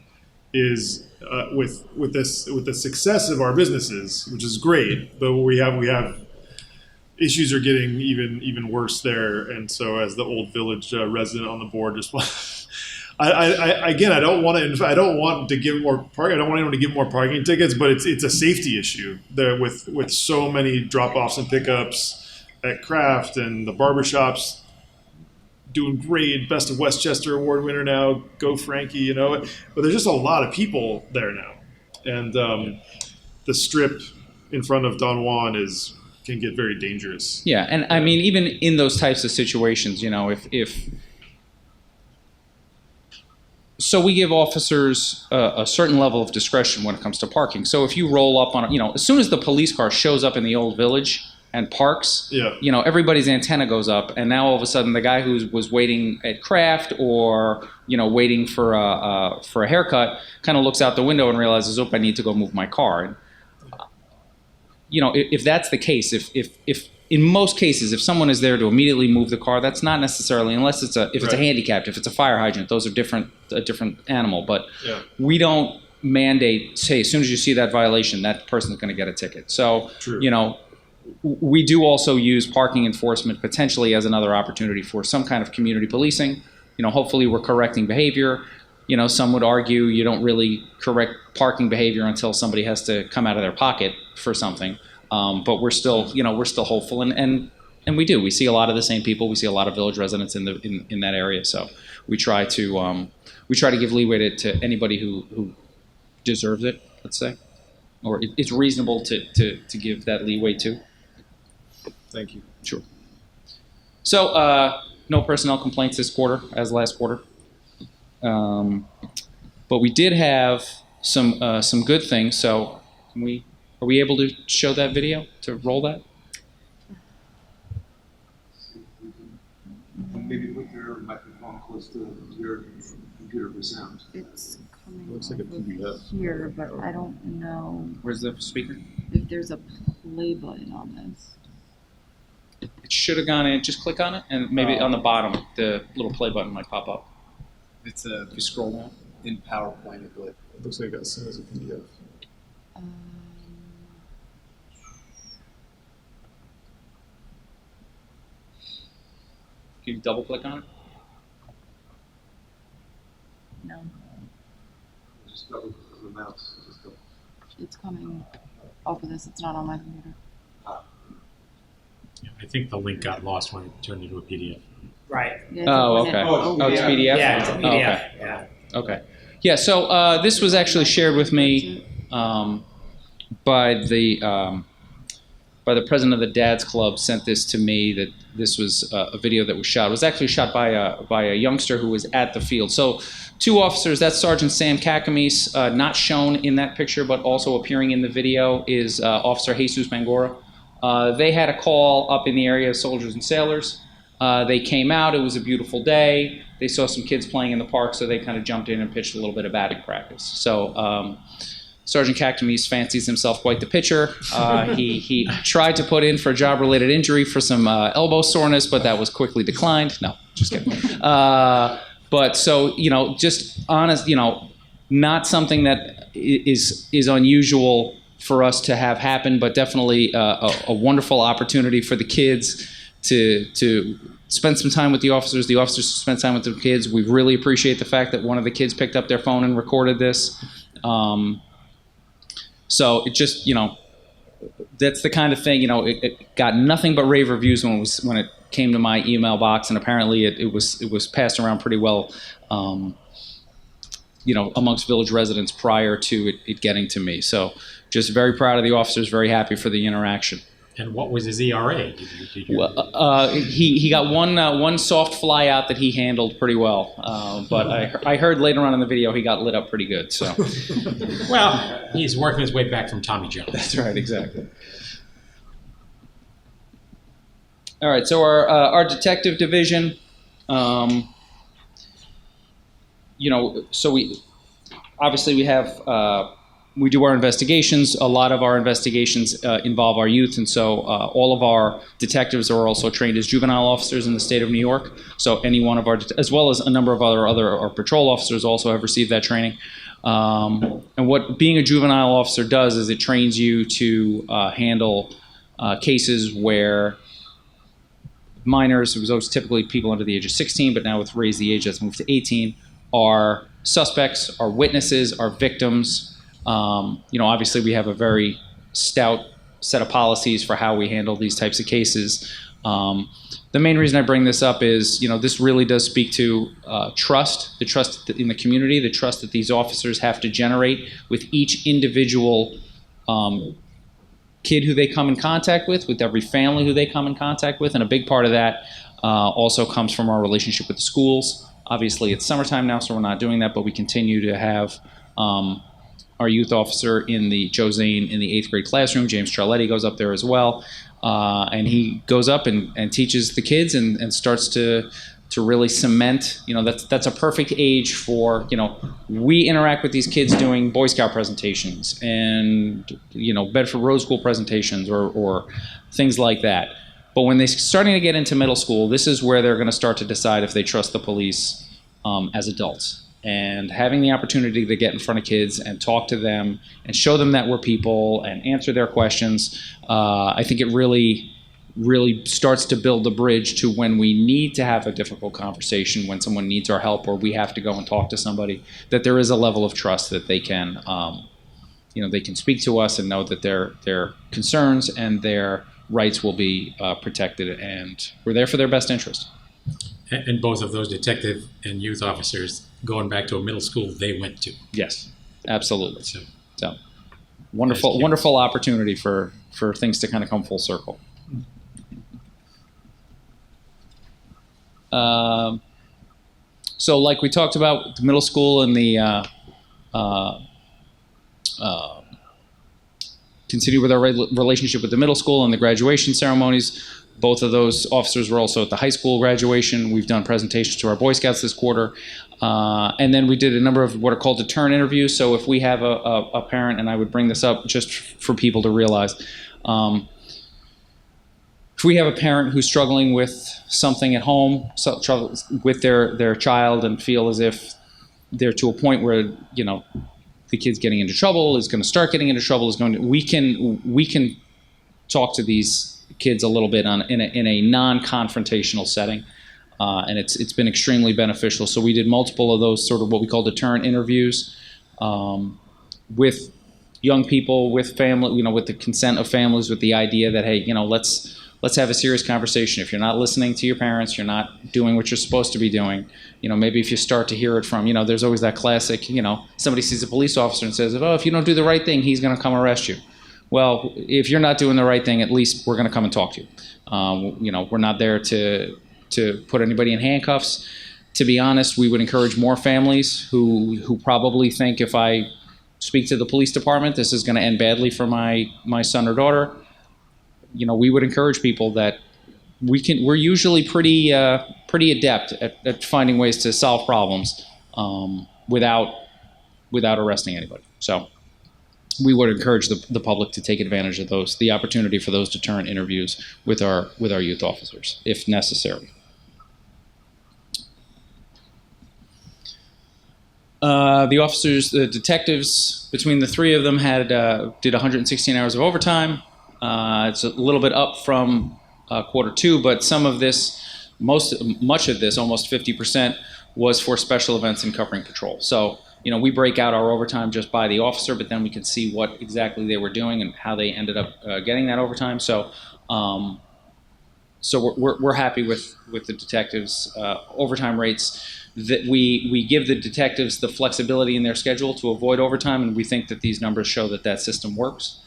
is with the success of our businesses, which is great, but we have issues are getting even worse there, and so as the Old Village resident on the board, just I don't want to give more parking. I don't want anyone to give more parking tickets, but it's a safety issue there with so many drop-offs and pickups at Kraft and the barbershops doing great. Best of Westchester Award winner now, go Frankie, but there's just a lot of people there now, and the strip in front of Don Juan can get very dangerous.
Yeah, and I mean, even in those types of situations, so we give officers a certain level of discretion when it comes to parking. So if you roll up on, as soon as the police car shows up in the Old Village and parks, everybody's antenna goes up, and now all of a sudden the guy who was waiting at Kraft or waiting for a haircut kind of looks out the window and realizes, I need to go move my car. And, if that's the case, if in most cases, if someone is there to immediately move the car, that's not necessarily, unless it's a handicapped, if it's a fire hydrant, those are a different animal. But we don't mandate, say, as soon as you see that violation, that person's going to get a ticket. So, we do also use parking enforcement potentially as another opportunity for some kind of community policing. Hopefully we're correcting behavior. Some would argue you don't really correct parking behavior until somebody has to come out of their pocket for something. But we're still hopeful, and we do. We see a lot of the same people. We see a lot of village residents in that area. So we try to give leeway to anybody who deserves it. Let's say, or it's reasonable to give that leeway to.
Thank you.
Sure. So no personnel complaints this quarter as last quarter. But we did have some good things. So are we able to show that video, to roll that?
Maybe put your microphone close to your computer for sound.
It's coming
Looks like a PDF.
here, but I don't know
Where's the speaker?
if there's a play button on this.
It should have gone in. Just click on it, and maybe on the bottom, the little play button might pop up.
It's
If you scroll down.
in PowerPoint, I believe.
It looks like it got sent as a PDF.
Can you double click on it?
No,
Just double click on the mouse. Just double.
it's coming off of this. It's not on my computer.
I think the link got lost when it turned into a PDF.
Right.
Yeah, it's
Oh,
a
okay.
Oh,
It's PDF?
Yeah, it's a PDF.
okay.
Yeah.
Okay. Yeah, so this was actually shared with me by the president of the Dads Club. Sent this to me, that this was a video that was shot. It was actually shot by a youngster who was at the field. So 2 officers, that's Sergeant Sam Kakamis, not shown in that picture, but also appearing in the video is Officer Jesus Mangora. They had a call up in the area of soldiers and sailors. They came out. It was a beautiful day. They saw some kids playing in the park, so they kind of jumped in and pitched a little bit of batting practice. So Sergeant Cactamise fancies himself quite the pitcher. He tried to put in for a job-related injury for some elbow soreness, but that was quickly declined. No, just kidding. But so, just honest, not something that is unusual for us to have happen, but definitely a wonderful opportunity for the kids to spend some time with the officers to spend time with the kids. We really appreciate the fact that one of the kids picked up their phone and recorded this. So it just, that's the kind of thing, it got nothing but rave reviews when it came to my email box, and apparently it was passed around pretty well. amongst village residents prior to it getting to me. So just very proud of the officers, very happy for the interaction.
And what was his ERA? Did you
Well, he got one soft fly out that he handled pretty well, but I heard later on in the video he got lit up pretty good. So,
well, he's working his way back from Tommy John.
That's right, exactly. All right, so our detective division, so we have. We do our investigations. A lot of our investigations involve our youth, and so all of our detectives are also trained as juvenile officers in the state of New York. So any one of our, as well as a number of our patrol officers also have received that training. And what being a juvenile officer does is it trains you to handle cases where minors, those typically people under the age of 16, but now with raised the age that's moved to 18, are suspects, are witnesses, are victims. Obviously we have a very stout set of policies for how we handle these types of cases. The main reason I bring this up is, this really does speak to trust, the trust in the community, the trust that these officers have to generate with each individual kid who they come in contact with every family who they come in contact with. And a big part of that also comes from our relationship with the schools. Obviously it's summertime now, so we're not doing that, but we continue to have our youth officer in the Joe Zane in the 8th grade classroom. James Charletti goes up there as well. And he goes up and teaches the kids and starts to really cement, that's a perfect age for, we interact with these kids doing Boy Scout presentations and, Bedford Road School presentations or things like that. But when they're starting to get into middle school, this is where they're going to start to decide if they trust the police as adults. And having the opportunity to get in front of kids and talk to them and show them that we're people and answer their questions, I think it really starts to build a bridge to when we need to have a difficult conversation, when someone needs our help or we have to go and talk to somebody, that there is a level of trust that they can, they can speak to us and know that their concerns and their rights will be protected, and we're there for their best interest.
And both of those detective and youth officers going back to a middle school they went to.
Yes, absolutely. So wonderful opportunity for things to kind of come full circle. So like we talked about the middle school and the continue with our relationship with the middle school and the graduation ceremonies. Both of those officers were also at the high school graduation. We've done presentations to our Boy Scouts this quarter. And then we did a number of what are called deterrent interviews. So if we have a parent, and I would bring this up just for people to realize, if we have a parent who's struggling with something at home, trouble with their child, and feel as if they're to a point where, the kid's getting into trouble, is going to start getting into trouble, we can talk to these kids a little bit in a non-confrontational setting, and it's been extremely beneficial. So we did multiple of those sort of what we call deterrent interviews with young people, with family, with the consent of families, with the idea that, hey, let's have a serious conversation. If you're not listening to your parents, you're not doing what you're supposed to be doing. Maybe if you start to hear it from, there's always that classic, somebody sees a police officer and says, oh, if you don't do the right thing, he's going to come arrest you. Well, if you're not doing the right thing, at least we're going to come and talk to you. We're not there to put anybody in handcuffs. To be honest, we would encourage more families who probably think if I speak to the police department, this is going to end badly for my son or daughter. We would encourage people that we're usually pretty adept at finding ways to solve problems without arresting anybody. So we would encourage the public to take advantage of the opportunity for those deterrent interviews with our youth officers, if necessary. The detectives, between the three of them, did 116 hours of overtime. It's a little bit up from quarter two, but some of this, much of this, almost 50%, was for special events and covering patrol. So, we break out our overtime just by the officer, but then we can see what exactly they were doing and how they ended up getting that overtime. So, so we're happy with the detectives' overtime rates. That we give the detectives the flexibility in their schedule to avoid overtime, and we think that these numbers show that that system works.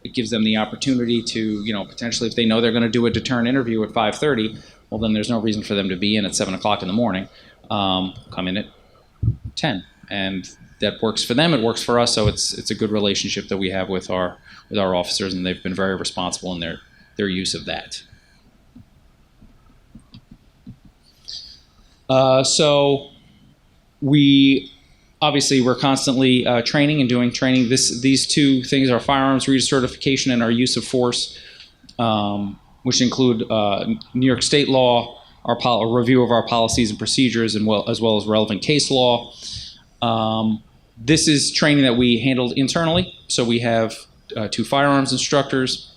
It gives them the opportunity to, potentially if they know they're going to do a deterrent interview at 5:30, well then there's no reason for them to be in at 7 o'clock in the morning. Come in at 10, and that works for them. It works for us. So it's a good relationship that we have with our officers, and they've been very responsible in their use of that. So we're constantly training and doing training. These two things are firearms recertification and our use of force, which include New York State law, a review of our policies and procedures, and as well as relevant case law. This is training that we handled internally. So we have 2 firearms instructors.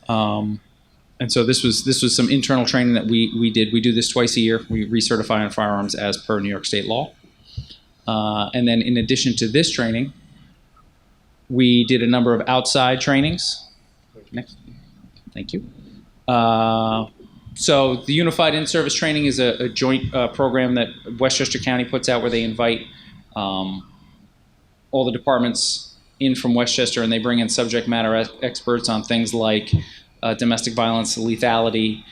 And so this was some internal training that we did. We do this twice a year. We recertify on firearms as per New York State law. And then in addition to this training, we did a number of outside trainings. Next. Thank you. So the Unified In-Service Training is a joint program that Westchester County puts out where they invite all the departments in from Westchester, and they bring in subject matter experts on things like domestic violence, lethality,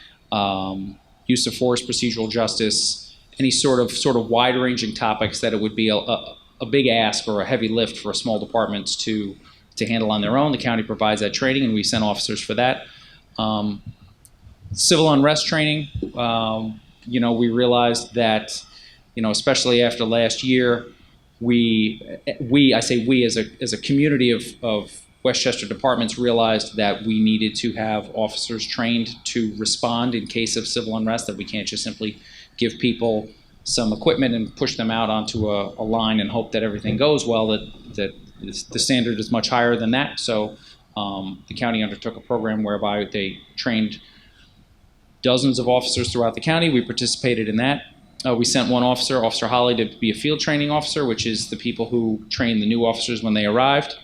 use of force, procedural justice, any sort of wide-ranging topics that it would be a big ask or a heavy lift for a small department to handle on their own. The county provides that training, and we send officers for that. Civil unrest training, we realized that, especially after last year, I say we as a community of Westchester departments realized that we needed to have officers trained to respond in case of civil unrest, that we can't just simply give people some equipment and push them out onto a line and hope that everything goes well, that the standard is much higher than that. So the county undertook a program whereby they trained dozens of officers throughout the county. We participated in that. We sent one officer, Officer Holly, to be a field training officer, which is the people who train the new officers when they arrived.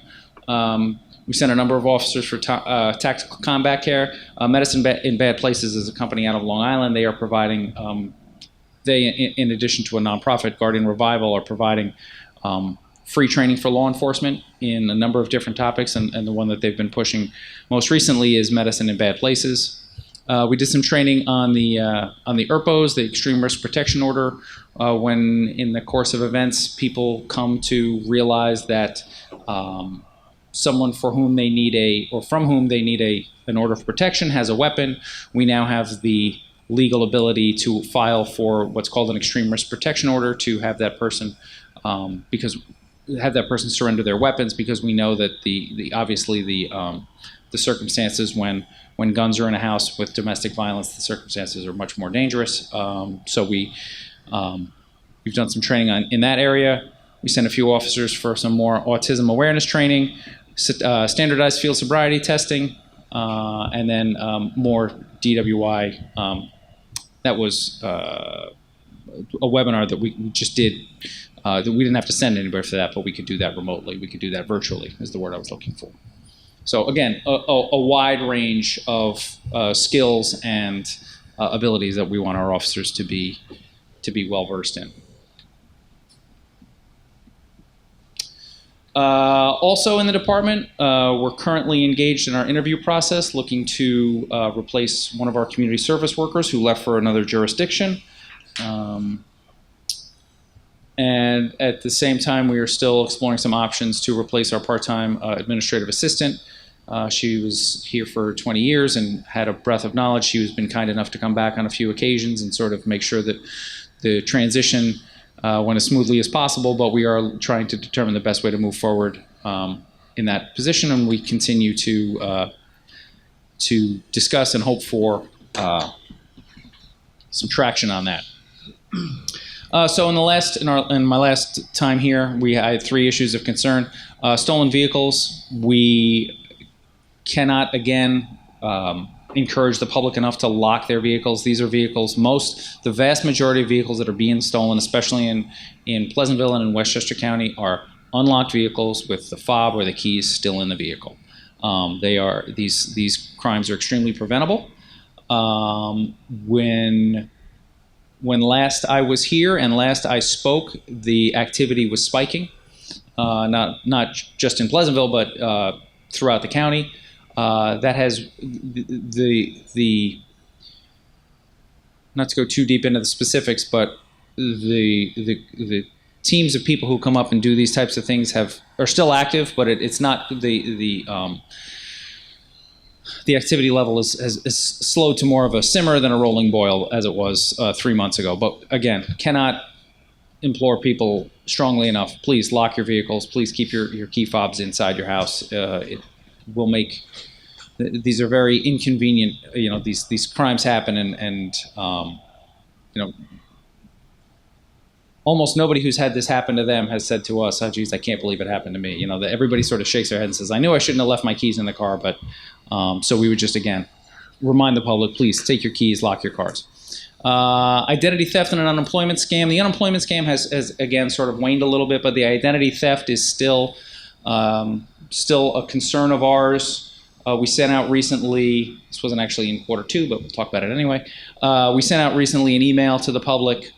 We sent a number of officers for tactical combat care. Medicine in Bad Places is a company out of Long Island. They are providing, in addition to a nonprofit, Guardian Revival, are providing free training for law enforcement in a number of different topics, and the one that they've been pushing most recently is Medicine in Bad Places. We did some training on the ERPOs, the Extreme Risk Protection Order, when in the course of events people come to realize that someone from whom they need an order of protection has a weapon. We now have the legal ability to file for what's called an Extreme Risk Protection Order to have that person surrender their weapons, because we know that the circumstances when guns are in a house with domestic violence, the circumstances are much more dangerous. So we've done some training in that area. We sent a few officers for some more autism awareness training, standardized field sobriety testing, and then more DWI. That was a webinar that we just did. That we didn't have to send anybody for that, but we could do that remotely. We could do that virtually, is the word I was looking for. So again, a wide range of skills and abilities that we want our officers to be well versed in. Also in the department, we're currently engaged in our interview process, looking to replace one of our community service workers who left for another jurisdiction. And at the same time, we are still exploring some options to replace our part-time administrative assistant. She was here for 20 years and had a breadth of knowledge. She has been kind enough to come back on a few occasions and sort of make sure that the transition went as smoothly as possible, but we are trying to determine the best way to move forward in that position, and we continue to discuss and hope for some traction on that. So in my last time here, I had 3 issues of concern. Stolen vehicles. We cannot again encourage the public enough to lock their vehicles. These are vehicles, the vast majority of vehicles that are being stolen, especially in Pleasantville and in Westchester County, are unlocked vehicles with the fob or the keys still in the vehicle. These crimes are extremely preventable. When last I was here and last I spoke, the activity was spiking. Not just in Pleasantville, but throughout the county. That has the not to go too deep into the specifics, but the teams of people who come up and do these types of things are still active, but it's not the activity level is slowed to more of a simmer than a rolling boil as it was 3 months ago. But again, cannot implore people strongly enough, please lock your vehicles, please keep your key fobs inside your house. It will make, these are very inconvenient, these crimes happen and almost nobody who's had this happen to them has said to us, oh geez, I can't believe it happened to me. Everybody sort of shakes their head and says, I knew I shouldn't have left my keys in the car, but so we would just, again, remind the public, please take your keys, lock your cars. Identity theft and an unemployment scam. The unemployment scam has again sort of waned a little bit, but the identity theft is still a concern of ours. We sent out recently, this wasn't actually in Q2, but we'll talk about it anyway. We sent out recently an email to the public.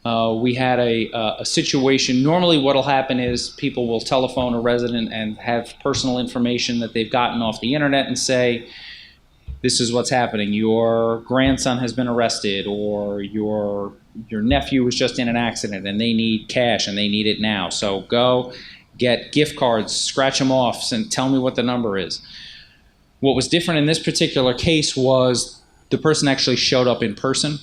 We had a situation. Normally what will happen is people will telephone a resident and have personal information that they've gotten off the internet and say, this is what's happening. Your grandson has been arrested, or your nephew was just in an accident and they need cash and they need it now. So go get gift cards, scratch them off, and tell me what the number is. What was different in this particular case was the person actually showed up in person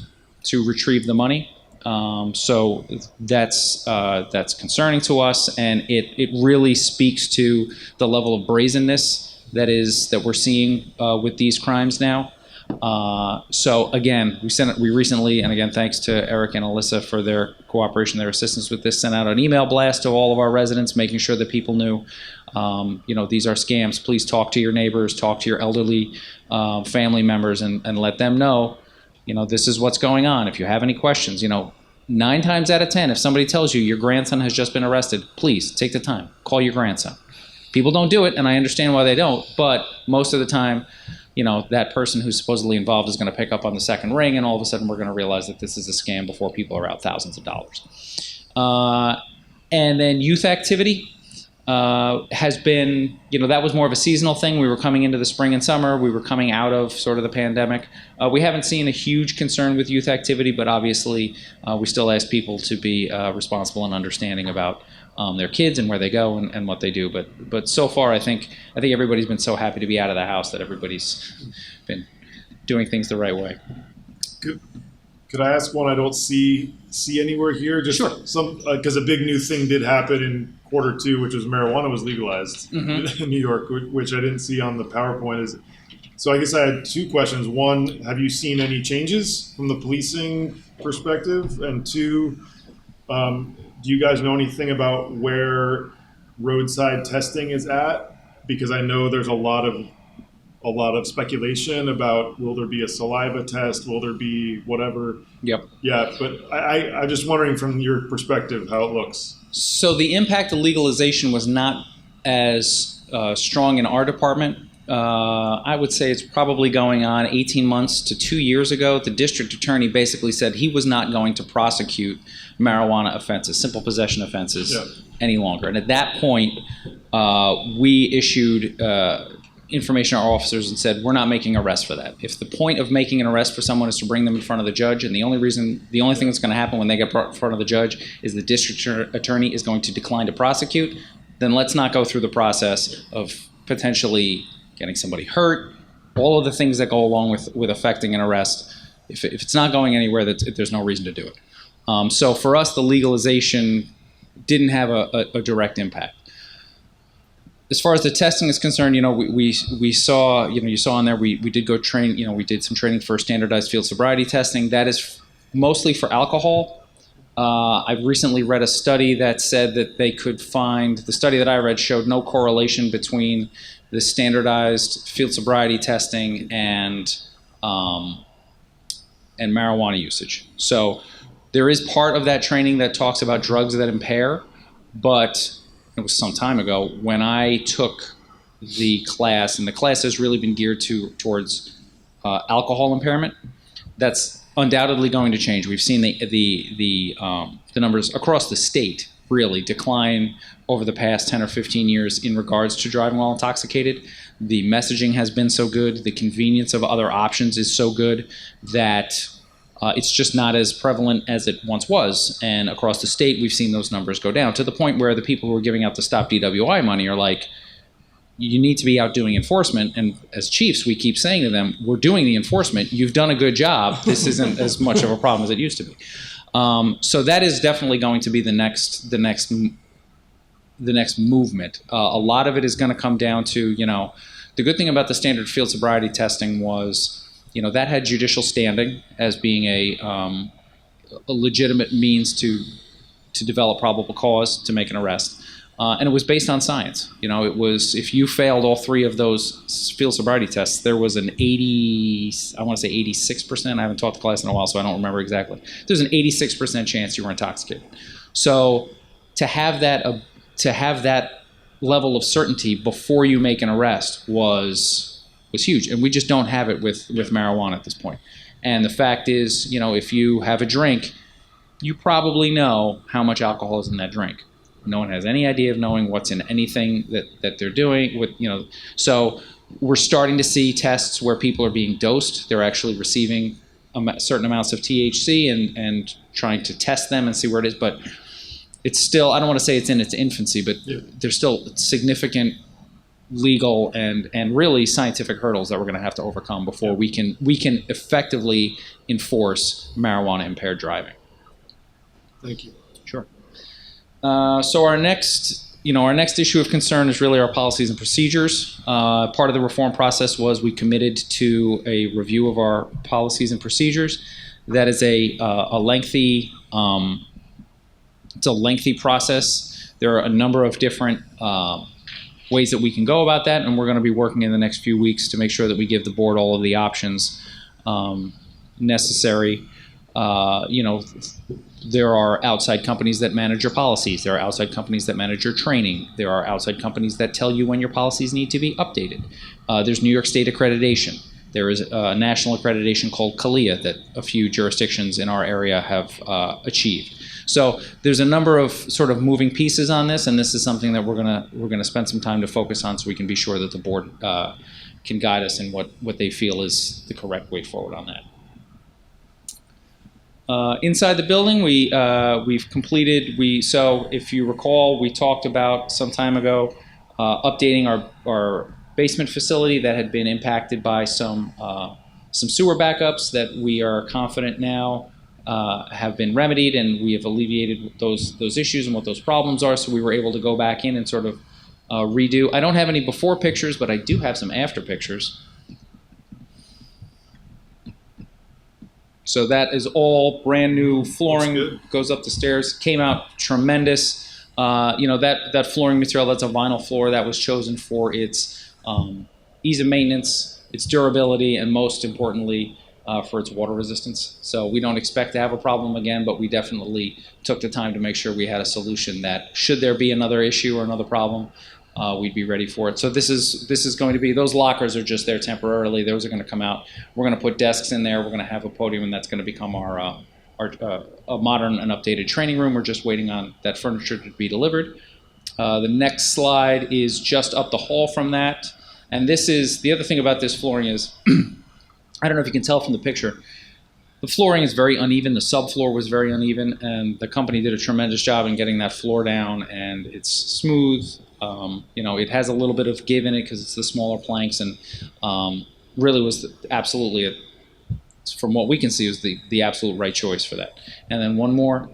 to retrieve the money. So that's concerning to us, and it really speaks to the level of brazenness that we're seeing with these crimes now. So again, we recently, and again thanks to Eric and Alyssa for their cooperation, their assistance with this, sent out an email blast to all of our residents, making sure that people knew, these are scams. Please talk to your neighbors, talk to your elderly family members, and let them know, this is what's going on. If you have any questions, 9 times out of 10, if somebody tells you your grandson has just been arrested, please take the time, call your grandson. People don't do it, and I understand why they don't, but most of the time, that person who's supposedly involved is going to pick up on the second ring, and all of a sudden we're going to realize that this is a scam before people are out thousands of dollars. And then youth activity has been, that was more of a seasonal thing. We were coming into the spring and summer. We were coming out of sort of the pandemic. We haven't seen a huge concern with youth activity, but obviously we still ask people to be responsible and understanding about their kids and where they go and what they do. But so far, I think everybody's been so happy to be out of the house that everybody's been doing things the right way.
Could I ask one I don't see anywhere here? Just
sure.
Because a big new thing did happen in Q2, which was marijuana was legalized in New York, which I didn't see on the PowerPoint. So I guess I had 2 questions. One, have you seen any changes from the policing perspective? And 2, do you guys know anything about where roadside testing is at? Because I know there's a lot of speculation about, will there be a saliva test? Will there be whatever?
Yep.
Yeah, but I'm just wondering from your perspective how it looks.
So the impact of legalization was not as strong in our department. I would say it's probably going on 18 months to 2 years ago. The district attorney basically said he was not going to prosecute marijuana offenses, simple possession offenses, any longer. And at that point, we issued information to our officers and said, we're not making arrests for that. If the point of making an arrest for someone is to bring them in front of the judge, and the only thing that's going to happen when they get brought in front of the judge is the district attorney is going to decline to prosecute, then let's not go through the process of potentially getting somebody hurt, all of the things that go along with effecting an arrest. If it's not going anywhere, there's no reason to do it. So for us, the legalization didn't have a direct impact. As far as the testing is concerned, we saw, you saw in there, we did go train, we did some training for standardized field sobriety testing. That is mostly for alcohol. I've recently read a study that said that they could find, the study that I read showed no correlation between the standardized field sobriety testing and marijuana usage. So there is part of that training that talks about drugs that impair, but it was some time ago when I took the class, and the class has really been geared towards alcohol impairment. That's undoubtedly going to change. We've seen the numbers across the state really decline over the past 10 or 15 years in regards to driving while intoxicated. The messaging has been so good, the convenience of other options is so good that it's just not as prevalent as it once was. And across the state, we've seen those numbers go down to the point where the people who are giving out the Stop DWI money are like, you need to be out doing enforcement. And as chiefs, we keep saying to them, we're doing the enforcement. You've done a good job. This isn't as much of a problem as it used to be. So that is definitely going to be the next movement. A lot of it is going to come down to, the good thing about the standard field sobriety testing was, that had judicial standing as being a legitimate means to develop probable cause to make an arrest. And it was based on science. It was, if you failed all three of those field sobriety tests, there was an 86%, I haven't taught the class in a while, so I don't remember exactly. There's an 86% chance you were intoxicated. So to have that level of certainty before you make an arrest was huge. And we just don't have it with marijuana at this point. And the fact is, if you have a drink, you probably know how much alcohol is in that drink. No one has any idea of knowing what's in anything that they're doing with, so we're starting to see tests where people are being dosed. They're actually receiving certain amounts of THC and trying to test them and see where it is. But it's still, I don't want to say it's in its infancy, but there's still significant legal and really scientific hurdles that we're going to have to overcome before we can effectively enforce marijuana impaired driving.
Thank you.
Sure. So our next issue of concern is really our policies and procedures. Part of the reform process was we committed to a review of our policies and procedures. That is a lengthy, it's a lengthy process. There are a number of different ways that we can go about that, and we're going to be working in the next few weeks to make sure that we give the board all of the options necessary. There are outside companies that manage your policies. There are outside companies that manage your training. There are outside companies that tell you when your policies need to be updated. There's New York State accreditation. There is a national accreditation called CALIA that a few jurisdictions in our area have achieved. So there's a number of sort of moving pieces on this, and this is something that we're gonna spend some time to focus on so we can be sure that the board can guide us in what they feel is the correct way forward on that. Inside the building, we've completed. So if you recall, we talked about some time ago updating our basement facility that had been impacted by some sewer backups that we are confident now have been remedied, and we have alleviated those issues and what those problems are. So we were able to go back in and sort of redo. I don't have any before pictures, but I do have some after pictures. So that is all brand new flooring, goes up the stairs, came out tremendous. That flooring material, that's a vinyl floor that was chosen for its ease of maintenance, its durability, and most importantly, for its water resistance. So we don't expect to have a problem again, but we definitely took the time to make sure we had a solution that, should there be another issue or another problem, we'd be ready for it. So this is going to be, those lockers are just there temporarily. Those are going to come out. We're going to put desks in there. We're going to have a podium, and that's going to become our a modern and updated training room. We're just waiting on that furniture to be delivered. The next slide is just up the hall from that. And this is, the other thing about this flooring is, I don't know if you can tell from the picture, the flooring is very uneven. The subfloor was very uneven, and the company did a tremendous job in getting that floor down, and it's smooth. It has a little bit of give in it because it's the smaller planks, and really was absolutely, from what we can see, was the absolute right choice for that. And then one more,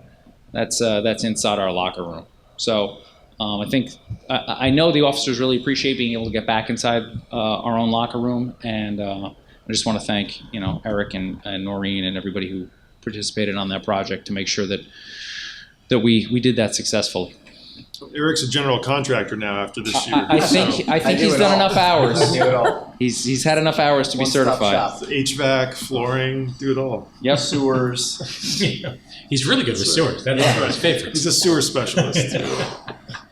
that's inside our locker room. So I know the officers really appreciate being able to get back inside our own locker room, and I just want to thank Eric and Noreen and everybody who participated on that project to make sure that we did that successfully.
Eric's a general contractor now after this year.
I think he's done enough hours.
I do it all.
He's had enough hours to be certified.
Shop.
HVAC, flooring, do it all.
Yep.
Sewers.
He's really good with sewers. That's one of his favorites.
He's a sewer specialist.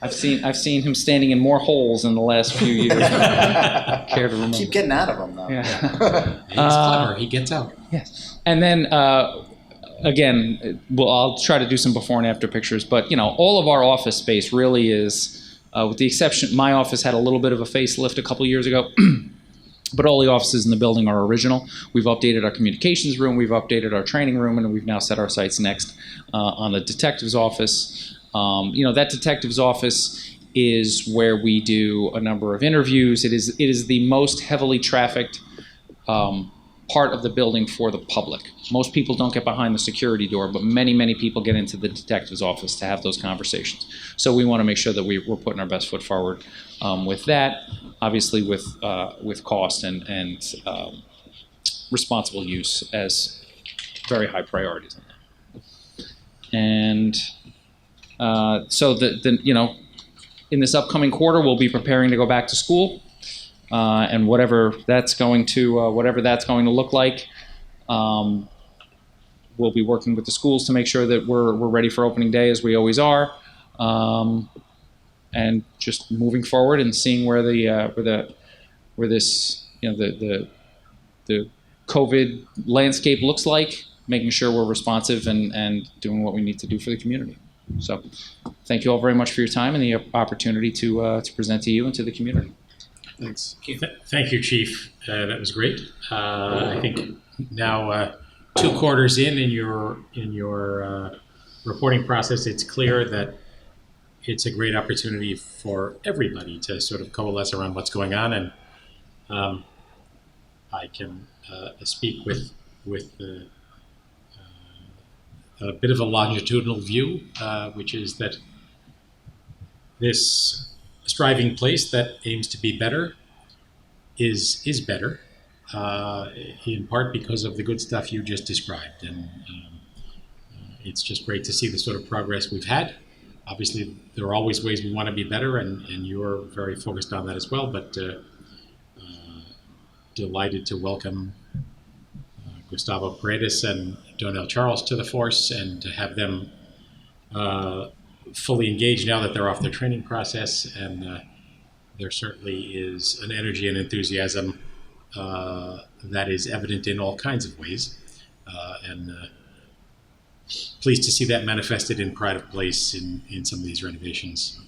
I've seen him standing in more holes in the last few years. Care to remember?
Keep getting out of them though.
Yeah.
He's clever. He gets out.
Yes. And then again, I'll try to do some before and after pictures. But all of our office space really is, with the exception, my office had a little bit of a facelift a couple years ago. But all the offices in the building are original. We've updated our communications room, we've updated our training room, and we've now set our sights next on the detective's office. That detective's office is where we do a number of interviews. It is the most heavily trafficked part of the building for the public. Most people don't get behind the security door, but many, many people get into the detective's office to have those conversations. So we want to make sure that we're putting our best foot forward with that, obviously with cost and responsible use as very high priorities on that. And so in this upcoming quarter, we'll be preparing to go back to school. And whatever that's going to look like, we'll be working with the schools to make sure that we're ready for opening day, as we always are, and just moving forward and seeing where this the COVID landscape looks like, making sure we're responsive and doing what we need to do for the community. So, thank you all very much for your time and the opportunity to present to you and to the community.
Thanks.
Thank you, Chief. That was great. I think now 2 quarters in your reporting process, it's clear that it's a great opportunity for everybody to sort of coalesce around what's going on, and I can speak with a bit of a longitudinal view, which is that this striving place that aims to be better is better, in part because of the good stuff you just described. And it's just great to see the sort of progress we've had. Obviously, there are always ways we want to be better, and you're very focused on that as well, but delighted to welcome Gustavo Paredes and Donnell Charles to the force, and to have them fully engaged now that they're off their training process. And there certainly is an energy and enthusiasm that is evident in all kinds of ways, and pleased to see that manifested in pride of place in some of these renovations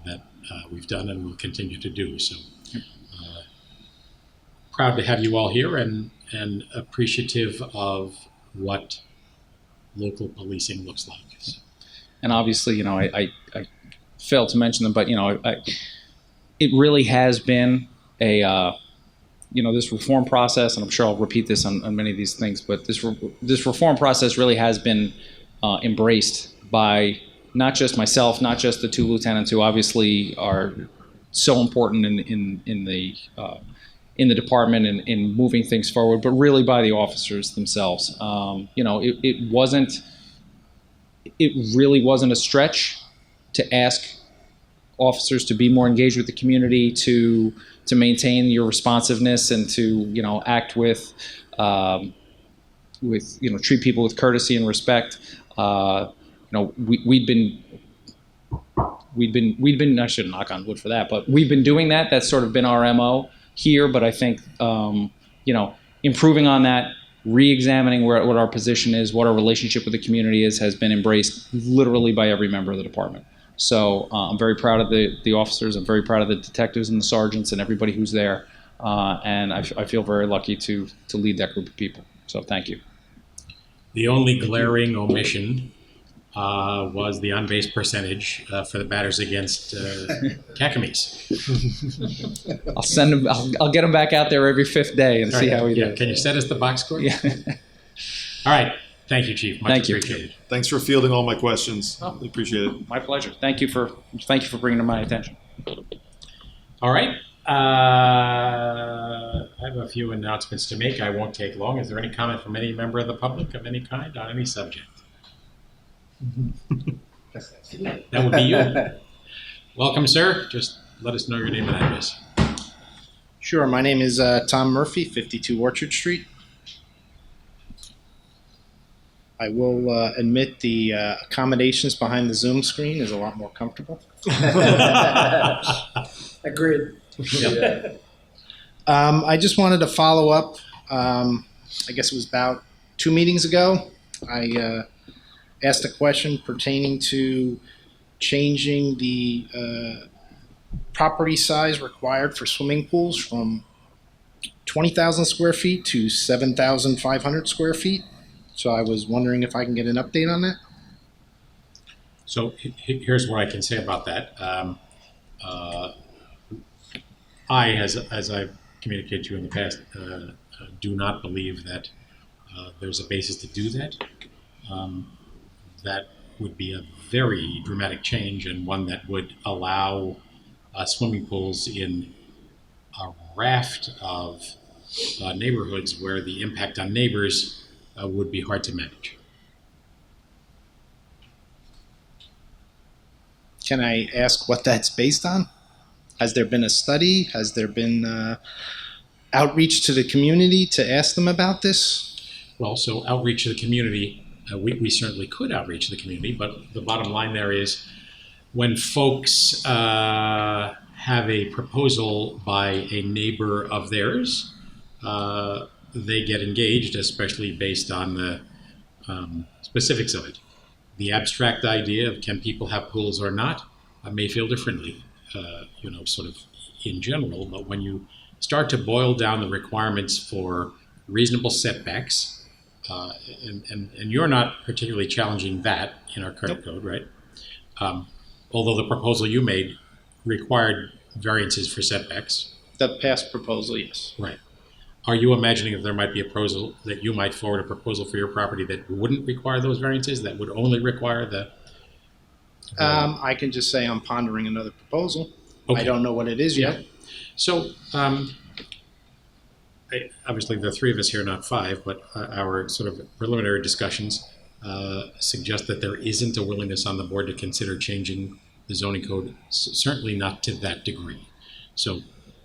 that we've done and will continue to do. So proud to have you all here, and appreciative of what local policing looks like. So.
And obviously, I failed to mention them, but it really has been this reform process, and I'm sure I'll repeat this on many of these things, but this reform process really has been embraced by not just myself, not just the 2 lieutenants who obviously are so important in the department and in moving things forward, but really by the officers themselves. It really wasn't a stretch to ask officers to be more engaged with the community, to maintain your responsiveness, and to act with treat people with courtesy and respect. We'd been I shouldn't knock on wood for that, but we've been doing that. That's sort of been our MO here. But I think improving on that, re-examining what our position is, what our relationship with the community is, has been embraced literally by every member of the department. So I'm very proud of the officers. I'm very proud of the detectives and the sergeants and everybody who's there. And I feel very lucky to lead that group of people. So thank you.
The only glaring omission was the on-base percentage for the batters against Caccamies.
I'll send him. I'll get him back out there every 5th day and see how he does.
Can you set us the box score?
Yeah.
All right. Thank you, Chief. Much appreciated.
Thanks for fielding all my questions. Really appreciate it.
My pleasure. Thank you for bringing it to my attention.
All right. I have a few announcements to make. I won't take long. Is there any comment from any member of the public of any kind on any subject? That would be you. Welcome, sir. Just let us know your name and address.
Sure. My name is Tom Murphy, 52 Orchard Street. I will admit the accommodations behind the Zoom screen is a lot more comfortable.
Agreed.
I just wanted to follow up. I guess it was about 2 meetings ago. I asked a question pertaining to changing the property size required for swimming pools from 20,000 square feet to 7,500 square feet. So I was wondering if I can get an update on that.
So here's what I can say about that. I, as I've communicated to you in the past, do not believe that there's a basis to do that. That would be a very dramatic change, and one that would allow swimming pools in a raft of neighborhoods where the impact on neighbors would be hard to manage.
Can I ask what that's based on? Has there been a study? Has there been outreach to the community to ask them about this?
Well, so outreach to the community, we certainly could outreach to the community, but the bottom line there is when folks have a proposal by a neighbor of theirs, they get engaged, especially based on the specifics of it. The abstract idea of can people have pools or not may feel differently, sort of in general, but when you start to boil down the requirements for reasonable setbacks, and you're not particularly challenging that in our current code, right? Although the proposal you made required variances for setbacks.
The past proposal, yes.
Right. Are you imagining if there might be a proposal that you might forward a proposal for your property that wouldn't require those variances, that would only require the
I can just say I'm pondering another proposal.
Okay.
I don't know what it is yet.
So, obviously there are 3 of us here, not 5, but our sort of preliminary discussions suggest that there isn't a willingness on the board to consider changing the zoning code, certainly not to that degree. So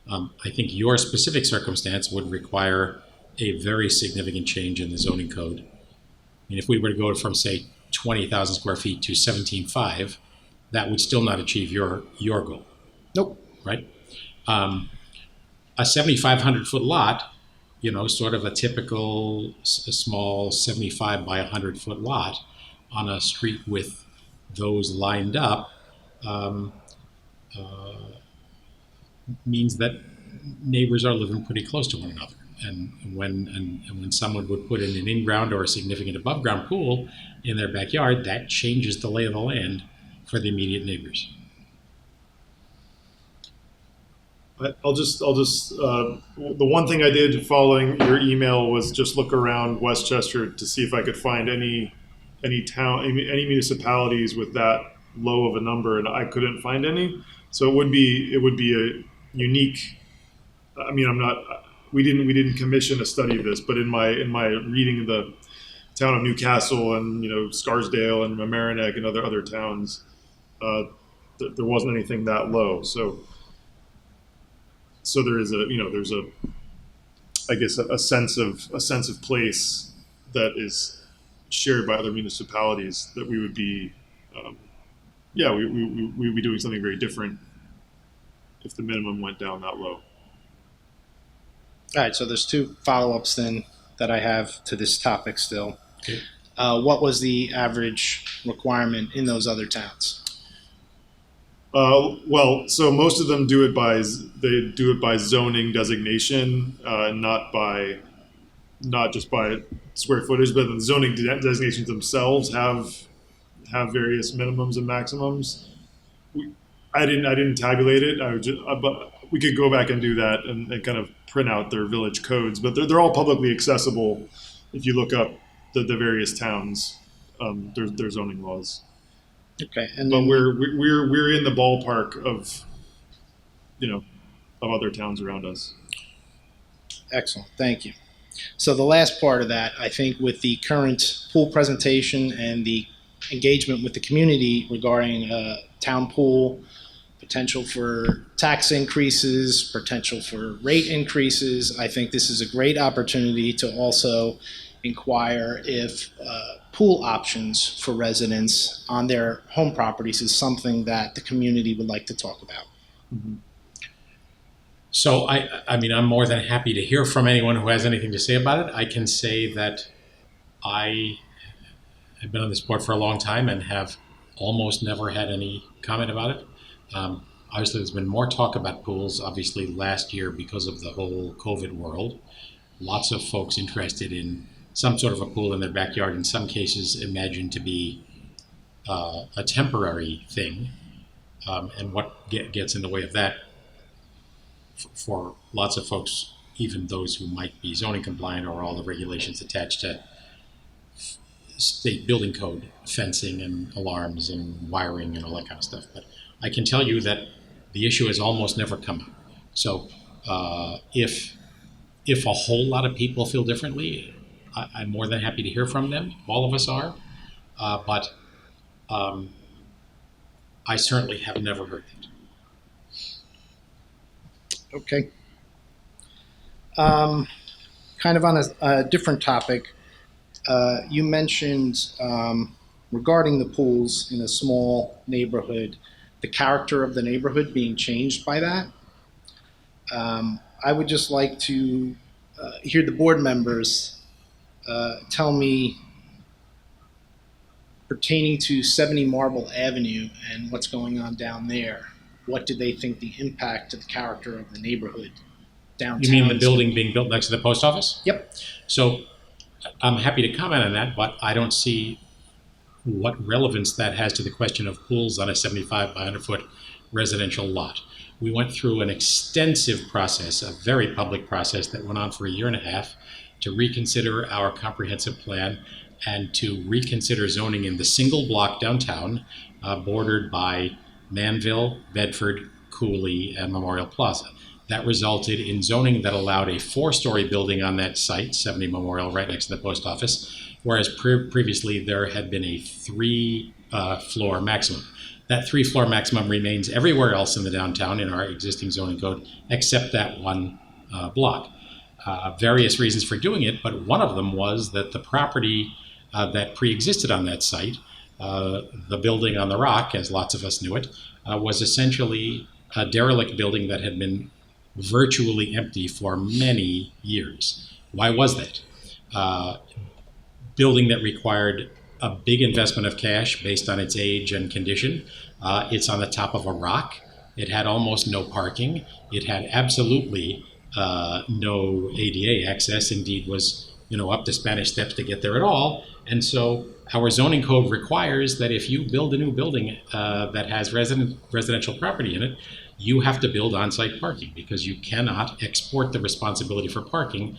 I think your specific circumstance would require a very significant change in the zoning code. I mean, if we were to go from, say, 20,000 square feet to 17.5, that would still not achieve your goal.
Nope.
Right? A 7,500 foot lot, sort of a typical small 75 by 100 foot lot on a street with those lined up, means that neighbors are living pretty close to one another. And when someone would put in an in-ground or a significant above-ground pool in their backyard, that changes the lay of the land for the immediate neighbors.
I'll just the one thing I did following your email was just look around Westchester to see if I could find any municipalities with that low of a number, and I couldn't find any. So it would be a unique. I mean, we didn't commission a study of this, but in my reading of the town of Newcastle and Scarsdale and Mamaroneck and other towns, there wasn't anything that low. So there is there's a sense of place that is shared by other municipalities that we would be we would be doing something very different if the minimum went down that low.
All right, so there's 2 follow-ups then that I have to this topic still.
Okay.
What was the average requirement in those other towns?
Well, so most of them do it by zoning designation, not just by square footage, but the zoning designations themselves have various minimums and maximums. I didn't tabulate it. But we could go back and do that and kind of print out their village codes, but they're all publicly accessible if you look up the various towns, their zoning laws.
Okay, and
but
then
we're in the ballpark of other towns around us.
Excellent, thank you. So the last part of that, I think, with the current pool presentation and the engagement with the community regarding town pool, potential for tax increases, potential for rate increases, I think this is a great opportunity to also inquire if pool options for residents on their home properties is something that the community would like to talk about.
So I mean, I'm more than happy to hear from anyone who has anything to say about it. I can say that I have been on this board for a long time and have almost never had any comment about it. Obviously, there's been more talk about pools, obviously, last year because of the whole COVID world. Lots of folks interested in some sort of a pool in their backyard, in some cases imagined to be a temporary thing. And what gets in the way of that for lots of folks, even those who might be zoning compliant or all the regulations attached to state building code, fencing and alarms and wiring and all that kind of stuff. But I can tell you that the issue has almost never come up. So if a whole lot of people feel differently, I'm more than happy to hear from them. All of us are. But I certainly have never heard that.
Okay. Kind of on a different topic, you mentioned regarding the pools in a small neighborhood, the character of the neighborhood being changed by that. I would just like to hear the board members tell me, pertaining to 70 Marble Avenue and what's going on down there, what do they think the impact to the character of the neighborhood downtown?
You mean the building being built next to the post office?
Yep.
So I'm happy to comment on that, but I don't see what relevance that has to the question of pools on a 75 by 100 foot residential lot. We went through an extensive process, a very public process that went on for a year and a half to reconsider our comprehensive plan and to reconsider zoning in the single block downtown, bordered by Manville, Bedford, Cooley, and Memorial Plaza. That resulted in zoning that allowed a 4-story building on that site, 70 Memorial, right next to the post office, whereas previously there had been a 3-floor maximum. That 3-floor maximum remains everywhere else in the downtown in our existing zoning code, except that one block. Various reasons for doing it, but one of them was that the property that pre-existed on that site, the building on the rock, as lots of us knew it, was essentially a derelict building that had been virtually empty for many years. Why was that? Building that required a big investment of cash based on its age and condition. It's on the top of a rock. It had almost no parking. It had absolutely no ADA access. Indeed, was up the Spanish Steps to get there at all. And so our zoning code requires that if you build a new building that has residential property in it, you have to build on-site parking because you cannot export the responsibility for parking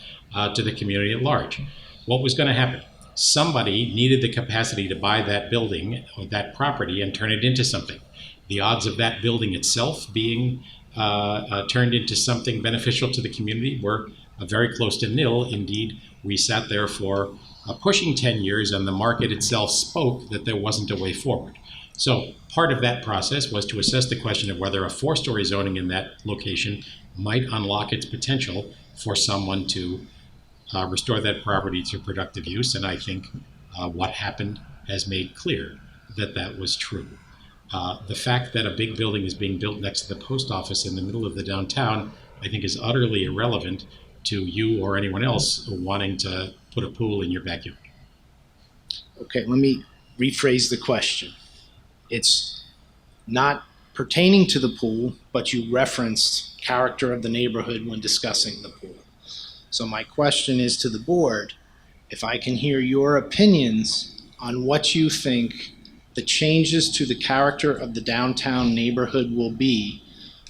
to the community at large. What was going to happen? Somebody needed the capacity to buy that building or that property and turn it into something. The odds of that building itself being turned into something beneficial to the community were very close to nil. Indeed, we sat there for pushing 10 years and the market itself spoke that there wasn't a way forward. So part of that process was to assess the question of whether a 4-story zoning in that location might unlock its potential for someone to restore that property to productive use. And I think what happened has made clear that that was true. The fact that a big building is being built next to the post office in the middle of the downtown, I think is utterly irrelevant to you or anyone else wanting to put a pool in your backyard.
Okay, let me rephrase the question. It's not pertaining to the pool, but you referenced character of the neighborhood when discussing the pool. So my question is to the board, if I can hear your opinions on what you think the changes to the character of the downtown neighborhood will be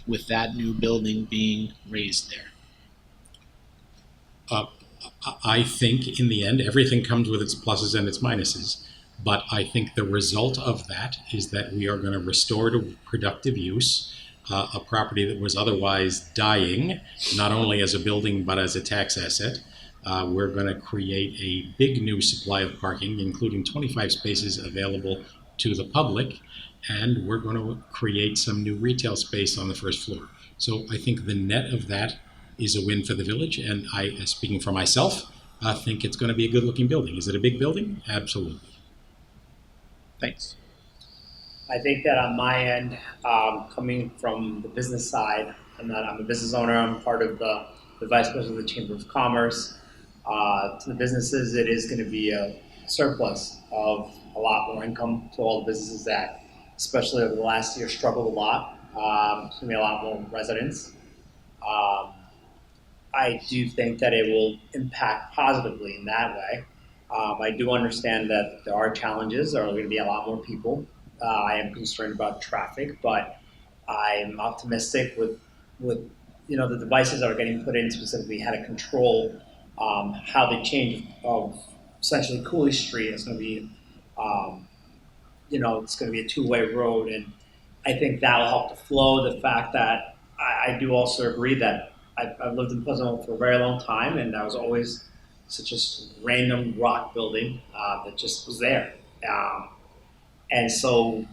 with that new building being raised there.
I think in the end, everything comes with its pluses and its minuses. But I think the result of that is that we are going to restore to productive use a property that was otherwise dying, not only as a building, but as a tax asset. We're going to create a big new supply of parking, including 25 spaces available to the public. And we're going to create some new retail space on the first floor. So I think the net of that is a win for the village. And speaking for myself, think it's going to be a good-looking building. Is it a big building? Absolutely.
Thanks.
I think that on my end, coming from the business side, I'm a business owner. I'm part of the vice president of the Chamber of Commerce. To the businesses, it is going to be a surplus of a lot more income to all the businesses that, especially over the last year, struggled a lot. It's going to be a lot more residents. I do think that it will impact positively in that way. I do understand that there are challenges. There are going to be a lot more people. I am concerned about traffic, but I'm optimistic with the devices that are getting put in, specifically how to control how the change of essentially Cooley Street is going to be, it's going to be a two-way road, and I think that will help the flow. The fact that I do also agree that I've lived in Pleasantville for a very long time, and that was always such a random rock building that just was there. And so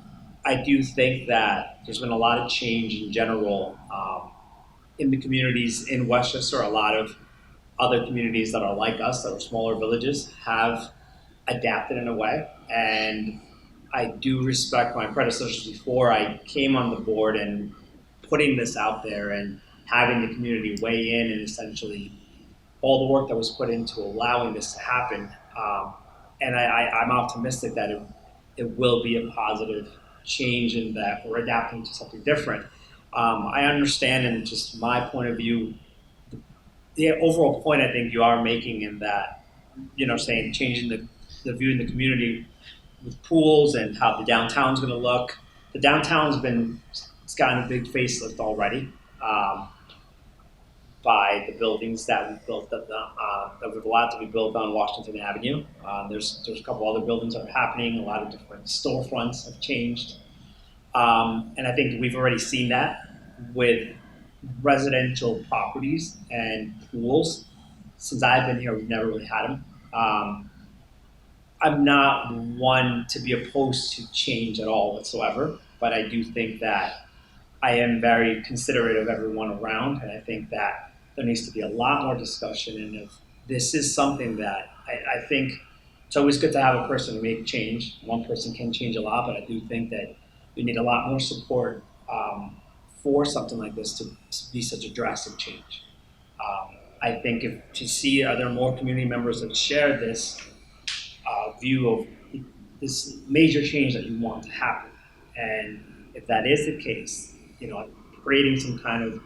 I do think that there's been a lot of change in general in the communities in Westchester. A lot of other communities that are like us, that are smaller villages, have adapted in a way. And I do respect my predecessors before I came on the board and putting this out there and having the community weigh in, and essentially all the work that was put into allowing this to happen. And I'm optimistic that it will be a positive change in that we're adapting to something different. I understand, and just my point of view, the overall point I think you are making in that, saying changing the view in the community with pools and how the downtown's going to look. The downtown's it's gotten a big facelift already by the buildings that we built that we've allowed to be built on Washington Avenue. There's a couple other buildings that are happening. A lot of different storefronts have changed, and I think we've already seen that with residential properties and pools. Since I've been here, we've never really had them. I'm not one to be opposed to change at all whatsoever, but I do think that I am very considerate of everyone around, and I think that there needs to be a lot more discussion. And if this is something that I think it's always good to have a person to make change. One person can change a lot, but I do think that we need a lot more support for something like this to be such a drastic change. I think are there more community members that share this view of this major change that you want to happen, and if that is the case, creating some kind of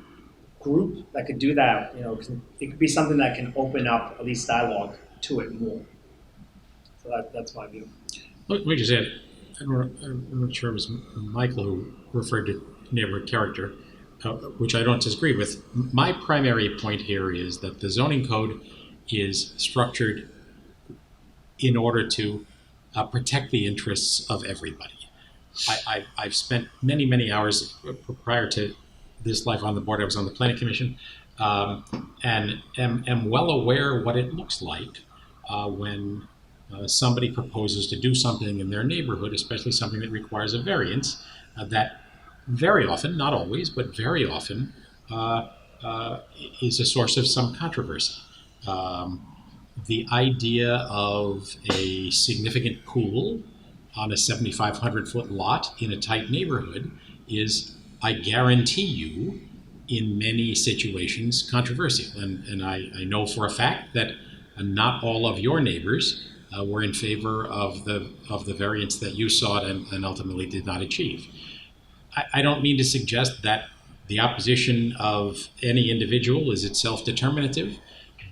group that could do that, it could be something that can open up at least dialogue to it more. So that's my view.
Let me just add, I'm not sure it was Michael who referred to neighborhood character, which I don't disagree with. My primary point here is that the zoning code is structured in order to protect the interests of everybody. I've spent many hours prior to this life on the board. I was on the planning commission, and am well aware what it looks like when somebody proposes to do something in their neighborhood, especially something that requires a variance, that very often, not always, but very often, is a source of some controversy. The idea of a significant pool on a 7,500-foot lot in a tight neighborhood is, I guarantee you, in many situations, controversial. And I know for a fact that not all of your neighbors were in favor of the variance that you sought and ultimately did not achieve. I don't mean to suggest that the opposition of any individual is itself determinative,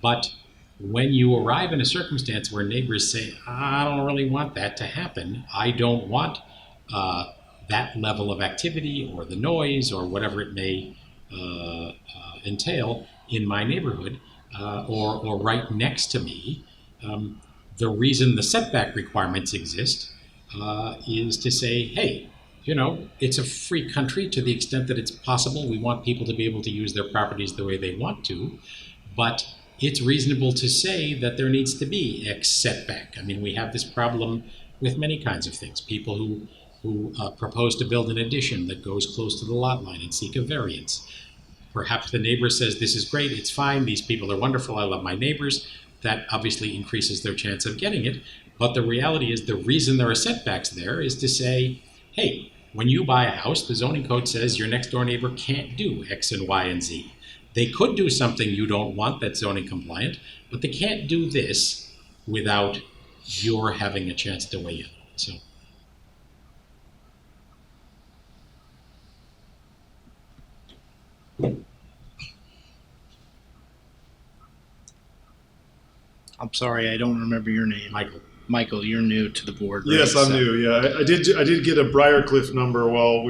but when you arrive in a circumstance where neighbors say, I don't really want that to happen, I don't want that level of activity or the noise or whatever it may entail in my neighborhood or right next to me, the reason the setback requirements exist is to say, hey, it's a free country to the extent that it's possible. We want people to be able to use their properties the way they want to, but it's reasonable to say that there needs to be X setback. I mean, we have this problem with many kinds of things. People who propose to build an addition that goes close to the lot line and seek a variance. Perhaps the neighbor says, this is great, it's fine, these people are wonderful, I love my neighbors, that obviously increases their chance of getting it. But the reality is the reason there are setbacks there is to say, hey, when you buy a house, the zoning code says your next door neighbor can't do X and Y and Z. They could do something you don't want that's zoning compliant, but they can't do this without your having a chance to weigh in. So.
I'm sorry, I don't remember your name.
Michael.
Michael, you're new to the board, right?
Yes, I'm
So-
new. Yeah, I did get a Briarcliff number while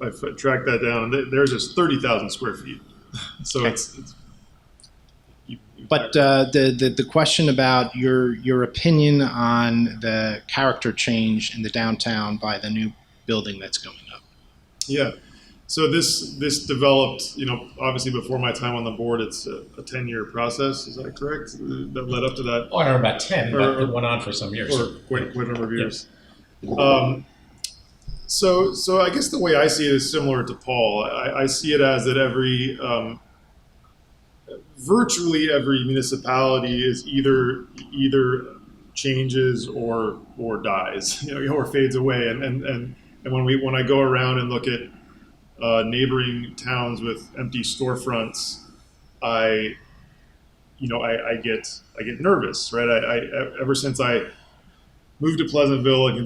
I tracked that down, and there's just 30,000 square feet. So
Okay.
it's
But the question about your opinion on the character change in the downtown by the new building that's going up.
yeah. So this developed, obviously before my time on the board. It's a 10-year process. Is that correct? That led up to that.
Oh, I don't know about 10, but
Or-
it went on for some years.
Or quite a number of years. So I guess the way I see it is similar to Paul. I see it as that virtually every municipality is either changes or dies, or fades away. And when I go around and look at neighboring towns with empty storefronts, I get nervous, right? I ever since I moved to Pleasantville and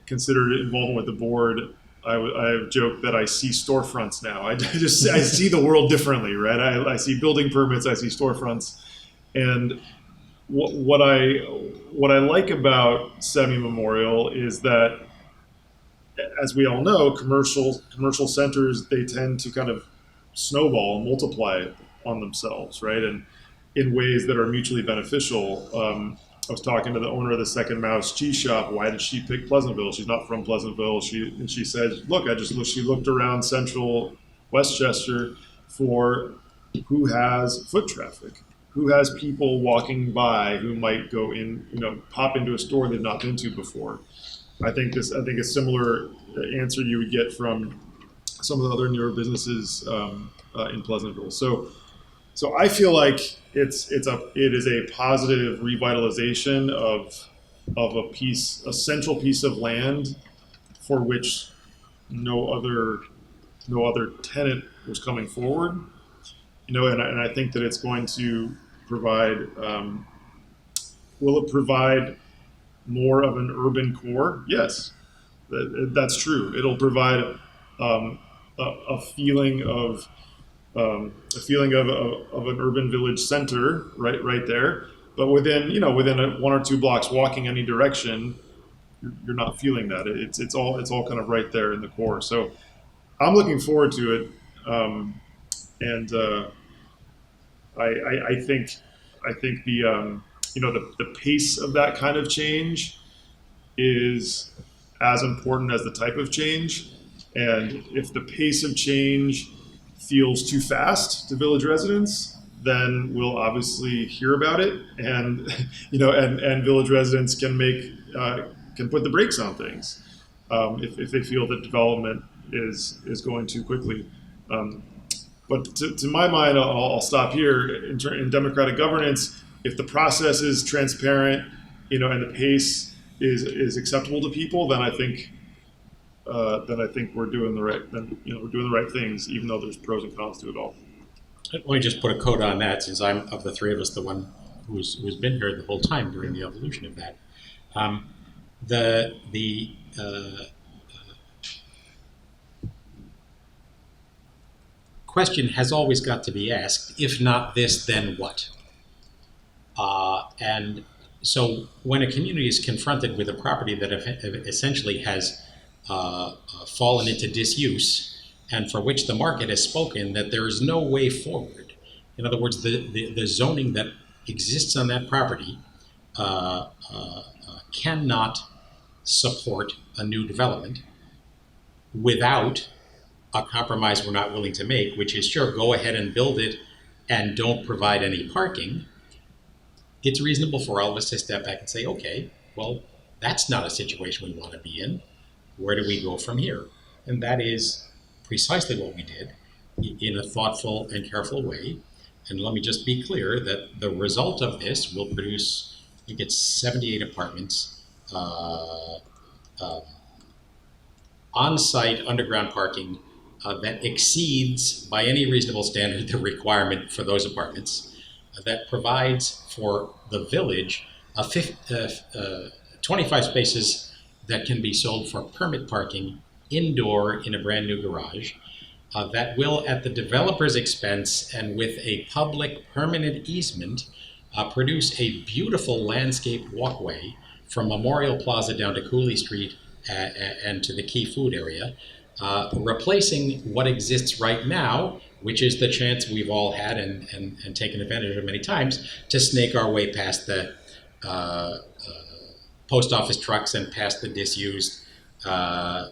considered involvement with the board, I have joked that I see storefronts now. I see the world differently, right? I see building permits, I see storefronts, and what I like about Semi Memorial is that, as we all know, commercial centers, they tend to kind of snowball and multiply on themselves, right? And in ways that are mutually beneficial. I was talking to the owner of the Second Mouse Cheese Shop. Why did she pick Pleasantville? She's not from Pleasantville. She said, look, she looked around central Westchester for who has foot traffic, who has people walking by who might go in, pop into a store they've not been to before. I think a similar answer you would get from some of the other newer businesses in Pleasantville. So I feel like it is a positive revitalization of a central piece of land for which no other tenant was coming forward, and I think that it's going to provide. Will it provide more of an urban core? Yes, that's true. It'll provide a feeling of an urban village center right there. But within 1 or 2 blocks walking any direction, you're not feeling that. It's all kind of right there in the core. So I'm looking forward to it, and I think the pace of that kind of change is as important as the type of change. And if the pace of change feels too fast to village residents, then we'll obviously hear about it, and and village residents can put the brakes on things if they feel that development is going too quickly. But to my mind, I'll stop here. In democratic governance, if the process is transparent, and the pace is acceptable to people, then I think we're doing the right things, even though there's pros and cons to it all.
Let me just put a coat on that, since I'm, of the three of us, the one who's been here the whole time during the evolution of that. The question has always got to be asked: if not this, then what? And so, when a community is confronted with a property that essentially has fallen into disuse, and for which the market has spoken that there is no way forward. In other words, the zoning that exists on that property cannot support a new development without a compromise we're not willing to make, which is, sure, go ahead and build it and don't provide any parking. It's reasonable for all of us to step back and say, okay, well, that's not a situation we want to be in. Where do we go from here? And that is precisely what we did in a thoughtful and careful way. And let me just be clear that the result of this will produce, I think it's 78 apartments, on-site underground parking that exceeds, by any reasonable standard, the requirement for those apartments, that provides for the village 25 spaces that can be sold for permit parking indoor in a brand new garage. That will, at the developer's expense and with a public permanent easement, produce a beautiful landscape walkway from Memorial Plaza down to Cooley Street and to the Key Food area, replacing what exists right now, which is the chance we've all had and taken advantage of many times to snake our way past the post office trucks and past the disused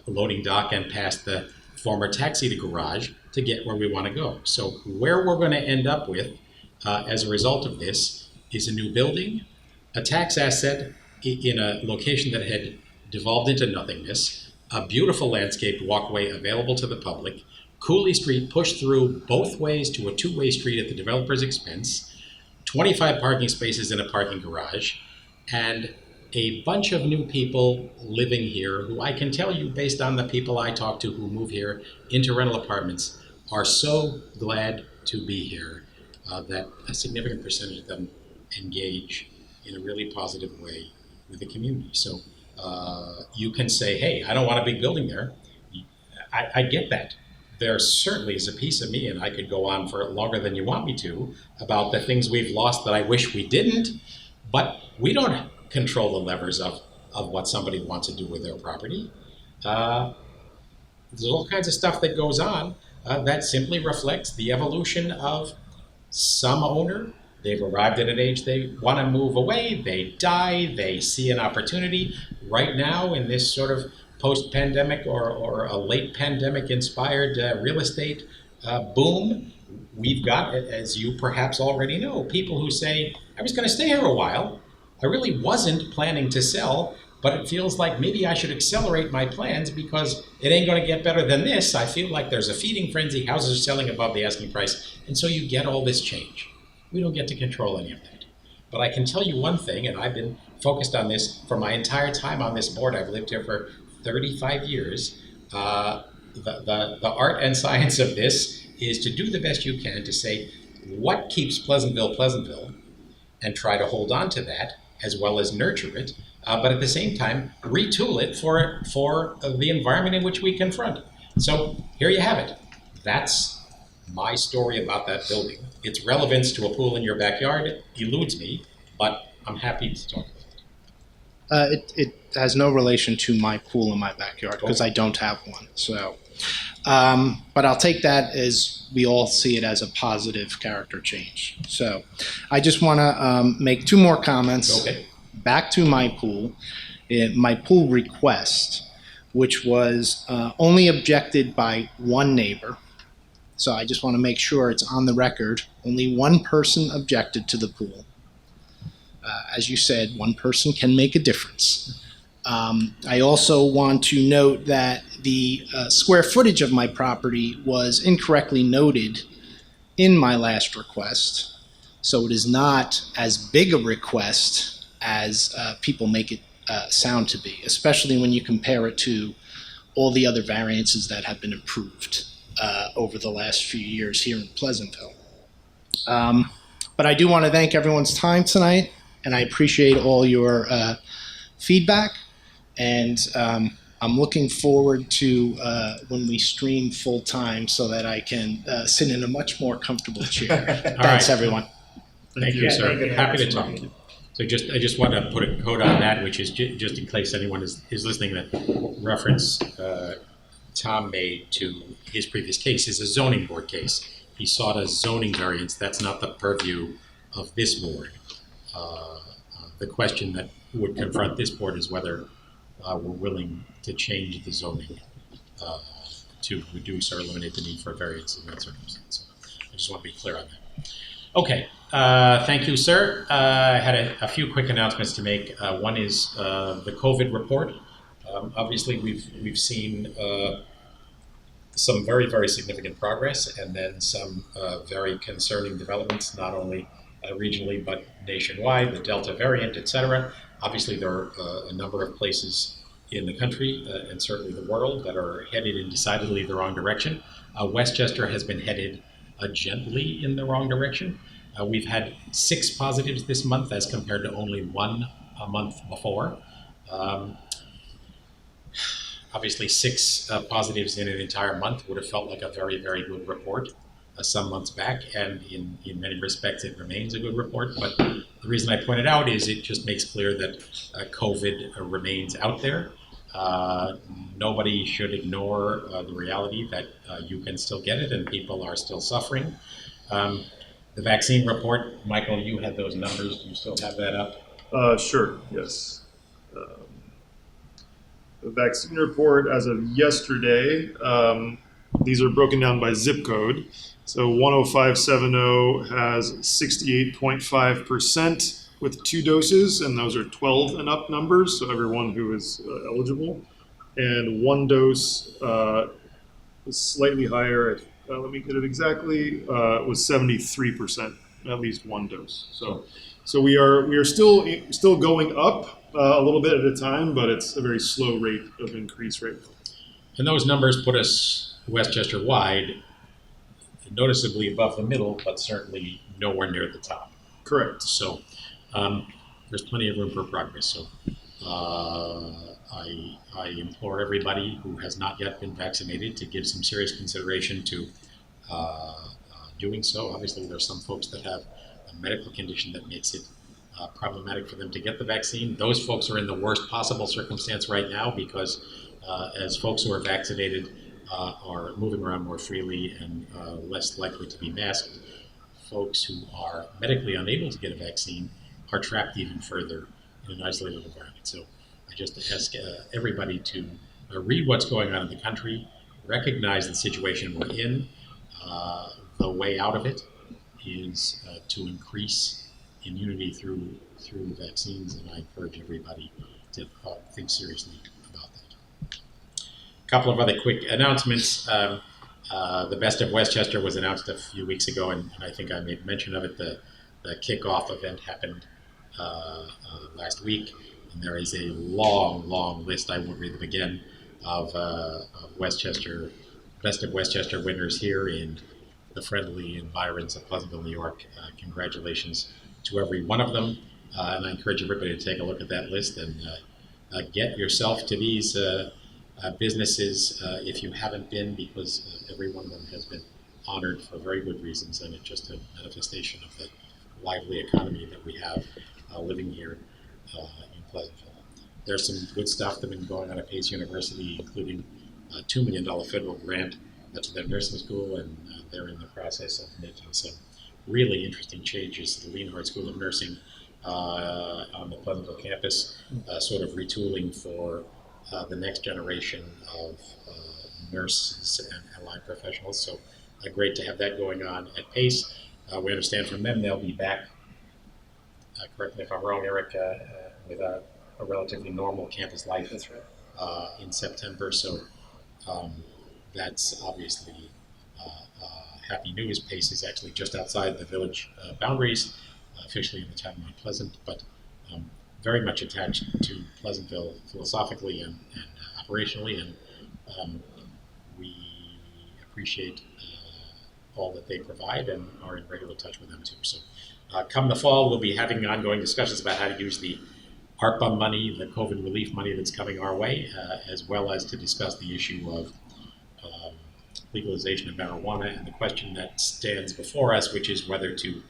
loading dock and past the former taxi to garage to get where we want to go. So where we're going to end up with as a result of this is a new building, a tax asset in a location that had devolved into nothingness, a beautiful landscape walkway available to the public, Cooley Street pushed through both ways to a two-way street at the developer's expense, 25 parking spaces in a parking garage, and a bunch of new people living here who I can tell you, based on the people I talk to who move here into rental apartments, are so glad to be here that a significant percentage of them engage in a really positive way with the community. So you can say, hey, I don't want a big building there. I get that. There certainly is a piece of me, and I could go on for longer than you want me to, about the things we've lost that I wish we didn't, but we don't control the levers of what somebody wants to do with their property. There's all kinds of stuff that goes on that simply reflects the evolution of some owner. They've arrived at an age they want to move away, they die, they see an opportunity. Right now, in this sort of post-pandemic or a late pandemic inspired real estate boom, we've got, as you perhaps already know, people who say, I was going to stay here a while. I really wasn't planning to sell, but it feels like maybe I should accelerate my plans because it ain't going to get better than this. I feel like there's a feeding frenzy. Houses are selling above the asking price. And so you get all this change. We don't get to control any of that. But I can tell you one thing, and I've been focused on this for my entire time on this board. I've lived here for 35 years. The art and science of this is to do the best you can to say what keeps Pleasantville, Pleasantville, and try to hold on to that as well as nurture it, but at the same time, retool it for the environment in which we confront. So here you have it. That's my story about that building. Its relevance to a pool in your backyard eludes me, but I'm happy to talk about it.
It has no relation to my pool in my backyard because I don't have one. So, but I'll take that as we all see it as a positive character change. So I just want to make two more comments.
Okay.
Back to my pool request, which was only objected by one neighbor. So I just want to make sure it's on the record. Only one person objected to the pool. As you said, one person can make a difference. I also want to note that the square footage of my property was incorrectly noted in my last request. So it is not as big a request as people make it sound to be, especially when you compare it to all the other variances that have been approved over the last few years here in Pleasantville. But I do want to thank everyone's time tonight, and I appreciate all your feedback. And I'm looking forward to when we stream full time so that I can sit in a much more comfortable chair. Thanks, everyone.
Thank you, sir. Happy to talk. So I just want to put a code on that, which is just in case anyone is listening, that reference Tom made to his previous case is a zoning board case. He sought a zoning variance. That's not the purview of this board. The question that would confront this board is whether we're willing to change the zoning to reduce or eliminate the need for a variance in that circumstance. I just want to be clear on that. Okay, thank you, sir. I had a few quick announcements to make. One is the COVID report. Obviously, we've seen some very, very significant progress, and then some very concerning developments, not only regionally but nationwide, the Delta variant, etc. Obviously, there are a number of places in the country and certainly the world that are headed in decidedly the wrong direction. Westchester has been headed gently in the wrong direction. We've had 6 positives this month as compared to only 1 a month before. Obviously, 6 positives in an entire month would have felt like a very, very good report some months back, and in many respects it remains a good report. But the reason I point it out is it just makes clear that COVID remains out there. Nobody should ignore the reality that you can still get it and people are still suffering. The vaccine report, Michael, you had those numbers. Do you still have that up?
Sure, yes. The vaccine report as of yesterday, these are broken down by zip code. So 10570 has 68.5% with 2 doses, and those are 12 and up numbers, so everyone who is eligible. And 1 dose was slightly higher at, let me get it exactly, was 73%, at least 1 dose. So we are still going up a little bit at a time, but it's a very slow rate of increase right now.
And those numbers put us Westchester-wide noticeably above the middle, but certainly nowhere near the top.
Correct.
So there's plenty of room for progress. So I implore everybody who has not yet been vaccinated to give some serious consideration to doing so. Obviously, there are some folks that have a medical condition that makes it problematic for them to get the vaccine. Those folks are in the worst possible circumstance right now because as folks who are vaccinated are moving around more freely and less likely to be masked, folks who are medically unable to get a vaccine are trapped even further in an isolated environment. So I just ask everybody to read what's going on in the country, recognize the situation we're in. The way out of it is to increase immunity through vaccines, and I encourage everybody to think seriously about that. A couple of other quick announcements. The Best of Westchester was announced a few weeks ago, and I think I made mention of it. The kickoff event happened last week, and there is a long list, I won't read them again, of Westchester, Best of Westchester winners here in the friendly environs of Pleasantville, New York. Congratulations to every one of them, and I encourage everybody to take a look at that list and get yourself to these businesses if you haven't been, because every one of them has been honored for very good reasons, and it's just a manifestation of the lively economy that we have living here in Pleasantville. There's some good stuff that's been going on at Pace University, including a $2 million federal grant to their nursing school, and they're in the process of making some really interesting changes to the Leonhardt School of Nursing on the Pleasantville campus, sort of retooling for the next generation of nurses and allied professionals. So great to have that going on at Pace. We understand from them they'll be back, correct me if I'm wrong, Eric, with a relatively normal campus life. That's right. In September. So that's obviously happy news. Pace is actually just outside the village boundaries, officially in the town of Mount Pleasant, but very much attached to Pleasantville philosophically and operationally, and we appreciate all that they provide and are in regular touch with them too. So come the fall, we'll be having ongoing discussions about how to use the ARPA money, the COVID relief money that's coming our way, as well as to discuss the issue of legalization of marijuana and the question that stands before us, which is whether to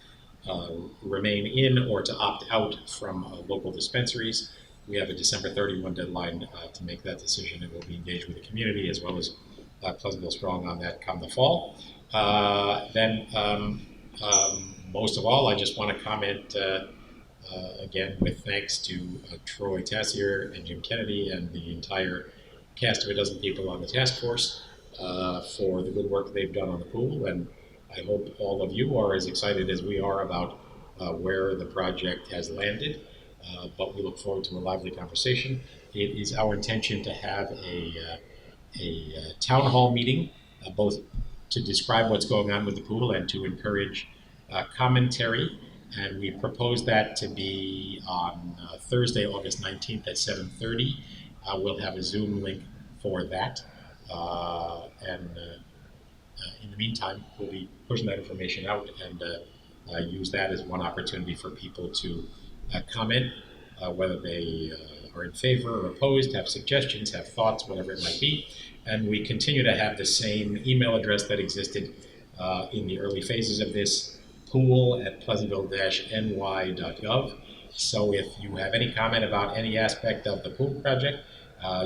remain in or to opt out from local dispensaries. We have a December 31 deadline to make that decision, and we'll be engaged with the community as well as Pleasantville Strong on that come the fall. Then, most of all, I just want to comment again with thanks to Troy Tassier and Jim Kennedy and the entire cast of a dozen people on the task force for the good work they've done on the pool, and I hope all of you are as excited as we are about where the project has landed, but we look forward to a lively conversation. It is our intention to have a town hall meeting both to describe what's going on with the pool and to encourage commentary. And we propose that to be on Thursday, August 19th at 7:30. We'll have a Zoom link for that. In the meantime, we'll be pushing that information out and use that as one opportunity for people to comment, whether they are in favor or opposed, have suggestions, have thoughts, whatever it might be. And we continue to have the same email address that existed in the early phases of this, pool@pleasantville-ny.gov. So if you have any comment about any aspect of the pool project,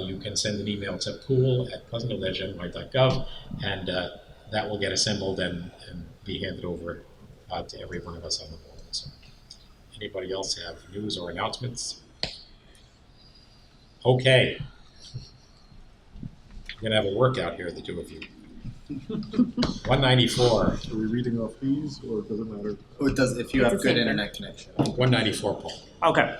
you can send an email to pool@pleasantville-ny.gov, and that will get assembled and be handed over to every one of us on the board. So, anybody else have news or announcements? Okay. We're going to have a workout here, the two of you. 194.
Are we reading off these, or does it matter?
Oh, it does if you have good internet connection.
194, Paul.
Okay.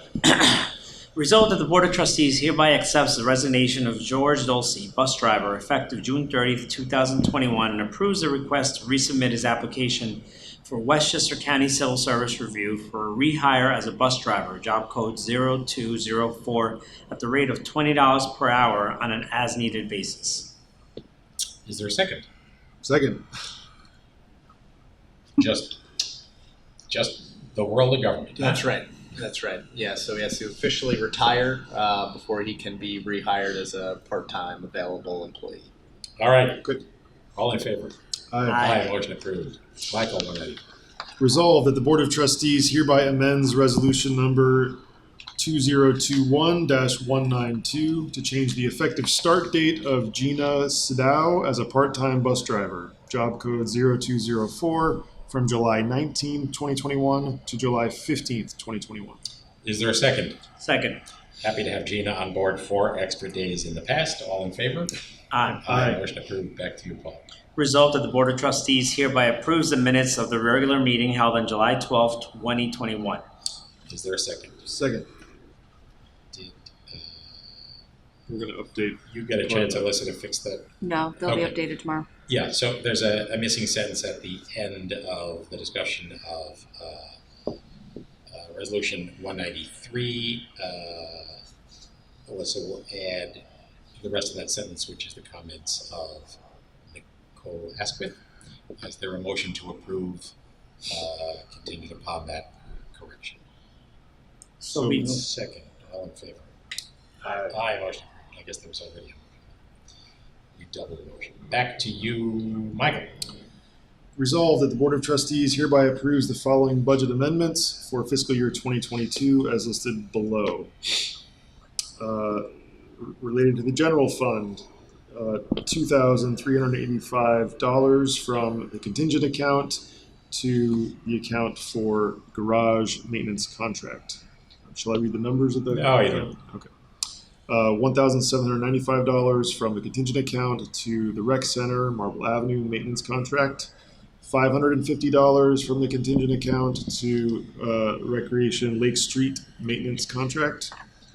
Result that the Board of Trustees hereby accepts the resignation of George Dulce, bus driver, effective June 30th, 2021, and approves the request to resubmit his application for Westchester County Civil Service Review for a rehire as a bus driver, job code 0204, at the rate of $20 per hour on an as-needed basis.
Is there a second?
Second.
Just the world of government.
That's right. That's right. Yeah, so he has to officially retire before he can be rehired as a part-time available employee.
All right.
Good.
All in favor?
Aye.
Motion approved. Michael, 190.
Resolved that the Board of Trustees hereby amends resolution number 2021-192 to change the effective start date of Gina Sidao as a part-time bus driver, job code 0204, from July 19, 2021 to July 15th, 2021.
Is there a second?
Second.
Happy to have Gina on board 4 extra days in the past. All in favor?
Aye.
Motion approved. Back to you, Paul.
Result that the Board of Trustees hereby approves the minutes of the regular meeting held on July 12, 2021.
Is there a second?
Second. We're going to update.
You get a chance, Alyssa, to fix that.
No, they'll be
Okay.
updated tomorrow.
Yeah, so there's a missing sentence at the end of the discussion of Resolution 193. Alyssa will add the rest of that sentence, which is the comments of Nicole Asquith. Is there a motion to approve contingent upon that correction?
So we
Second. All in favor? Aye. Motion. I guess there was already a motion. We double the motion. Back to you, Michael.
Resolved that the Board of Trustees hereby approves the following budget amendments for fiscal year 2022 as listed below. Related to the general fund, $2,385 from the contingent account to the account for garage maintenance contract. Shall I read the numbers of the?
No, you don't.
Okay. $1,795 from the contingent account to the rec center Marble Avenue maintenance contract. $550 from the contingent account to recreation Lake Street maintenance contract.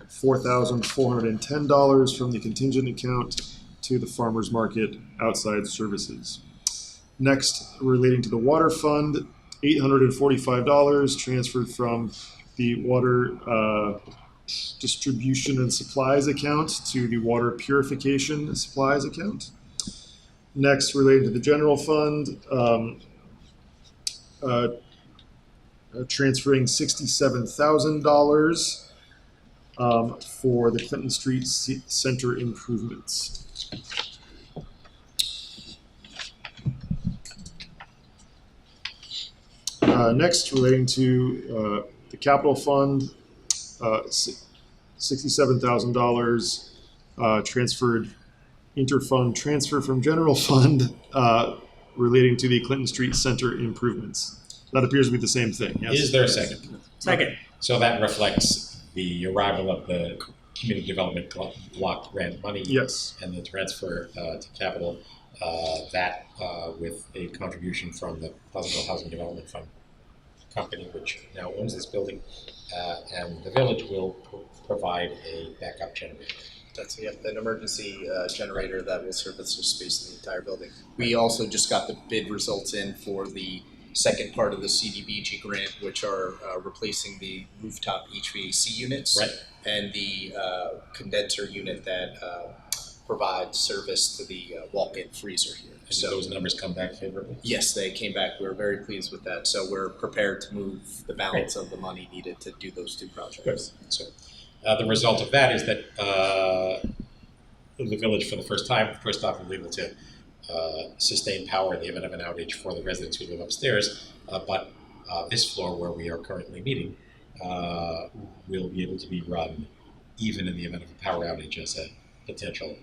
$4,410 from the contingent account to the farmers market outside services. Next, relating to the water fund, $845 transferred from the water distribution and supplies account to the water purification supplies account. Next, related to the general fund, transferring $67,000 for the Clinton Street Center improvements. Next, relating to the capital fund, $67,000 transferred interfund transfer from general fund relating to the Clinton Street Center improvements. That appears to be the same thing. Yes?
Is there a second?
Second.
So that reflects the arrival of the community development block grant money.
Yes.
And the transfer to capital, with a contribution from the Pleasantville Housing Development Fund company, which now owns this building, and the village will provide a backup generator.
That's an emergency generator that will service the space in the entire building. We also just got the bid results in for the second part of the CDBG grant, which are replacing the rooftop HVAC units and the condenser unit that provides service to the walk-in freezer here.
And so those numbers come back favorably?
Yes, they came back. We were very pleased with that. So we're prepared to move the balance of the money needed to do those two projects.
Good. So the result of that is that the village, for the first time, first off, will be able to sustain power in the event of an outage for the residents who live upstairs. But this floor, where we are currently meeting, will be able to be run even in the event of a power outage as a potential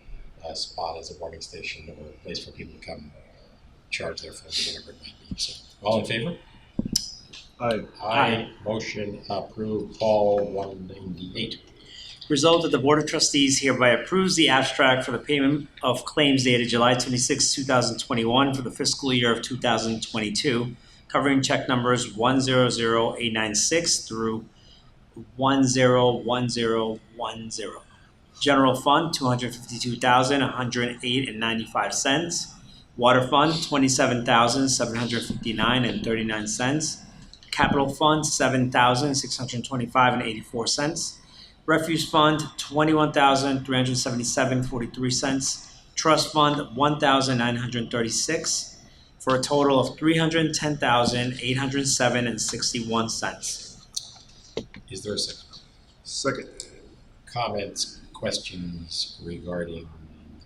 spot as a warming station or a place for people to come charge their phones or whatever it might be. So, all in favor?
Aye.
Aye. Motion approved. Paul, 198.
Result that the Board of Trustees hereby approves the abstract for the payment of claims dated July 26, 2021 for the fiscal year of 2022, covering check numbers 100896 through 101010. General Fund, $252,108.95. Water Fund, $27,759.39. Capital Fund, $7,625.84. Refuge Fund, $21,377.43. Trust Fund, $1,936, for a total of $310,807.61.
Is there a second?
Second.
Comments, questions regarding the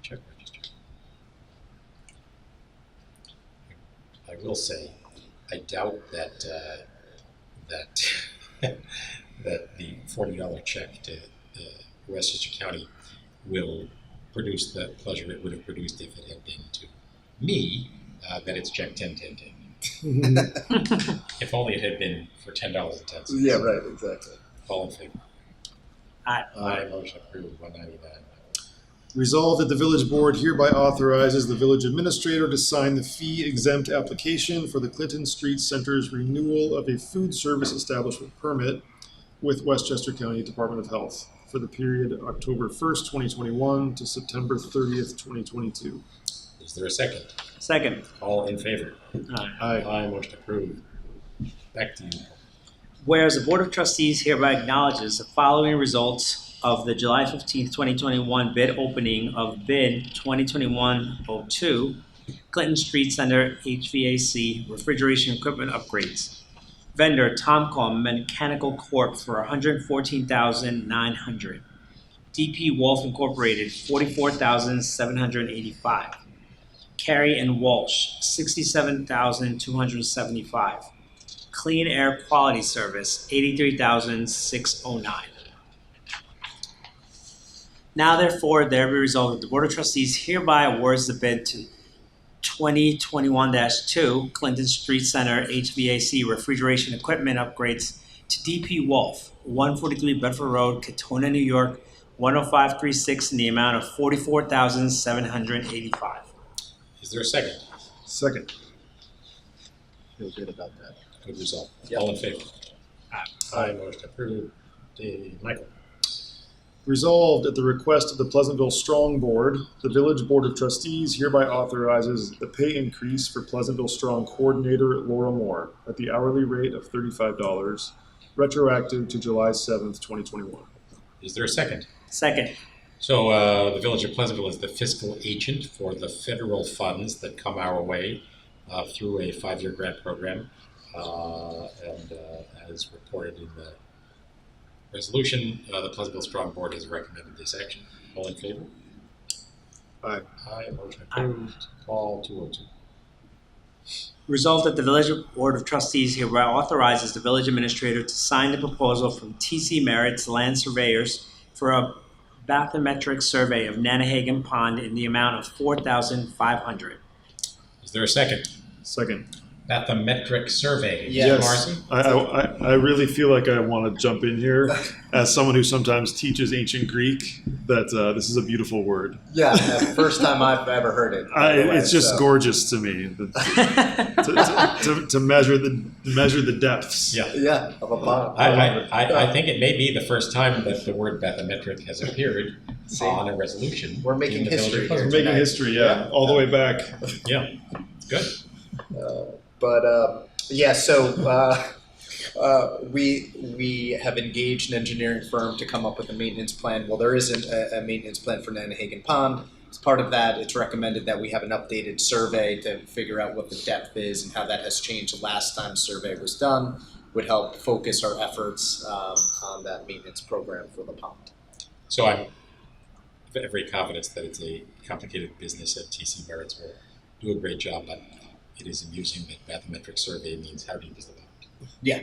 check register? I will say, I doubt that that the $40 check to Westchester County will produce the pleasure it would have produced if it had been to me, that it's check 101010. If only it had been for $10.10.
Yeah, right, exactly.
All in favor?
Aye.
Aye, motion approved, 199.
Resolved that the village board hereby authorizes the village administrator to sign the fee exempt application for the Clinton Street Center's renewal of a food service establishment permit with Westchester County Department of Health for the period October 1st, 2021 to September 30th, 2022.
Is there a second?
Second.
All in favor?
Aye.
Aye, motion approved. Back to you.
Whereas the Board of Trustees hereby acknowledges the following results of the July 15, 2021 bid opening of bid 2021-02, Clinton Street Center HVAC refrigeration equipment upgrades. Vendor Tomcom Mechanical Corp. for $114,900. DP Wolf Incorporated $44,785. Carey and Walsh $67,275. Clean Air Quality Service, $83,609. Now therefore, there be resolved that the Board of Trustees hereby awards the bid to 2021-2 Clinton Street Center HVAC refrigeration equipment upgrades to DP Wolf, 143 Bedford Road, Katona, New York, 10536 in the amount of $44,785.
Is there a second?
Second.
Feel good about that.
Good result.
Yep.
All in favor? Aye, motion approved. Michael.
Resolved at the request of the Pleasantville Strong Board, the Village Board of Trustees hereby authorizes the pay increase for Pleasantville Strong Coordinator Laura Moore at the hourly rate of $35, retroactive to July 7th, 2021.
Is there a second?
Second.
So the Village of Pleasantville is the fiscal agent for the federal funds that come our way through a 5-year grant program. And as reported in the resolution, the Pleasantville Strong Board has recommended this action. All in favor?
Aye.
Aye, motion approved. Paul, 202.
Resolved that the Village Board of Trustees hereby authorizes the village administrator to sign the proposal from TC Merritt's Land Surveyors for a bathymetric survey of Nanahagan Pond in the amount of $4,500.
Is there a second?
Second.
Bathymetric survey.
Yes.
Marcy?
I really feel like I want to jump in here as someone who sometimes teaches ancient Greek that this is a beautiful word.
Yeah, first time I've ever heard it.
It's just gorgeous to me to measure the depths.
Yeah, of a pond.
I think it may be the first time that the word bathymetric has appeared on a resolution.
We're making
in the Village of
history here.
We're
Pleasantville.
making history, yeah, all the way back.
Yeah, good.
We have engaged an engineering firm to come up with a maintenance plan. Well, there isn't a maintenance plan for Nanahagan Pond. As part of that, it's recommended that we have an updated survey to figure out what the depth is and how that has changed the last time survey was done. Would help focus our efforts on that maintenance program for the pond.
So I'm very confident that it's a complicated business and TC Merritt's will do a great job, but it is amusing that bathymetric survey means how deep is the pond.
Yeah.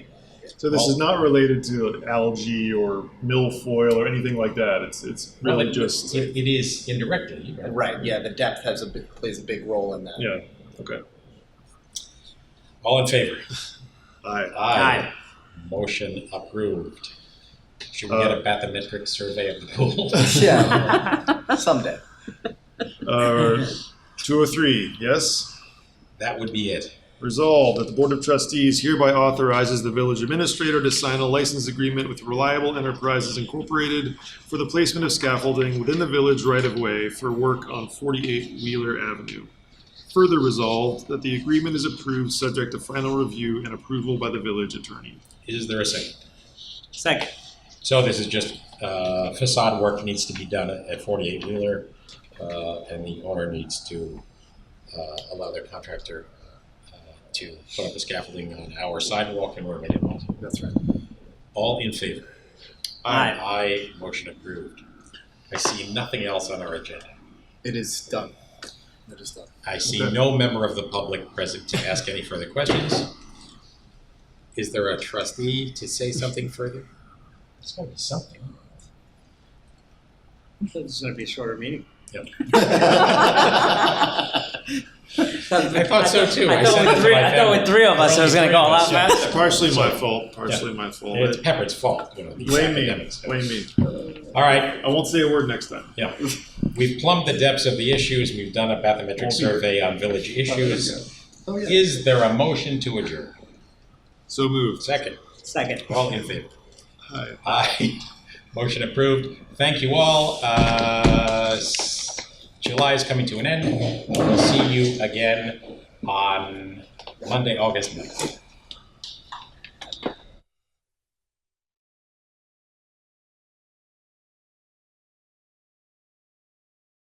So this is not related to algae or milfoil or anything like that. It's really just.
It is indirectly, right?
Right. Yeah. The depth plays a big role in that.
Yeah. Okay.
All in favor?
Aye.
Aye. Motion approved. Should we get a bathymetric survey of the pool?
Yeah. Someday.
203. Yes.
That would be it.
Resolved that the Board of Trustees hereby authorizes the village administrator to sign a license agreement with Reliable Enterprises Incorporated for the placement of scaffolding within the village right-of-way for work on 48 Wheeler Avenue. Further resolved that the agreement is approved subject to final review and approval by the village attorney.
Is there a second?
Second.
So this is just facade work needs to be done at 48 Wheeler, and the owner needs to allow their contractor to put up the scaffolding on our sidewalk and where they want.
That's right.
All in favor?
Aye.
Aye. Motion approved. I see nothing else on our agenda.
It is done. It is done.
I see no member of the public present to ask any further questions. Is there a trustee to say something further? There's got to be something.
So this is going to be a shorter meeting.
Yep. I thought so too.
I thought with three of us, it was going to go a lot faster.
Partially my fault. Partially my fault.
It's Pepper's fault. You know, these
Blame me.
academics.
Blame me.
All right.
I won't say a word next time.
Yeah. We've plumbed the depths of the issues. We've done a bathymetric survey on village issues.
Oh, yeah.
Is there a motion to adjourn?
So moved.
Second.
Second.
All in favor?
Aye.
Aye. Motion approved. Thank you all. July is coming to an end. We'll see you again on Monday, August 9th.